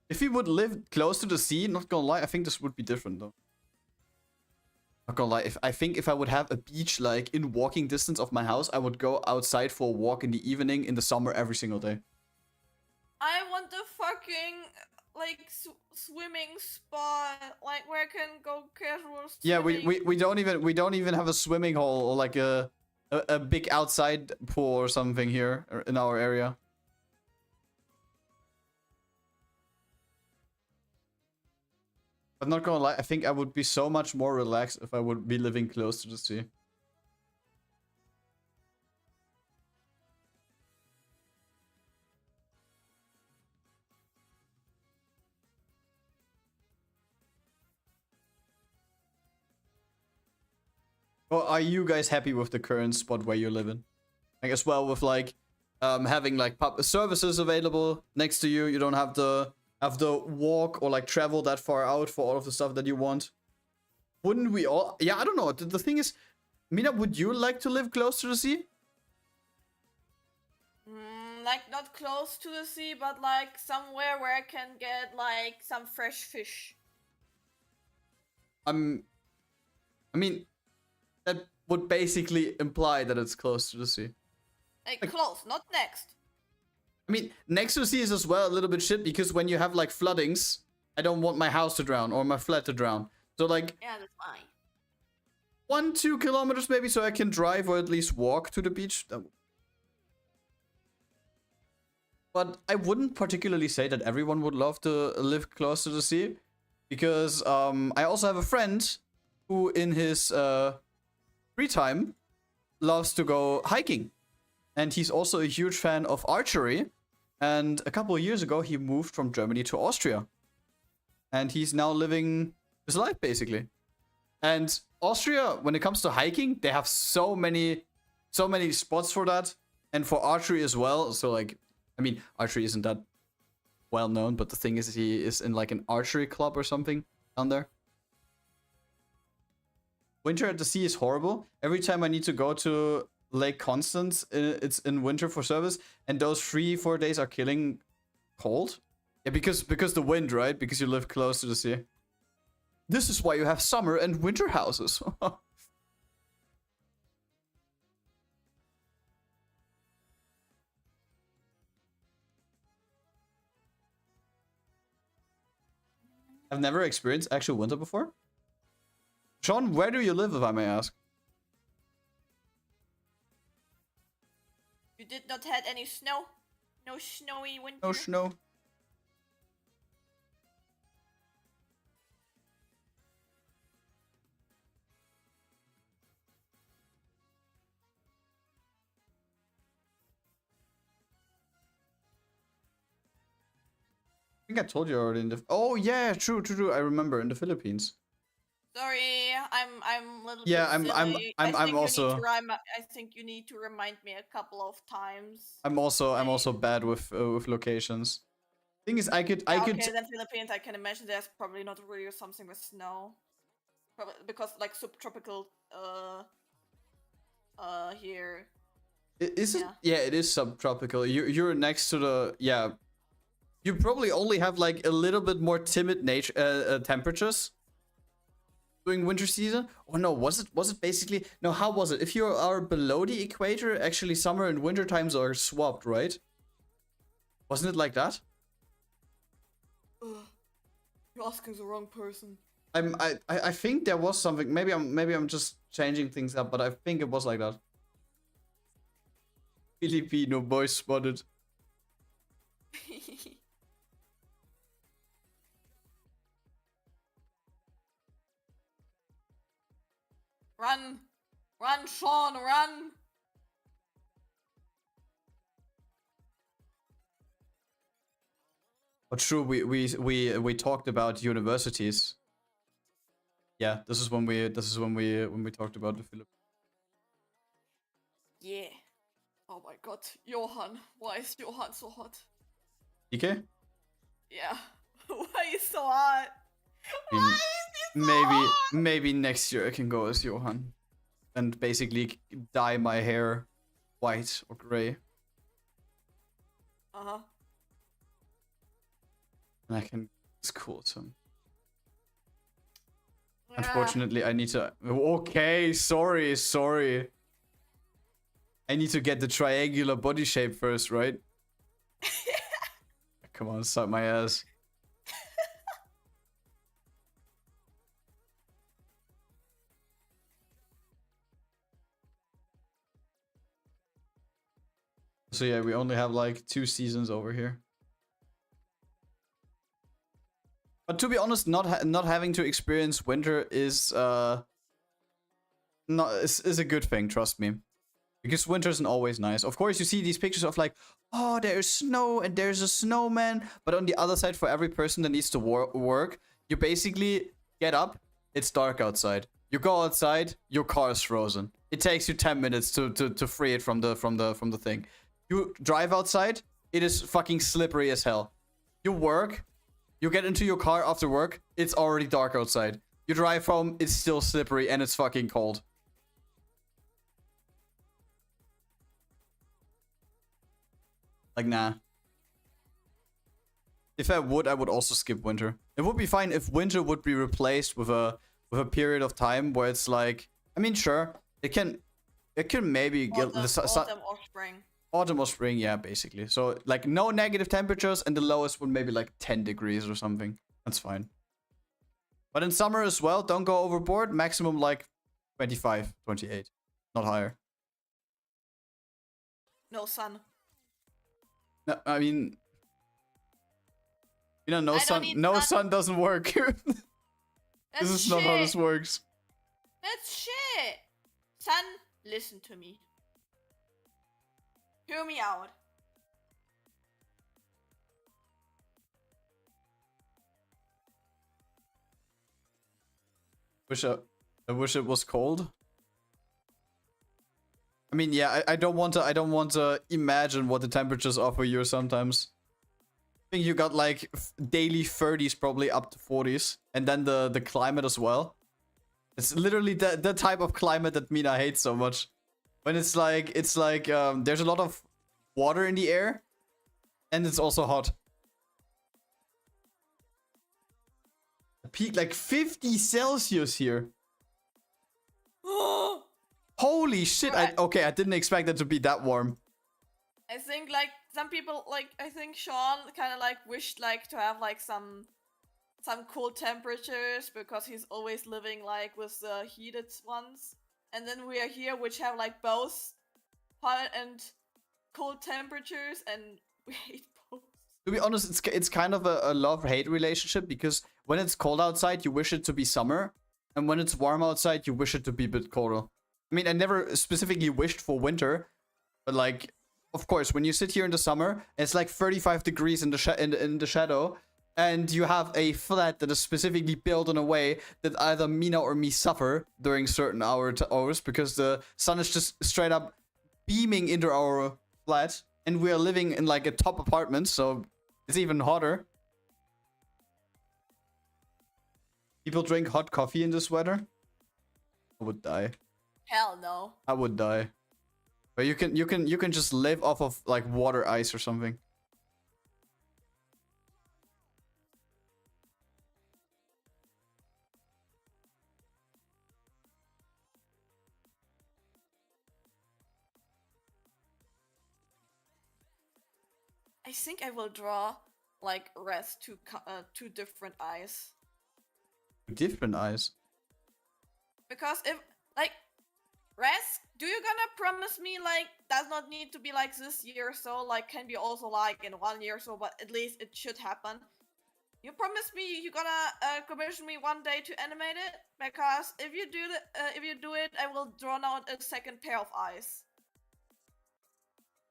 If we would live close to the sea, not gonna lie, I think this would be different though. Not gonna lie, I think if I would have a beach like in walking distance of my house, I would go outside for a walk in the evening in the summer every single day. I want the fucking like swimming spot, like where I can go casual swimming. Yeah, we don't even have a swimming hole or like a big outside pool or something here in our area. I'm not gonna lie, I think I would be so much more relaxed if I would be living close to the sea. Or are you guys happy with the current spot where you live in? Like as well with like having like services available next to you. You don't have to walk or like travel that far out for all of the stuff that you want. Wouldn't we all? Yeah, I don't know. The thing is, Mina, would you like to live close to the sea? Like not close to the sea, but like somewhere where I can get like some fresh fish. I mean, that would basically imply that it's close to the sea. Like close, not next. I mean, next to the sea is as well a little bit shit because when you have like floodings, I don't want my house to drown or my flat to drown. So like, yeah, that's fine. 1-2 kilometers maybe, so I can drive or at least walk to the beach. But I wouldn't particularly say that everyone would love to live close to the sea, because I also have a friend who in his free time loves to go hiking. And he's also a huge fan of archery. And a couple of years ago, he moved from Germany to Austria. And he's now living his life, basically. And Austria, when it comes to hiking, they have so many spots for that. And for archery as well. So like, I mean, archery isn't that well known, but the thing is, he is in like an archery club or something down there. Winter at the sea is horrible. Every time I need to go to Lake Constance, it's in winter for service, and those 3-4 days are killing cold. Yeah, because the wind, right? Because you live close to the sea. This is why you have summer and winter houses. I've never experienced actual winter before. Sean, where do you live, if I may ask? You did not had any snow? No snowy winter? No snow. I think I told you already in the... Oh, yeah, true. I remember, in the Philippines. Sorry, I'm a little Yeah, bit silly. I'm also... I think you need to remind me a couple of times. I'm also bad with locations. Thing is, I could... Okay, then Philippines, I can imagine there's probably not really something with snow. Probably because like subtropical here. Is it? Yeah, it is subtropical. You're next to the... Yeah. You probably only have like a little bit more timid nature temperatures during winter season. Oh no, was it basically... No, how was it? If you are below the equator, actually summer and winter times are swapped, right? Wasn't it like that? You're asking the wrong person. I think there was something. Maybe I'm just changing things up, but I think it was like that. Filipino boy spotted. Run! Run, Sean, run! But true, we talked about universities. Yeah, this is when we talked about the Philippines. Yeah. Oh my god, Johan. Why is Johan so hot? Nikke? Yeah. Why is so hot? I mean, Why is he so hot? maybe next year I can go as Johan and basically dye my hair white or gray. Uh-huh. And I can school some. Unfortunately, I need to... Okay, sorry. I need to get the triangular body shape first, right? Come on, suck my ass. So yeah, we only have like 2 seasons over here. But to be honest, not having to experience winter is a good thing, trust me. Because winter isn't always nice. Of course, you see these pictures of like, oh, there's snow and there's a snowman. But on the other side, for every person that needs to work, you basically get up, it's dark outside. You go outside, your car is frozen. It takes you 10 minutes to free it from the thing. You drive outside, it is fucking slippery as hell. You work, you get into your car after work, it's already dark outside. You drive home, it's still slippery and it's fucking cold. Like, nah. If I would also skip winter. It would be fine if winter would be replaced with a period of time where it's like, I mean, sure, it can maybe get autumn or spring. Autumn or spring, yeah, basically. So like no negative temperatures, and the lowest would maybe like 10 degrees or something. That's fine. But in summer as well, don't go overboard. Maximum like 25, 28, not higher. No sun. No, I mean, you know, no sun doesn't work. This is not how this works. That's shit. Sun, listen to me. Hear me out. I wish it was cold. I mean, yeah, I don't want to imagine what the temperatures are for you sometimes. I think you got like daily 30s, probably up to 40s, and then the climate as well. It's literally the type of climate that Mina hates so much. When it's like there's a lot of water in the air, and it's also hot. Peak like 50 Celsius here. Holy shit! I didn't expect it to be that warm. I think like some people I think Sean kind of like wished like to have like some cool temperatures because he's always living like with the heated ones, and then we are here which have like both hot and cold temperatures, and we hate both. To be honest, it's kind of a love-hate relationship, because when it's cold outside, you wish it to be summer, and when it's warm outside, you wish it to be a bit colder. I mean, I never specifically wished for winter, but like, of course, when you sit here in the summer, it's like 35 degrees in the shadow, and you have a flat that is specifically built in a way that either Mina or me suffer during certain hours, because the sun is just straight up beaming into our flat, and we are living in like a top apartment, so it's even hotter. People drink hot coffee in this weather? I would die. Hell no. I would die. But you can just live off of like water ice or something. I think I will draw like Res two different eyes. Different eyes. Because if like Res, do you gonna promise me like does not need to be like this year or so, like can be also like in 1 year or so, but at least it should happen. You promise me you're gonna commission me one day to animate it, because if you do it, I will draw out a second pair of eyes.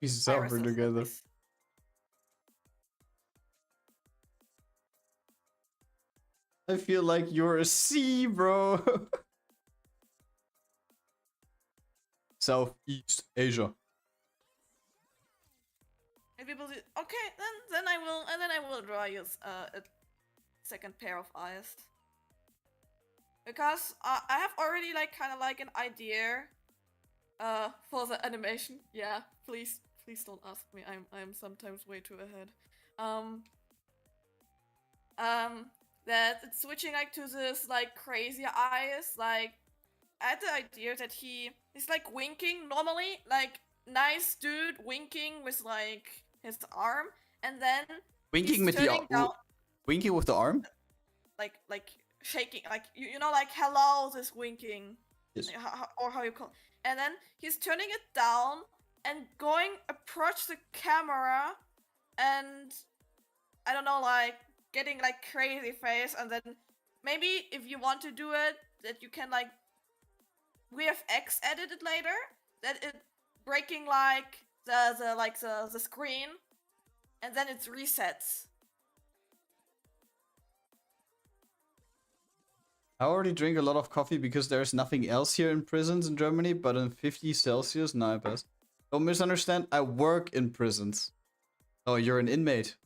We suffer together. I feel like you're a sea, bro. Southeast Asia. And people say, okay, then I will draw you a second pair of eyes. Because I have already like kind of like an idea for the animation. Yeah, please don't ask me. I'm sometimes way too ahead. That it's switching like to this like crazy eyes. Like I had the idea that he's like winking normally, like nice dude winking with like his arm, and then Winking with the arm. Winking with the arm. Like shaking, like you know, like hello, this winking. Yes. Like, how you call it. And then he's turning it down and approach the camera, and I don't know, like getting like crazy face, and then maybe if you want to do it, that you can like VFX edit it later, that it breaking like the screen, and then it resets. I already drink a lot of coffee because there's nothing else here in prisons in Germany, but in 50 Celsius, no, I pass. Don't misunderstand, I work in prisons. Oh, you're an inmate.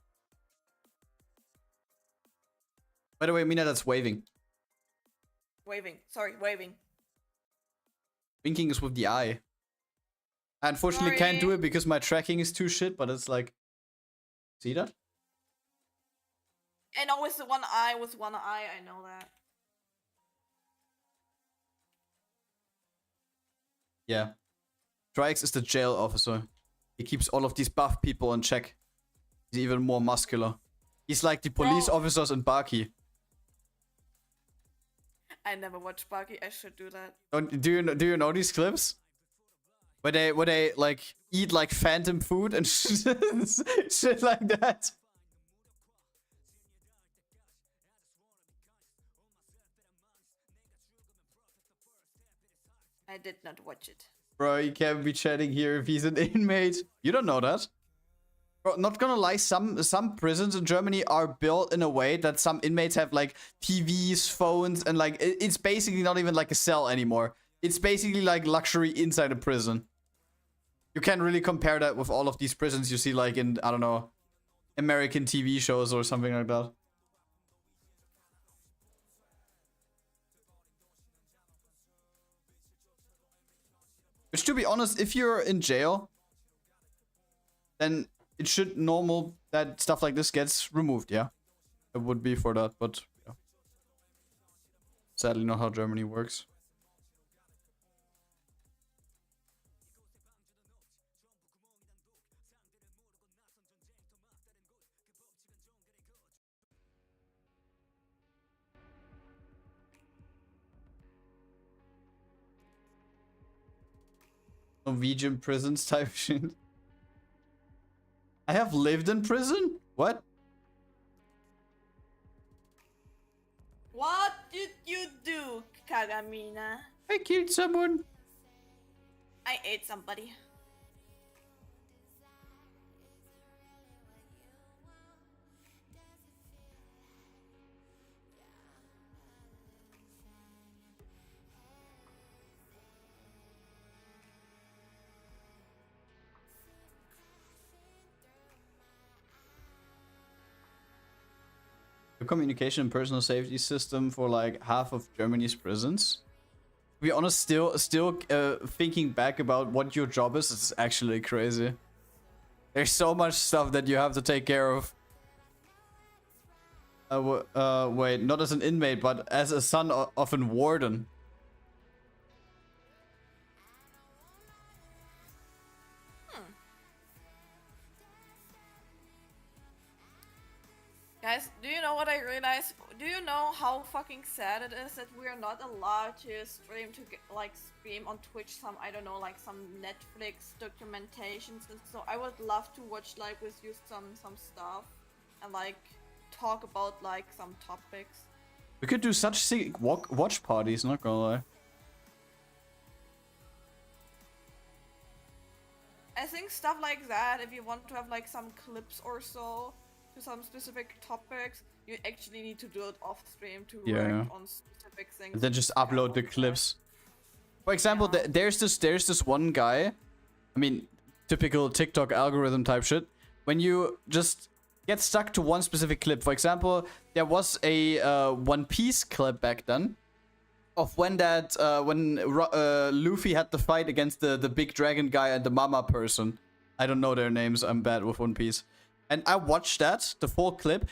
By the way, Mina, that's waving. Waving. Sorry, waving. Winking is with the eye. I unfortunately can't do it because my tracking is too shit, but it's like... See that? I know with one eye, I know that. Yeah. Strikes is the jail officer. He keeps all of these buff people in check. He's even more muscular. He's like the police officers in Baki. I never watched Baki. I should do that. Do you know these clips? Where they like eat like phantom food and shit like that. I did not watch it. Bro, you can't be chatting here if he's an inmate. You don't know that. Bro, not gonna lie, some prisons in Germany are built in a way that some inmates have like TVs, phones, and like it's basically not even like a cell anymore. It's basically like luxury inside a prison. you can't really compare that with all of these prisons you see like in, I don't know, American TV shows or something like that. Which, to be honest, if you're in jail, then it should normal that stuff like this gets removed, yeah? It would be for that, but yeah. Sadly not how Germany works. Norwegian prisons type shit. I have lived in prison? What? What did you do, Kagamina? I killed someone. I ate somebody. The communication and personal safety system for like half of Germany's prisons. To be honest, still thinking back about what your job is, it's actually crazy. There's so much stuff that you have to take care of. Wait, not as an inmate, but as a son of a warden. Guys, do you know what I realized? Do you know how fucking sad it is that we are not allowed to stream stream on Twitch some, I don't know, like some Netflix documentations and so I would love to watch like with you some stuff and like talk about like some topics. We could do such sick watch parties, not gonna lie. I think stuff like that, if you want to have like some clips or so to some specific topics, you actually need to do it off stream to react on specific things. And then just upload the clips. For example, there's this one guy. I mean, typical TikTok algorithm type shit. When you just get stuck to one specific clip. For example, there was a One Piece clip back then of when Luffy had the fight against the big dragon guy and the mama person. I don't know their names. I'm bad with One Piece. And I watched that, the full clip,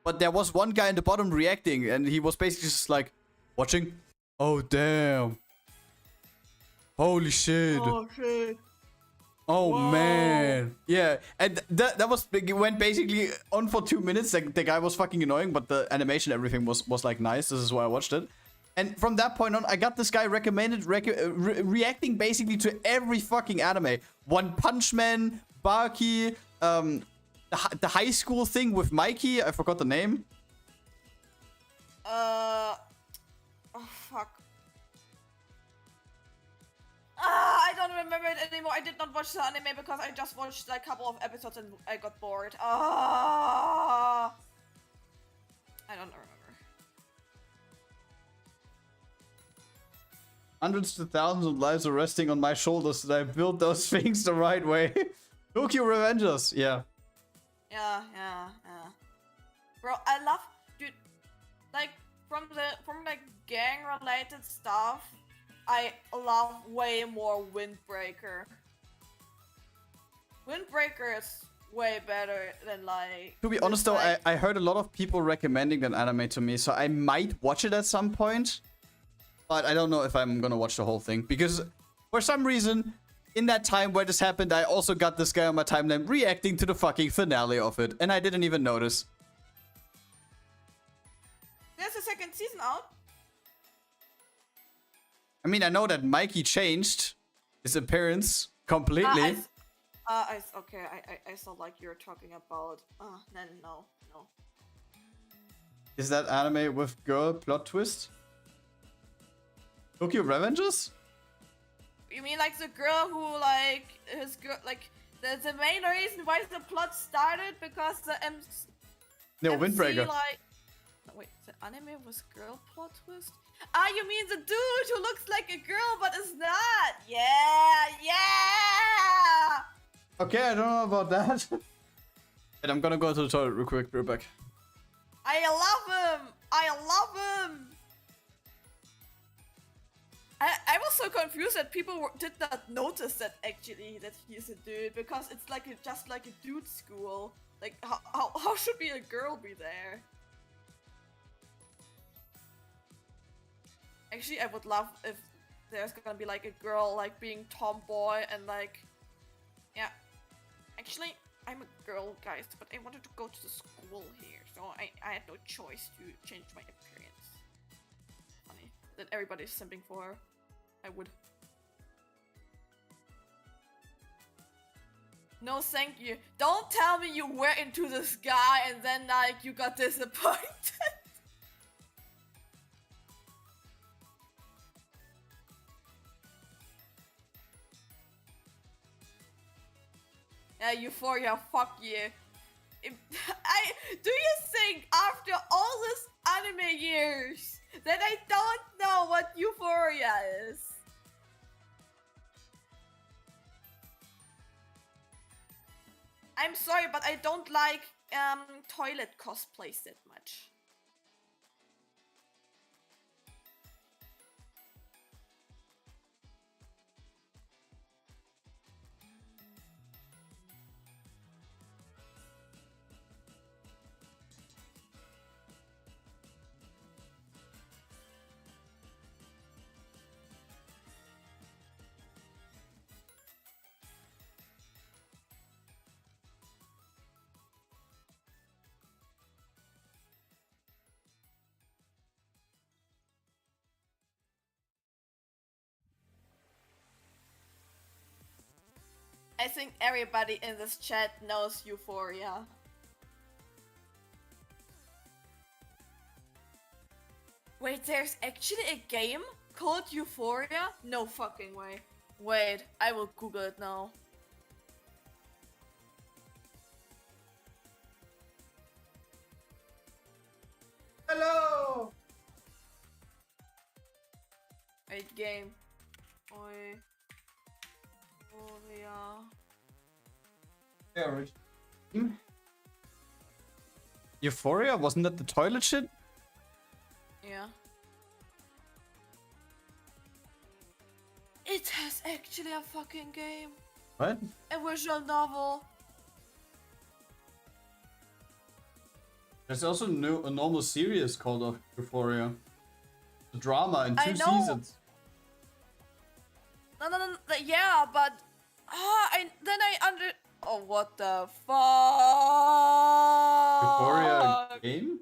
but there was one guy in the bottom reacting, and he was basically just like, watching? Oh, damn. Holy shit. Oh, shit. Oh, Whoa. man. Yeah, and that was, it went basically on for 2 minutes. Like, the guy was fucking annoying, but the animation, everything was like nice. This is why I watched it. And from that point on, I got this guy recommended reacting basically to every fucking anime. One Punch Man, Baki, the high school thing with Mikey, I forgot the name. Oh fuck. I don't remember it anymore. I did not watch the anime because I just watched like a couple of episodes and I got bored. I don't remember. Hundreds to thousands of lives are resting on my shoulders that I built those things the right way. Tokyo Revengers, yeah. Yeah. Bro, I love, dude, like, from like gang-related stuff, I love way more Windbreaker. Windbreaker is way better than, like... To be honest though, I heard a lot of people recommending that anime to me, so I might watch it at some point. But I don't know if I'm gonna watch the whole thing, because for some reason... in that time where this happened, I also got this guy on my timeline reacting to the fucking finale of it. And I didn't even notice. There's a second season out. I mean, I know that Mikey changed his appearance completely. Okay, I saw like you're talking about... no. Is that anime with girl plot twist? Tokyo Revengers? You mean like the girl who like his girl like the main reason why the plot started because the No, MC, Windbreaker. like wait, the anime was girl plot twist? Ah, you mean the dude who looks like a girl but is not? Yeah. Okay, I don't know about that. And I'm gonna go to the toilet real quick. Be right back. I love him! I love him! I was so confused that people did not notice that actually that he's a dude, because it's like just like a dude school. Like how should be a girl be there? Actually, I would love if there's gonna be like a girl like being tomboy and like, yeah. Actually, I'm a girl, guys, but I wanted to go to the school here, so I had no choice to change my appearance. Funny that everybody's simping for her. I would. No, thank you. Don't tell me you were into this guy and then like you got disappointed. Yeah, Euphoria, fuck you. Do you think after all this anime years that I don't know what Euphoria is? I'm sorry, but I don't like toilet cosplays that much. I think everybody in this chat knows Euphoria. Wait, there's actually a game called Euphoria? No fucking way. Wait, I will Google it now. Hello! Wait, game. Oi. Euphoria. Yeah, right. Euphoria? Wasn't that the toilet shit? Yeah. It has actually a fucking game. What? A visual novel. There's also a normal series called Euphoria. The drama in 2 seasons. No, yeah, but oh, what the fuck? Euphoria game?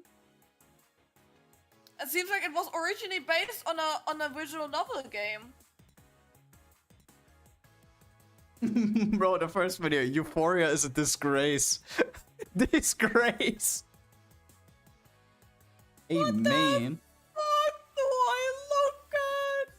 It seems like it was originally based on a visual novel game. Bro, the first video, Euphoria is a disgrace. Disgrace. What Amen. the fuck do I look at?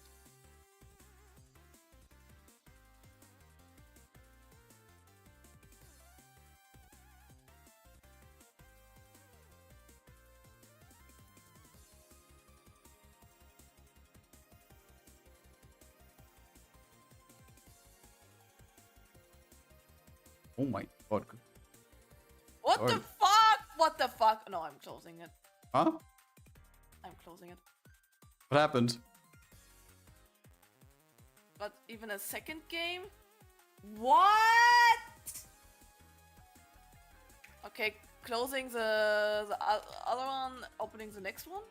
Oh my god. What Sorry. the fuck? What the fuck? No, I'm closing it. Huh? I'm closing it. What happened? But even a second game? What? Okay, closing the other one, opening the next one?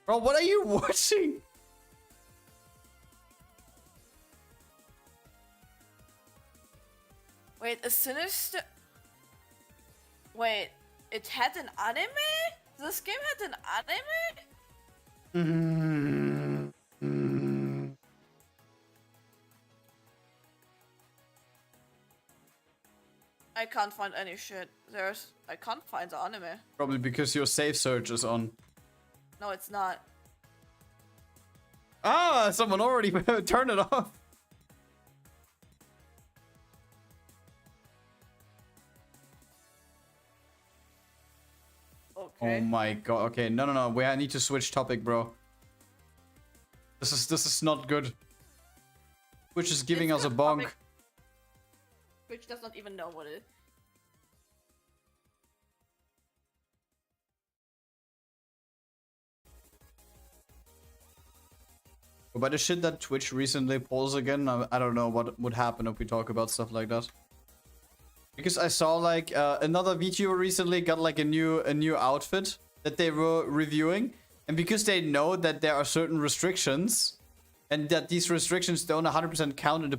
Bro, what are you watching? Wait, a sinister... Wait, it had an anime? This game had an anime? I can't find any shit. I can't find the anime. Probably because your safe search is on. No, it's not. Ah, someone already turned it off. Okay. Oh my god. Okay, no. I need to switch topic, bro. This is not good. Twitch is giving us a bonk. Twitch does not even know what it is. But the shit that Twitch recently pulls again, I don't know what would happen if we talk about stuff like that. Because I saw like another VTuber recently got like a new outfit that they were reviewing, and because they know that there are certain restrictions, and that these restrictions don't 100% count in the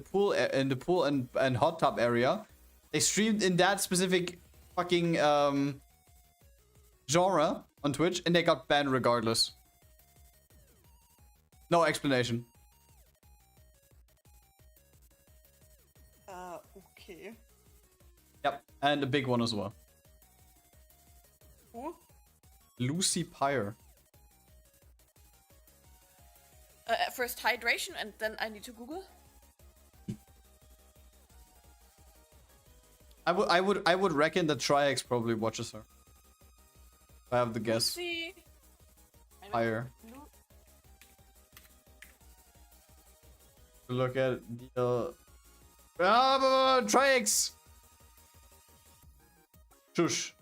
pool and hot tub area, they streamed in that specific fucking genre on Twitch, and they got banned regardless. No explanation. Okay. Yep, and a big one as well. Who? Lucy Pyre. First hydration, and then I need to Google. I would reckon that Triax probably watches her. If I have the guess. See. Pyre. Look at the Triax. Shush.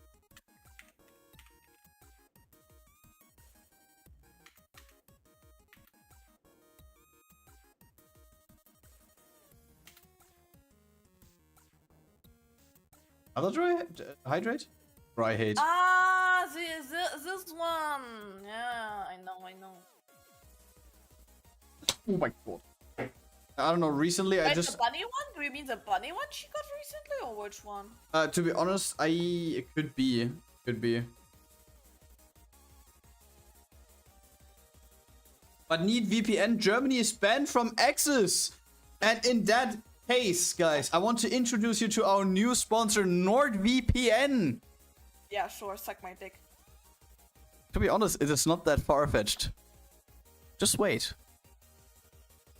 Other dry hydrate? Dry hate. Ah, this one. Yeah, I know. Oh my god. I don't know, recently I Wait, just... the bunny one? Do you mean the bunny one she got recently, or which one? To be honest, it could be. But need VPN, Germany is banned from Access. And in that case, guys, I want to introduce you to our new sponsor, NordVPN. Yeah, sure, suck my dick. To be honest, it is not that far-fetched. Just wait.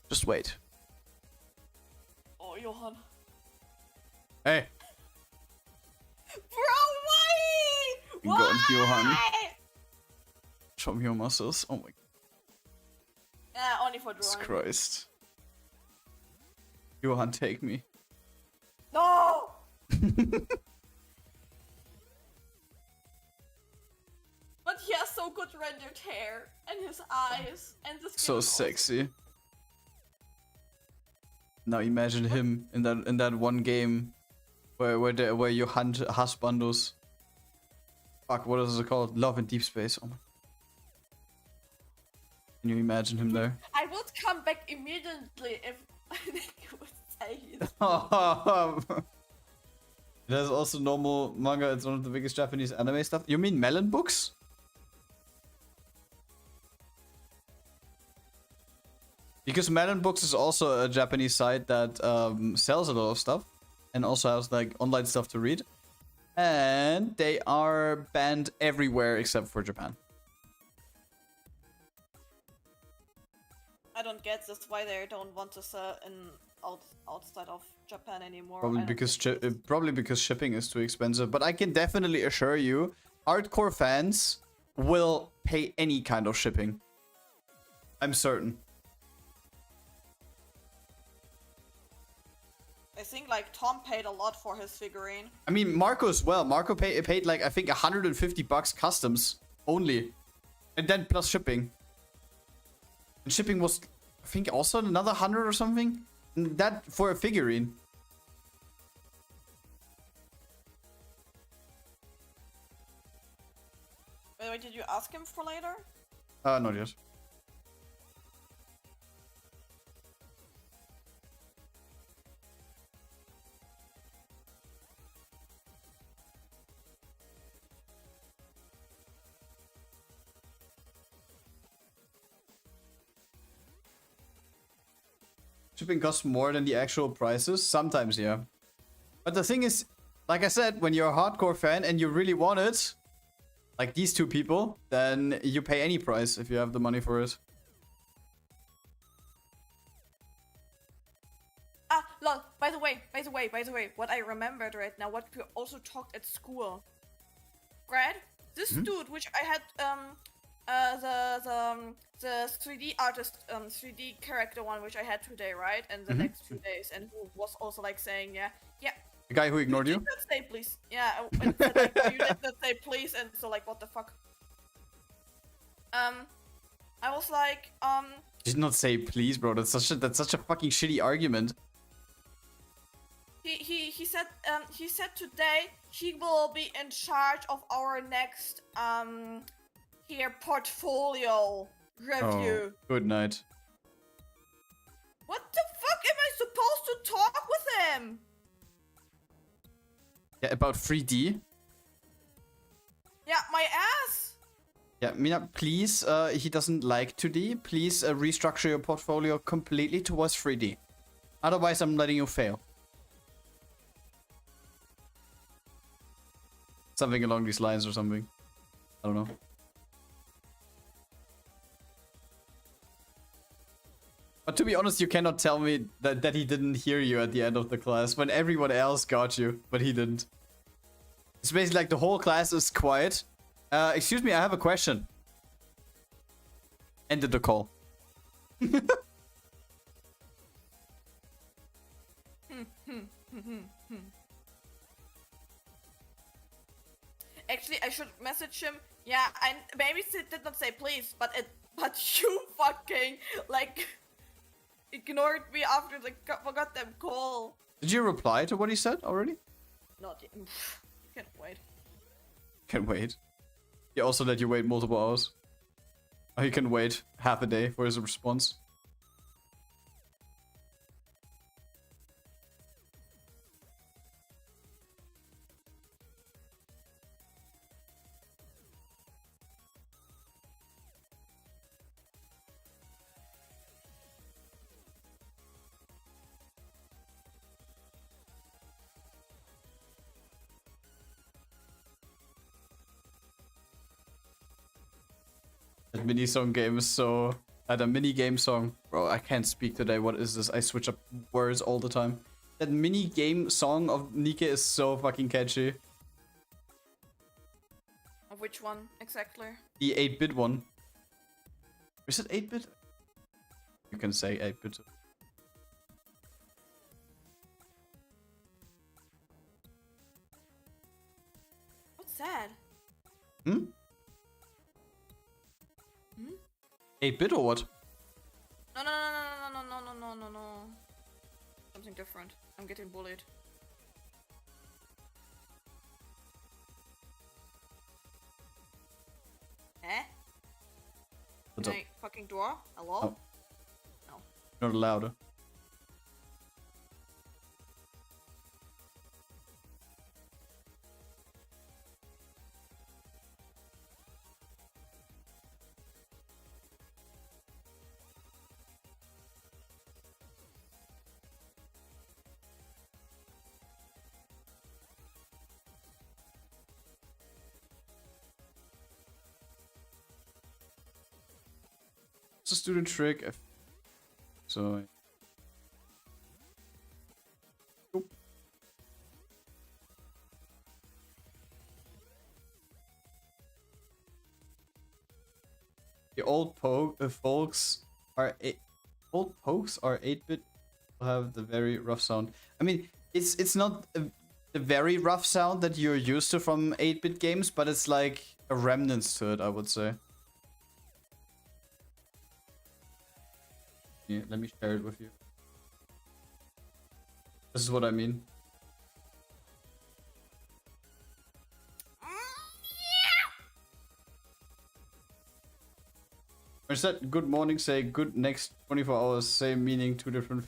Just wait. Oh, Johan. Hey. Bro, why? Go on, Johan. Show me your muscles. Oh my god. Yeah, only for Jesus drawing. Christ. Johan, take me. No! But he has so good rendered hair, and his eyes, and the skin. So is sexy. Now imagine him in that one game where you hunt husbandos. Fuck, what is it called? Love in Deep Space. Oh my. Can you imagine him there? I would come back immediately if Nikke would say it. It has also normal manga. It's one of the biggest Japanese anime stuff. You mean Melon Books? Because Melon Books is also a Japanese site that sells a lot of stuff and also has like online stuff to read. And they are banned everywhere except for Japan. I don't get this, why they don't want to sell outside of Japan anymore. Probably because shipping is too expensive. But I can definitely assure you, hardcore fans will pay any kind of shipping. I'm certain. I think like Tom paid a lot for his figurine. I mean, Marco as well. Marco paid like, I think, $150 customs only. And then plus shipping. And shipping was, I think, also another 100 or something. And that for a figurine. By the way, did you ask him for later? Not yet. Shipping costs more than the actual prices? Sometimes, yeah. But the thing is, like I said, when you're a hardcore fan and you really want it, like these two people, then you pay any price if you have the money for it. Ah, lol, by the way, what I remembered right now, what we also talked at school. Grad, this dude, which I had, the 3D artist, 3D character one, which I had today, right? And the next 2 days, and who was also like saying, yeah, The guy who ignored You you? did not say please. Yeah, and said, like, you did not say please, and so like, what the fuck? I was like, Did not say please, bro. That's such a fucking shitty argument. he said today he will be in charge of our next here portfolio review. Oh, good night. What the fuck am I supposed to talk with him? Yeah, about 3D. Yeah, my ass. Yeah, Mina, please, he doesn't like 2D. Please restructure your portfolio completely towards 3D. Otherwise, I'm letting you fail. Something along these lines or something. I don't know. But to be honest, you cannot tell me that he didn't hear you at the end of the class when everyone else got you, but he didn't. It's basically like the whole class is quiet. Excuse me, I have a question. Ended the call. Actually, I should message him. Yeah, I maybe did not say please, but you fucking like ignored me after the goddamn call. Did you reply to what he said already? Not yet. Can't wait. Can wait. He also let you wait multiple hours. Or he can wait half a day for his response. That mini song game is so... the mini game song. Bro, I can't speak today. What is this? I switch up words all the time. That mini game song of Nikke is so fucking catchy. Of which one exactly? The 8-bit one. Is it 8-bit? You can say 8-bit. What's that? Hmm? 8-bit or what? No. Something different. I'm getting bullied. Eh? What's Can up? I fucking door? Hello? Oh. No. Not allowed. Just do the trick. So. Oop. The old folks are old pokes are 8-bit. Have the very rough sound. I mean, it's not the very rough sound that you're used to from 8-bit games, but it's like a remnants to it, I would say. Yeah, let me share it with you. This is what I mean. Instead, good morning, say good next 24 hours, same meaning, two different.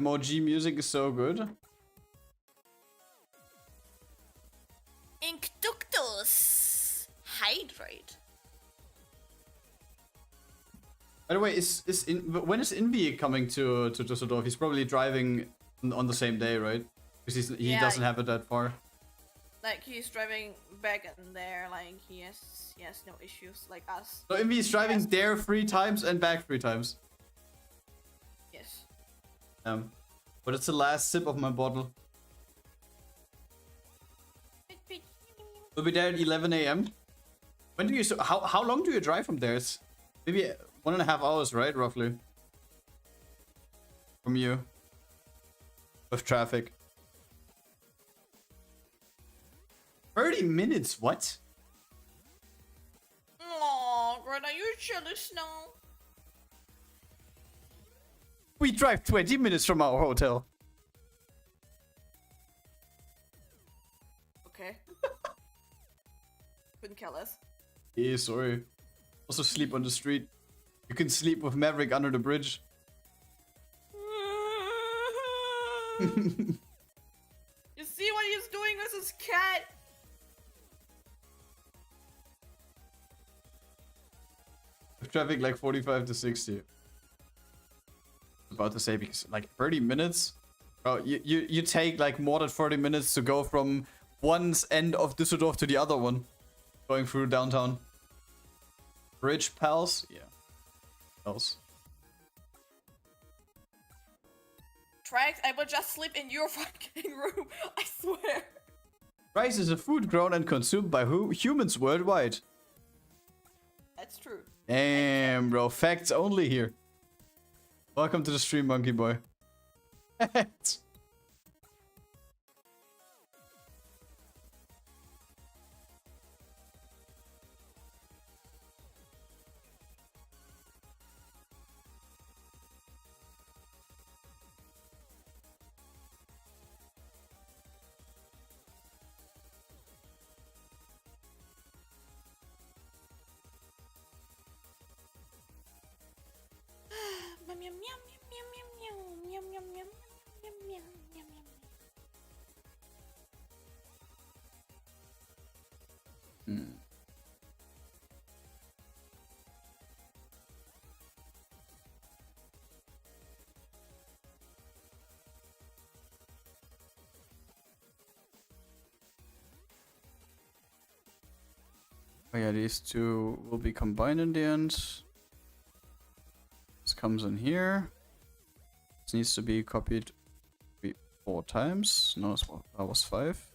Emoji music is so good. Incductus. Hydrate. By the way, when is Invi coming to Düsseldorf? He's probably driving on the same day, right? Because he Yeah, doesn't have it that far. Like he's driving back and there, like he has no issues like us. So MV is driving there 3 times and back 3 times. Yes. But it's the last sip of my bottle. We'll be there at 11 a.m. When do you? How long do you drive from there? It's maybe 1.5 hours, right? Roughly. From you. With traffic. 30 minutes? What? Aww, Grad, are you jealous now? We drive 20 minutes from our hotel. Okay. Couldn't care less. Yeah, sorry. Also sleep on the street. You can sleep with Maverick under the bridge. You see what he's doing with his cat? With traffic like 45 to 60. About to say, because like 30 minutes, bro, you take like more than 30 minutes to go from one end of Düsseldorf to the other one, going through downtown. Bridge pals, yeah, pals. Trax, I will just sleep in your fucking room. I swear. Rice is a food grown and consumed by humans worldwide. That's true. Damn, bro, facts only here. Welcome to the stream, monkey boy. Oh yeah, these two will be combined in the end. This comes in here. This needs to be copied 4 times. No, that was 5.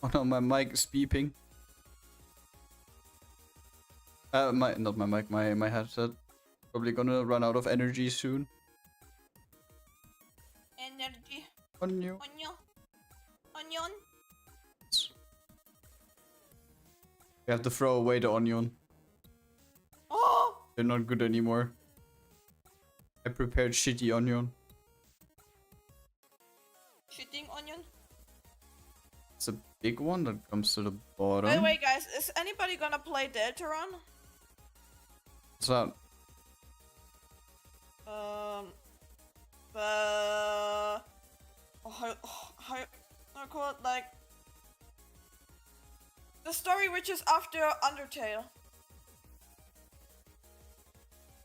Oh no, my mic is beeping. Not my mic, my headset. Probably gonna run out of energy soon. Energy. Onion. Onion. You have to throw away the onion. Oh! They're not good anymore. I prepared shitty onion. Shitting onion. It's a big one that comes to the bottom. By the way, guys, is anybody gonna play Deltaron? What's that? I call it, like, the story which is after Undertale.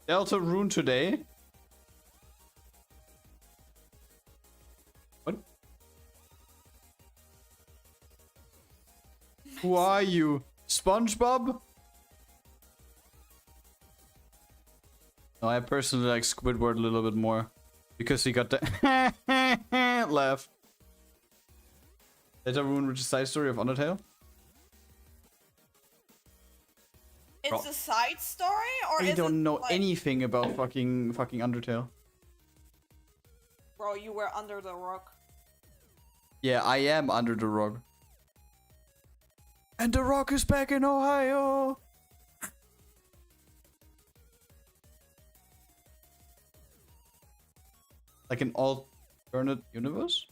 Deltarune today? What? Who are you? SpongeBob? No, I personally like Squidward a little bit more. Because he got the laugh. Deltarune, which is side story of Undertale? It's a side story, or I is don't it, know like... anything about fucking Undertale. Bro, you were under the rock. Yeah, I am under the rock. And the rock is back in Ohio. Like an alternate universe?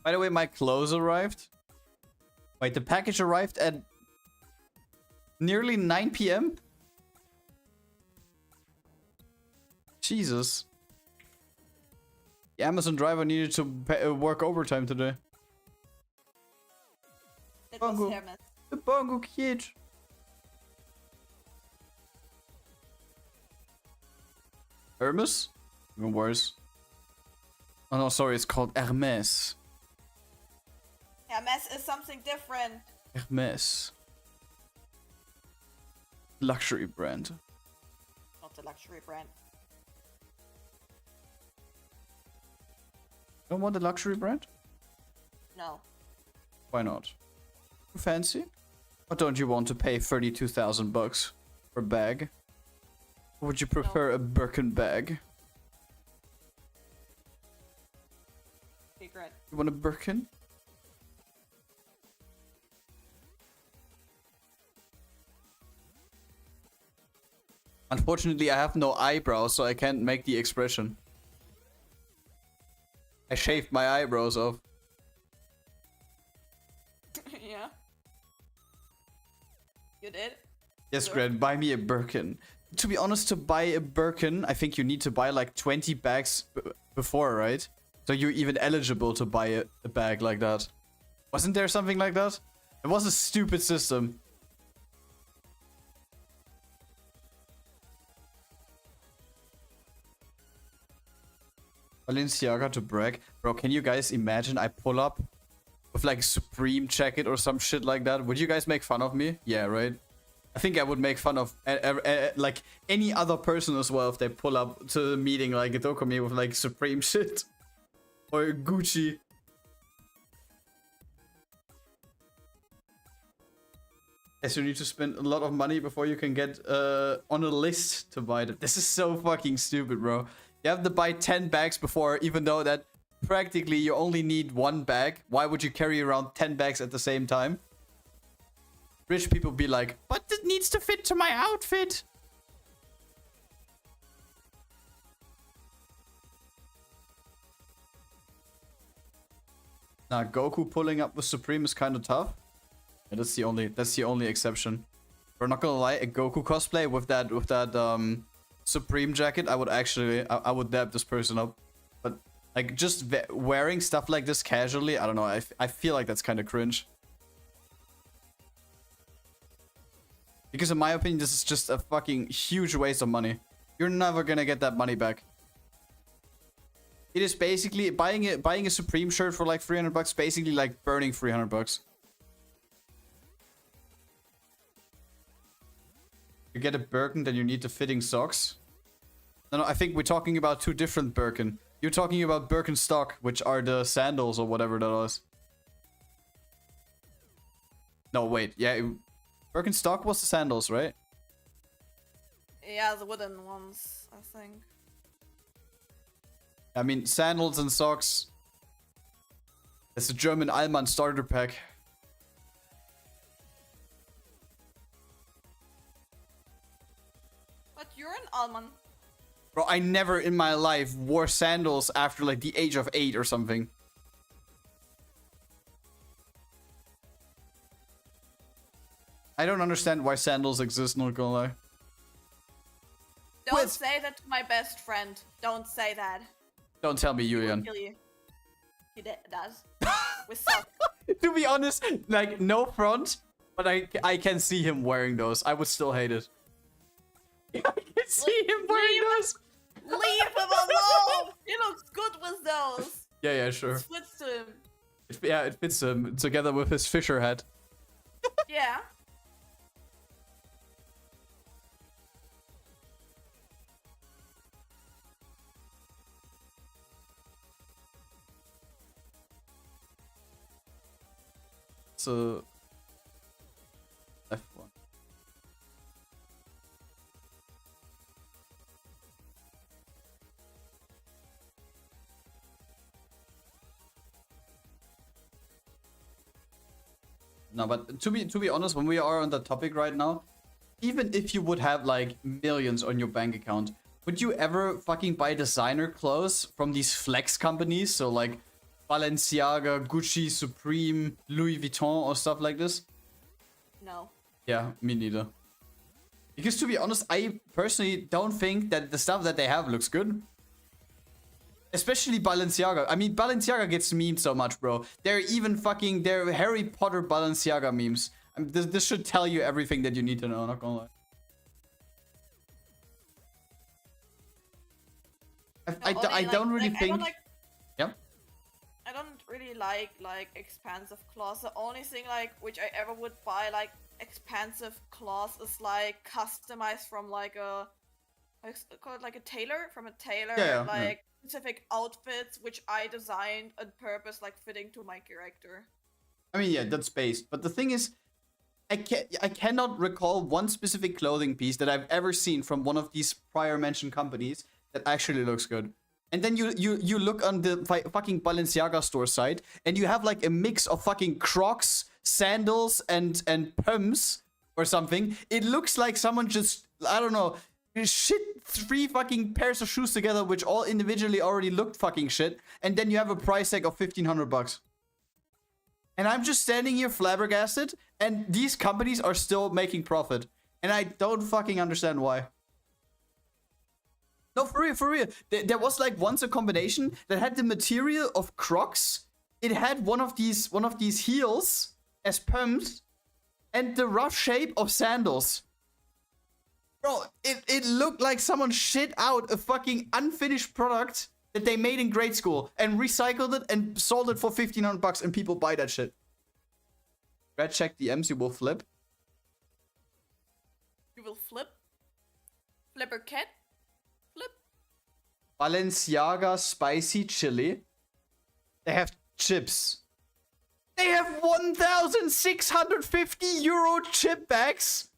By the way, my clothes arrived. Wait, the package arrived at nearly 9 p.m. Jesus. The Amazon driver needed to work overtime today. That was Bongo. Hermes. The Bongo kid. Hermes? Even worse. Oh no, sorry, it's called Hermes. Hermes is something different. Hermes. Luxury brand. Not the luxury brand. Don't want a luxury brand? No. Why not? Too fancy? Or don't you want to pay 32,000 bucks for a bag? Or would you prefer a Birkin bag? Secret. You want a Birkin? Unfortunately, I have no eyebrows, so I can't make the expression. I shaved my eyebrows off. Yeah. You did? Yes, Sure. Grad, buy me a Birkin. To be honest, to buy a Birkin, I think you need to buy like 20 bags before, right? So you're even eligible to buy a bag like that. Wasn't there something like that? It was a stupid system. Balenciaga to brag. Bro, can you guys imagine I pull up with like Supreme jacket or some shit like that? Would you guys make fun of me? Yeah, right? I think I would make fun of like any other person as well if they pull up to the meeting like a Dokumi with like Supreme shit. Or Gucci. Yes, you need to spend a lot of money before you can get on a list to buy it. This is so fucking stupid, bro. You have to buy 10 bags before, even though that practically you only need one bag. Why would you carry around 10 bags at the same time? Rich people be like, but it needs to fit to my outfit. Nah, Goku pulling up with Supreme is kind of tough. Yeah, that's the only exception. We're not gonna lie, a Goku cosplay with that Supreme jacket, I would dab this person up. But like just wearing stuff like this casually, I don't know. I feel like that's kind of cringe. Because in my opinion, this is just a fucking huge waste of money. You're never gonna get that money back. It is basically buying a Supreme shirt for like 300 bucks, basically like burning 300 bucks. You get a Birkin, then you need the fitting socks. No, I think we're talking about two different Birkin. You're talking about Birkenstock, which are the sandals or whatever that was. No, wait, yeah, Birkenstock was the sandals, right? Yeah, the wooden ones, I think. I mean, sandals and socks. It's a German Allmann starter pack. But you're an almond. Bro, I never in my life wore sandals after like the age of 8 or something. I don't understand why sandals exist, not gonna lie. Don't say that to my best friend. Don't say that. Don't tell me, He will Julian. kill you. He does. With socks. To be honest, like, no front, but I can see him wearing those. I would still hate it. I can see him wearing those. Leave him alone! He looks good with those. Yeah, sure. It fits to him. It fits him together with his Fisher hat. Yeah. So F1. No, but to be honest, when we are on the topic right now, even if you would have like millions on your bank account, would you ever fucking buy designer clothes from these flex companies? So like Balenciaga, Gucci, Supreme, Louis Vuitton or stuff like this? No. Yeah, me neither. Because to be honest, I personally don't think that the stuff that they have looks good. Especially Balenciaga. I mean, Balenciaga gets memed so much, bro. They're even fucking... They're Harry Potter Balenciaga memes. I mean, this should tell you everything that you need to know, not gonna lie. I don't really think... Yeah? I don't really like expensive clothes. The only thing which I ever would buy expensive clothes is customized from call it a tailor, from a tailor, yeah. Specific outfits which I designed on purpose, fitting to my character. I mean, yeah, that's based. But the thing is, I cannot recall one specific clothing piece that I've ever seen from one of these prior mentioned companies that actually looks good. And then you look on the fucking Balenciaga store site, and you have a mix of fucking Crocs, sandals, and pumps or something. It looks like someone just, I don't know, shit 3 fucking pairs of shoes together, which all individually already looked fucking shit, and then you have a price tag of $1,500. And I'm just standing here flabbergasted, and these companies are still making profit. And I don't fucking understand why. No, for real. There was once a combination that had the material of Crocs. It had one of these heels as pumps, and the rough shape of sandals. Bro, it looked like someone shit out a fucking unfinished product that they made in grade school and recycled it and sold it for $1,500, and people buy that shit. Grad, check DMs, you will flip. You will flip? Flipper cat? Flip? Balenciaga spicy chili. They have chips. They have 1,650 euro chip bags.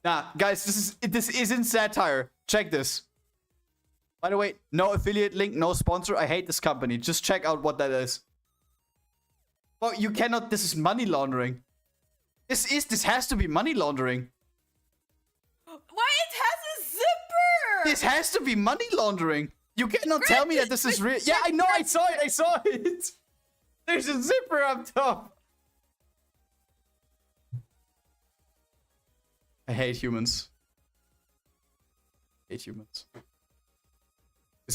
Nah, guys, this isn't satire. Check this. By the way, no affiliate link, no sponsor. I hate this company. Just check out what that is. Well, you cannot. This is money laundering. This has to be money laundering. Why it has a zipper? This has to be money laundering. You cannot tell me that this is real. Yeah, I know. I saw it. There's a zipper up top. I hate humans. It's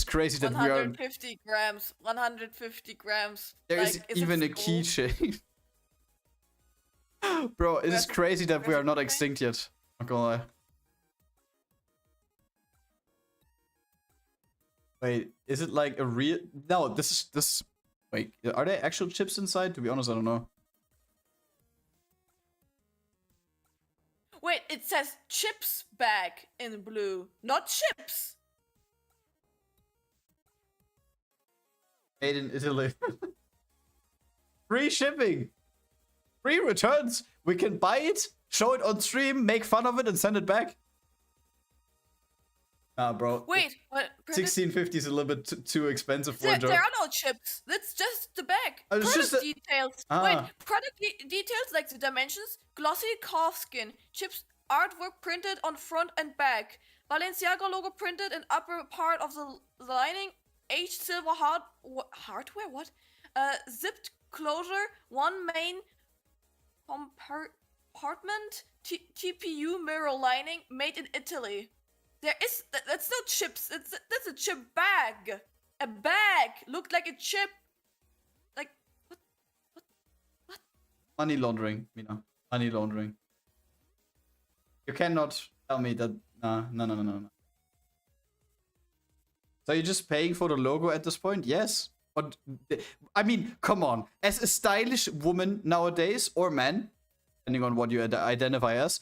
crazy that we are... 150 grams. 150 grams. There is even a keychain. Bro, it is crazy that we are not extinct yet. Not gonna lie. Wait, is it a real... No, this is... Wait, are there actual chips inside? To be honest, I don't know. Wait, it says chips bag in blue, not chips. Made in Italy. Free shipping. Free returns. We can buy it, show it on stream, make fun of it, and send it back. Nah, bro. Wait, what? 1650 is a little bit too expensive for a joke. There are no chips. That's just the bag. Oh, it's product just details. Wait, product details like the dimensions, glossy calf skin, chips, artwork printed on front and back, Balenciaga logo printed in upper part of the lining, aged silver hardware. What? Zipped closure, one main compartment, TPU mirror lining, made in Italy. That's no chips. That's a chip bag. A bag looked like a chip. Like what? Money laundering, Mina. Money laundering. You cannot tell me that. No. So you're just paying for the logo at this point? Yes. But I mean, come on. As a stylish woman nowadays, or man, depending on what you identify as,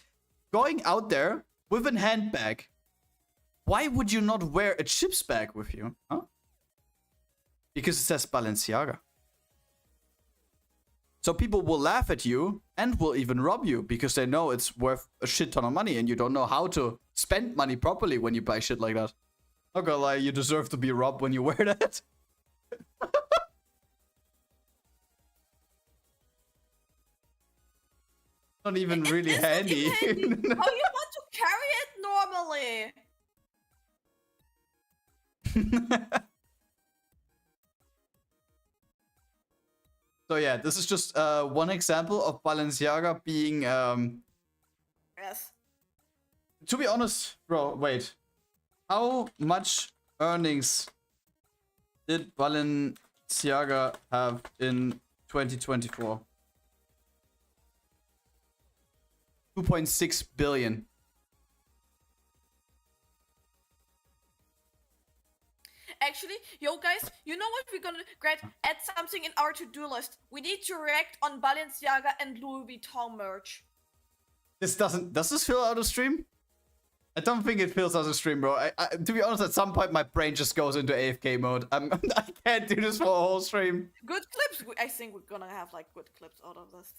going out there with a handbag. Why would you not wear a chips bag with you? Huh? Because it says Balenciaga. So people will laugh at you and will even rob you because they know it's worth a shit ton of money and you don't know how to spend money properly when you buy shit like that. Not gonna lie, you deserve to be robbed when you wear that. Not even really handy. How you want to carry it normally? So yeah, this is just one example of Balenciaga being Yes. to be honest, bro, wait. How much earnings did Balenciaga have in 2024? 2.6 billion. Actually, yo guys, you know what we're gonna Grad, add something in our to-do list. We need to react on Balenciaga and Louis Vuitton merch. This does this fill out a stream? I don't think it fills out a stream, bro. To be honest, at some point my brain just goes into AFK mode. I can't do this for a whole stream. Good clips. I think we're gonna have like good clips out of this.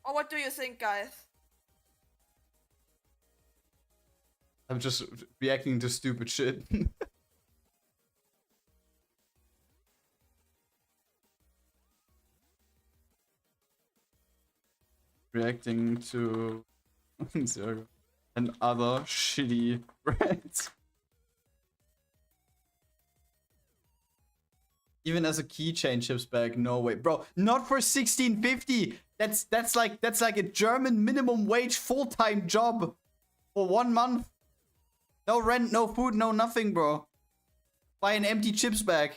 Or what do you think, guys? I'm just reacting to stupid shit. Reacting to and other shitty brands. Even as a keychain chips bag, no way, bro. Not for 1650. That's like a German minimum wage full-time job for 1 month. No rent, no food, no nothing, bro. Buy an empty chips bag.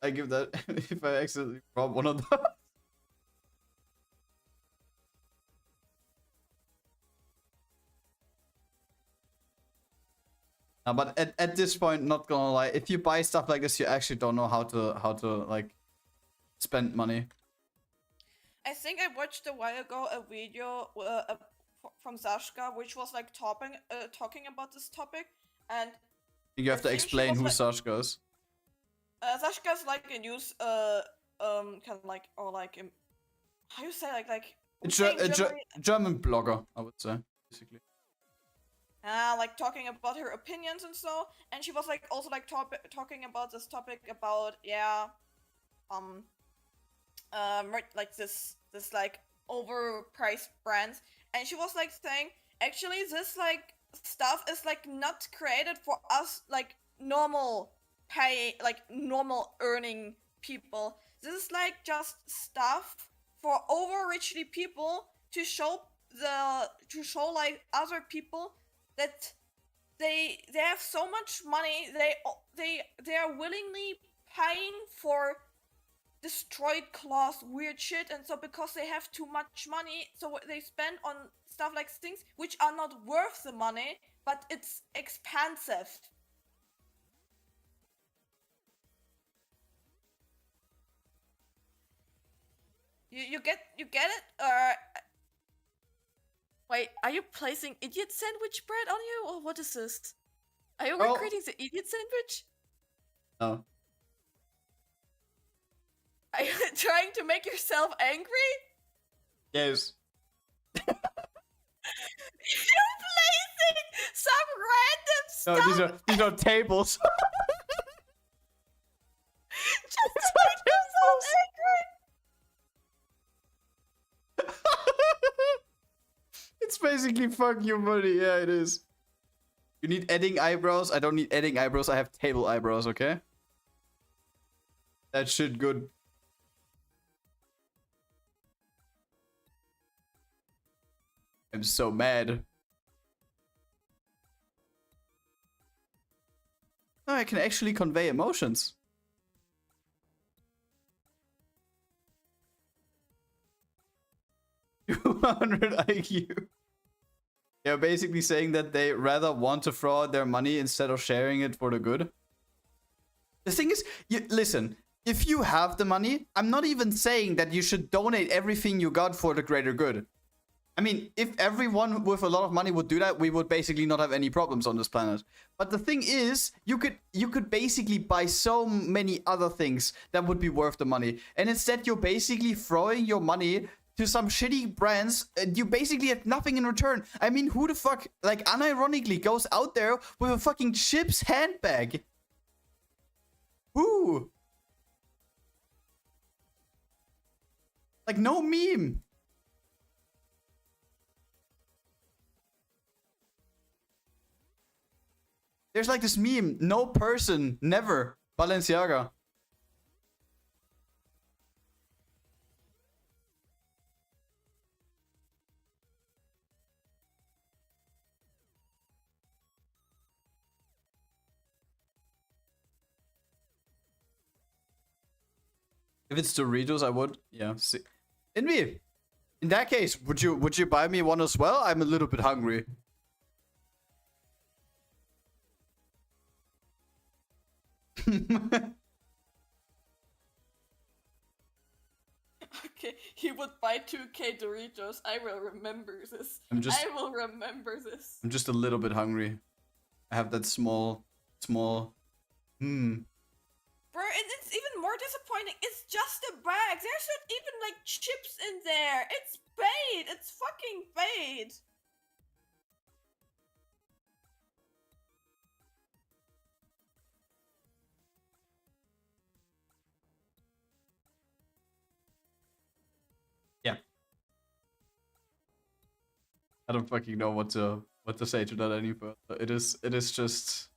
I give that if I accidentally rob one of those. But at this point, not gonna lie, if you buy stuff like this, you actually don't know how to like spend money. I think I watched a while ago a video from Sashka, which was like talking about this topic, and You have to explain who like, Sashka is. Sashka's like a news kind of like, or like how you say like German blogger, I would say, basically. Like talking about her opinions and so, and she was like also like talking about this topic about like this like overpriced brands, and she was like saying actually this like stuff is like not created for us like normal earning people. This is like just stuff for over richly people to show like other people that they have so much money, they are willingly paying for destroyed clothes, weird shit, and so because they have too much money, so they spend on stuff like things which are not worth the money, but it's expensive. You get it? Wait, are you placing idiot sandwich bread on you, or what is this? Are you recreating the idiot sandwich? No. Are you trying to make yourself angry? Yes. You're placing some random stuff. No, these are tables. Just to make yourself angry. It's basically fuck your money. Yeah, it is. You need adding eyebrows. I don't need adding eyebrows. I have table eyebrows, okay? That shit good. I'm so mad. No, I can actually convey emotions. 200 IQ. They're basically saying that they rather want to throw out their money instead of sharing it for the good. The thing is, listen, if you have the money, I'm not even saying that you should donate everything you got for the greater good. I mean, if everyone with a lot of money would do that, we would basically not have any problems on this planet. But the thing is, you could basically buy so many other things that would be worth the money. And instead, you're basically throwing your money to some shitty brands, and you basically have nothing in return. I mean, who the fuck, like, unironically goes out there with a fucking chips handbag? Who? Like, no meme. There's like this meme, no person, never, Balenciaga. If it's Doritos, I would. Yeah. See. In that case, would you buy me one as well? I'm a little bit hungry. Okay, he would buy 2K Doritos. I will remember this. I will remember this. I'm just a little bit hungry. I have that small. Bro, and it's even more disappointing. It's just a bag. There's not even like chips in there. It's bait. It's fucking bait. Yeah. I don't fucking know what to say to that any further. It is just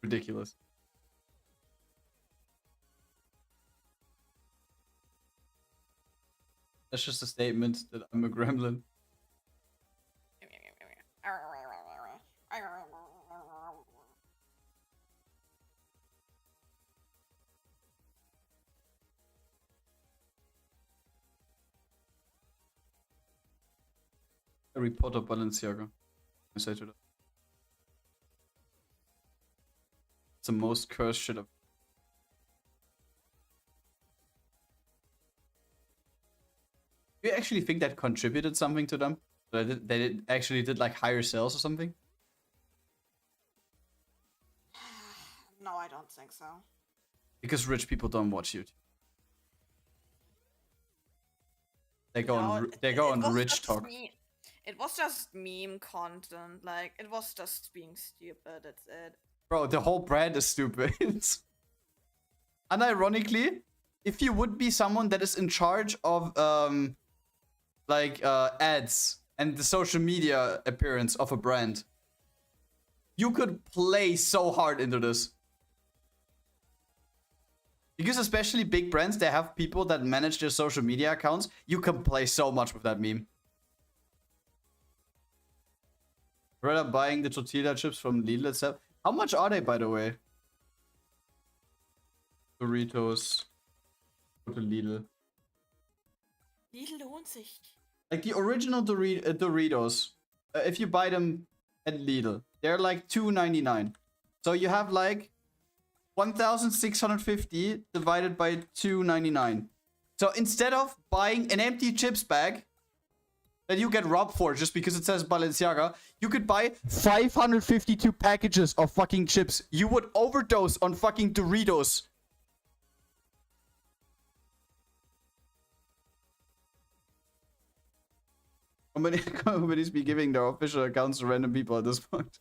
ridiculous. That's just a statement that I'm a gremlin. Harry Potter Balenciaga. I say to that. It's the most cursed shit I've. Do you actually think that contributed something to them? That they actually did like higher sales or something? No, I don't think so. Because rich people don't watch YouTube. They go on rich talk. It was just meme content. Like, it was just being stupid. That's it. Bro, the whole brand is stupid. Unironically, if you would be someone that is in charge of ads and the social media appearance of a brand, you could play so hard into this. Because especially big brands, they have people that manage their social media accounts. You can play so much with that meme. Rather buying the tortilla chips from Lidl itself. How much are they, by the way? Doritos. Go to Lidl. Lidl lohnt sich. Like the original Doritos, if you buy them at Lidl, they're like $2.99. So you have like 1,650 divided by $2.99. So instead of buying an empty chips bag that you get robbed for just because it says Balenciaga, you could buy 552 packages of fucking chips. You would overdose on fucking Doritos. Companies be giving their official accounts to random people at this point.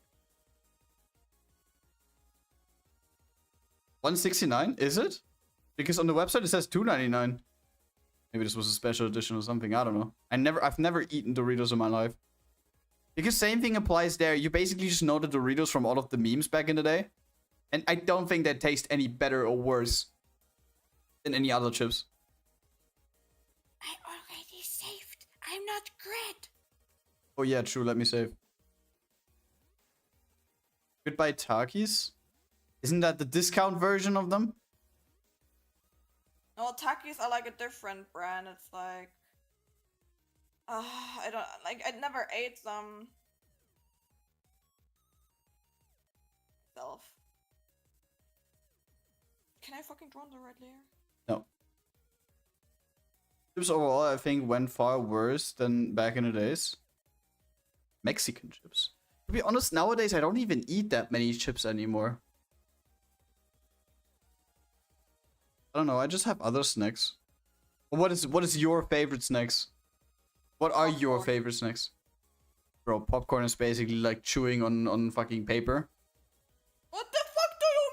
169? Is it? Because on the website it says $2.99. Maybe this was a special edition or something. I don't know. I've never eaten Doritos in my life. Because same thing applies there. You basically just know the Doritos from all of the memes back in the day. And I don't think they taste any better or worse than any other chips. I already saved. I'm not Grad. Oh yeah, true. Let me save. Goodbye Takis? Isn't that the discount version of them? No, Takis are like a different brand. It's like, I don't like. I never ate them myself. Can I fucking draw on the red layer? No. Chips overall, I think, went far worse than back in the days. Mexican chips. To be honest, nowadays I don't even eat that many chips anymore. I don't know, I just have other snacks. What is your favorite snacks? What are your favorite snacks? Bro, popcorn is basically like chewing on fucking paper. What the fuck do you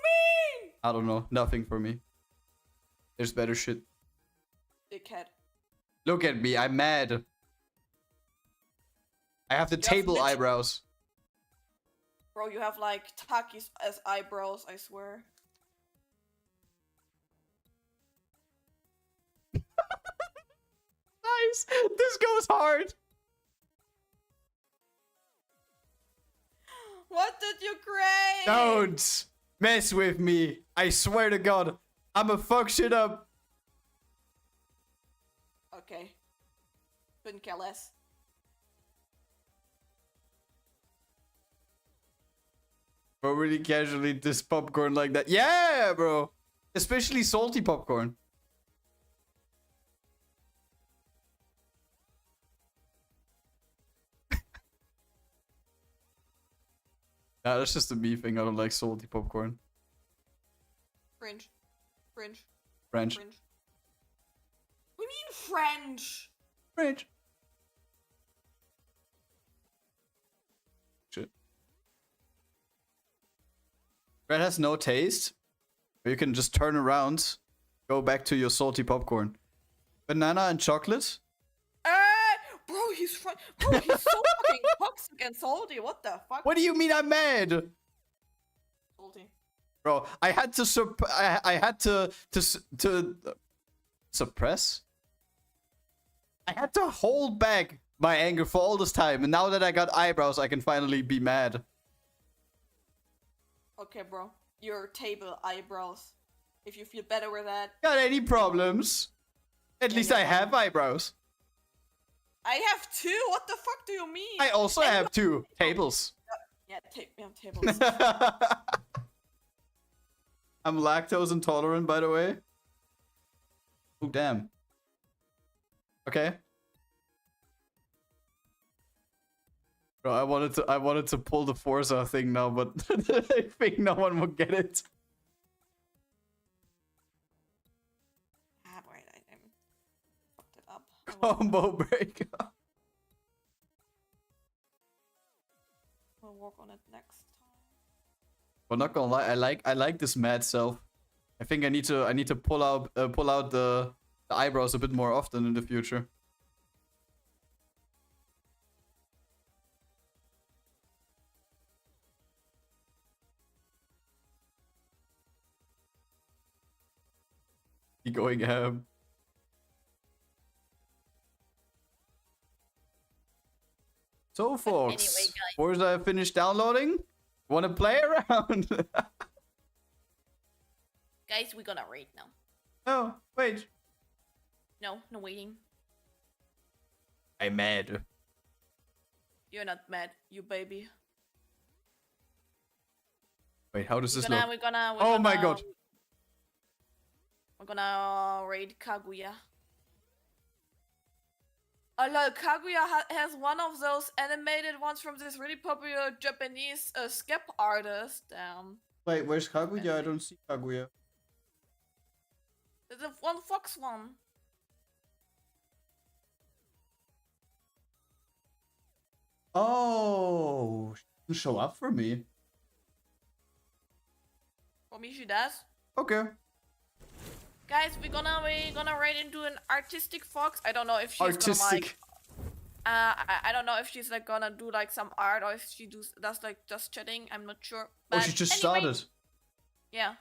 mean? I don't know, nothing for me. There's better shit. Dickhead. Look at me, I'm mad. I have the table eyebrows. Bro, you have like Takis as eyebrows, I swear. Nice! This goes hard! What did you create? Don't mess with me. I swear to God, I'ma fuck shit up. Okay. Couldn't care less. Bro, really casually this popcorn like that. Yeah, bro. Especially salty popcorn. Nah, that's just a me thing. I don't like salty popcorn. French. French. French. French. We mean French. French. Shit. Grad has no taste. Or you can just turn around, go back to your salty popcorn. Banana and chocolate? Bro, Bro, he's so fucking toxic and salty. What the fuck? What do you mean I'm mad? Salty. Bro, I had to I had to suppress. I had to hold back my anger for all this time, and now that I got eyebrows, I can finally be mad. Okay, bro. Your table eyebrows. If you feel better with that. Got any problems? At least I have eyebrows. I have two. What the fuck do you mean? I also have two tables. Yeah, tables. I'm lactose intolerant, by the way. Oh, damn. Okay. Bro, I wanted to pull the Forza thing now, but I think no one will get it. Ah, wait, I fucked it up. Combo breakup. We'll work on it next time. Well, not gonna lie, I like this mad self. I think I need to pull out the eyebrows a bit more often in the future. Be going ham. So, folks, Anyway, guys. Forza finished downloading. Wanna play around? Guys, we're gonna rate now. Oh, wait. No waiting. I'm mad. You're not mad, you baby. Wait, how does this look? We're gonna Oh my god. We're gonna raid Kaguya. Oh lol, Kaguya has one of those animated ones from this really popular Japanese skep artist. Wait, where's Kaguya? I don't see Kaguya. There's a one fox one. Oh, she didn't show up for me. For me, she does. Okay. Guys, we're gonna raid into an artistic fox. I don't know if she's Artistic. gonna like. I don't know if she's like gonna do like some art or if she does like just chatting. I'm not sure. Oh, she just anyway, started. Yeah.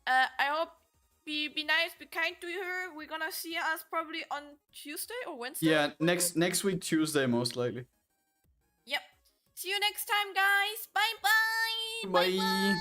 I hope be nice, be kind to her. We're gonna see us probably on Tuesday or Wednesday. Yeah, next week Tuesday most likely. Yep. See you next time, guys. Bye bye. Bye. Bye.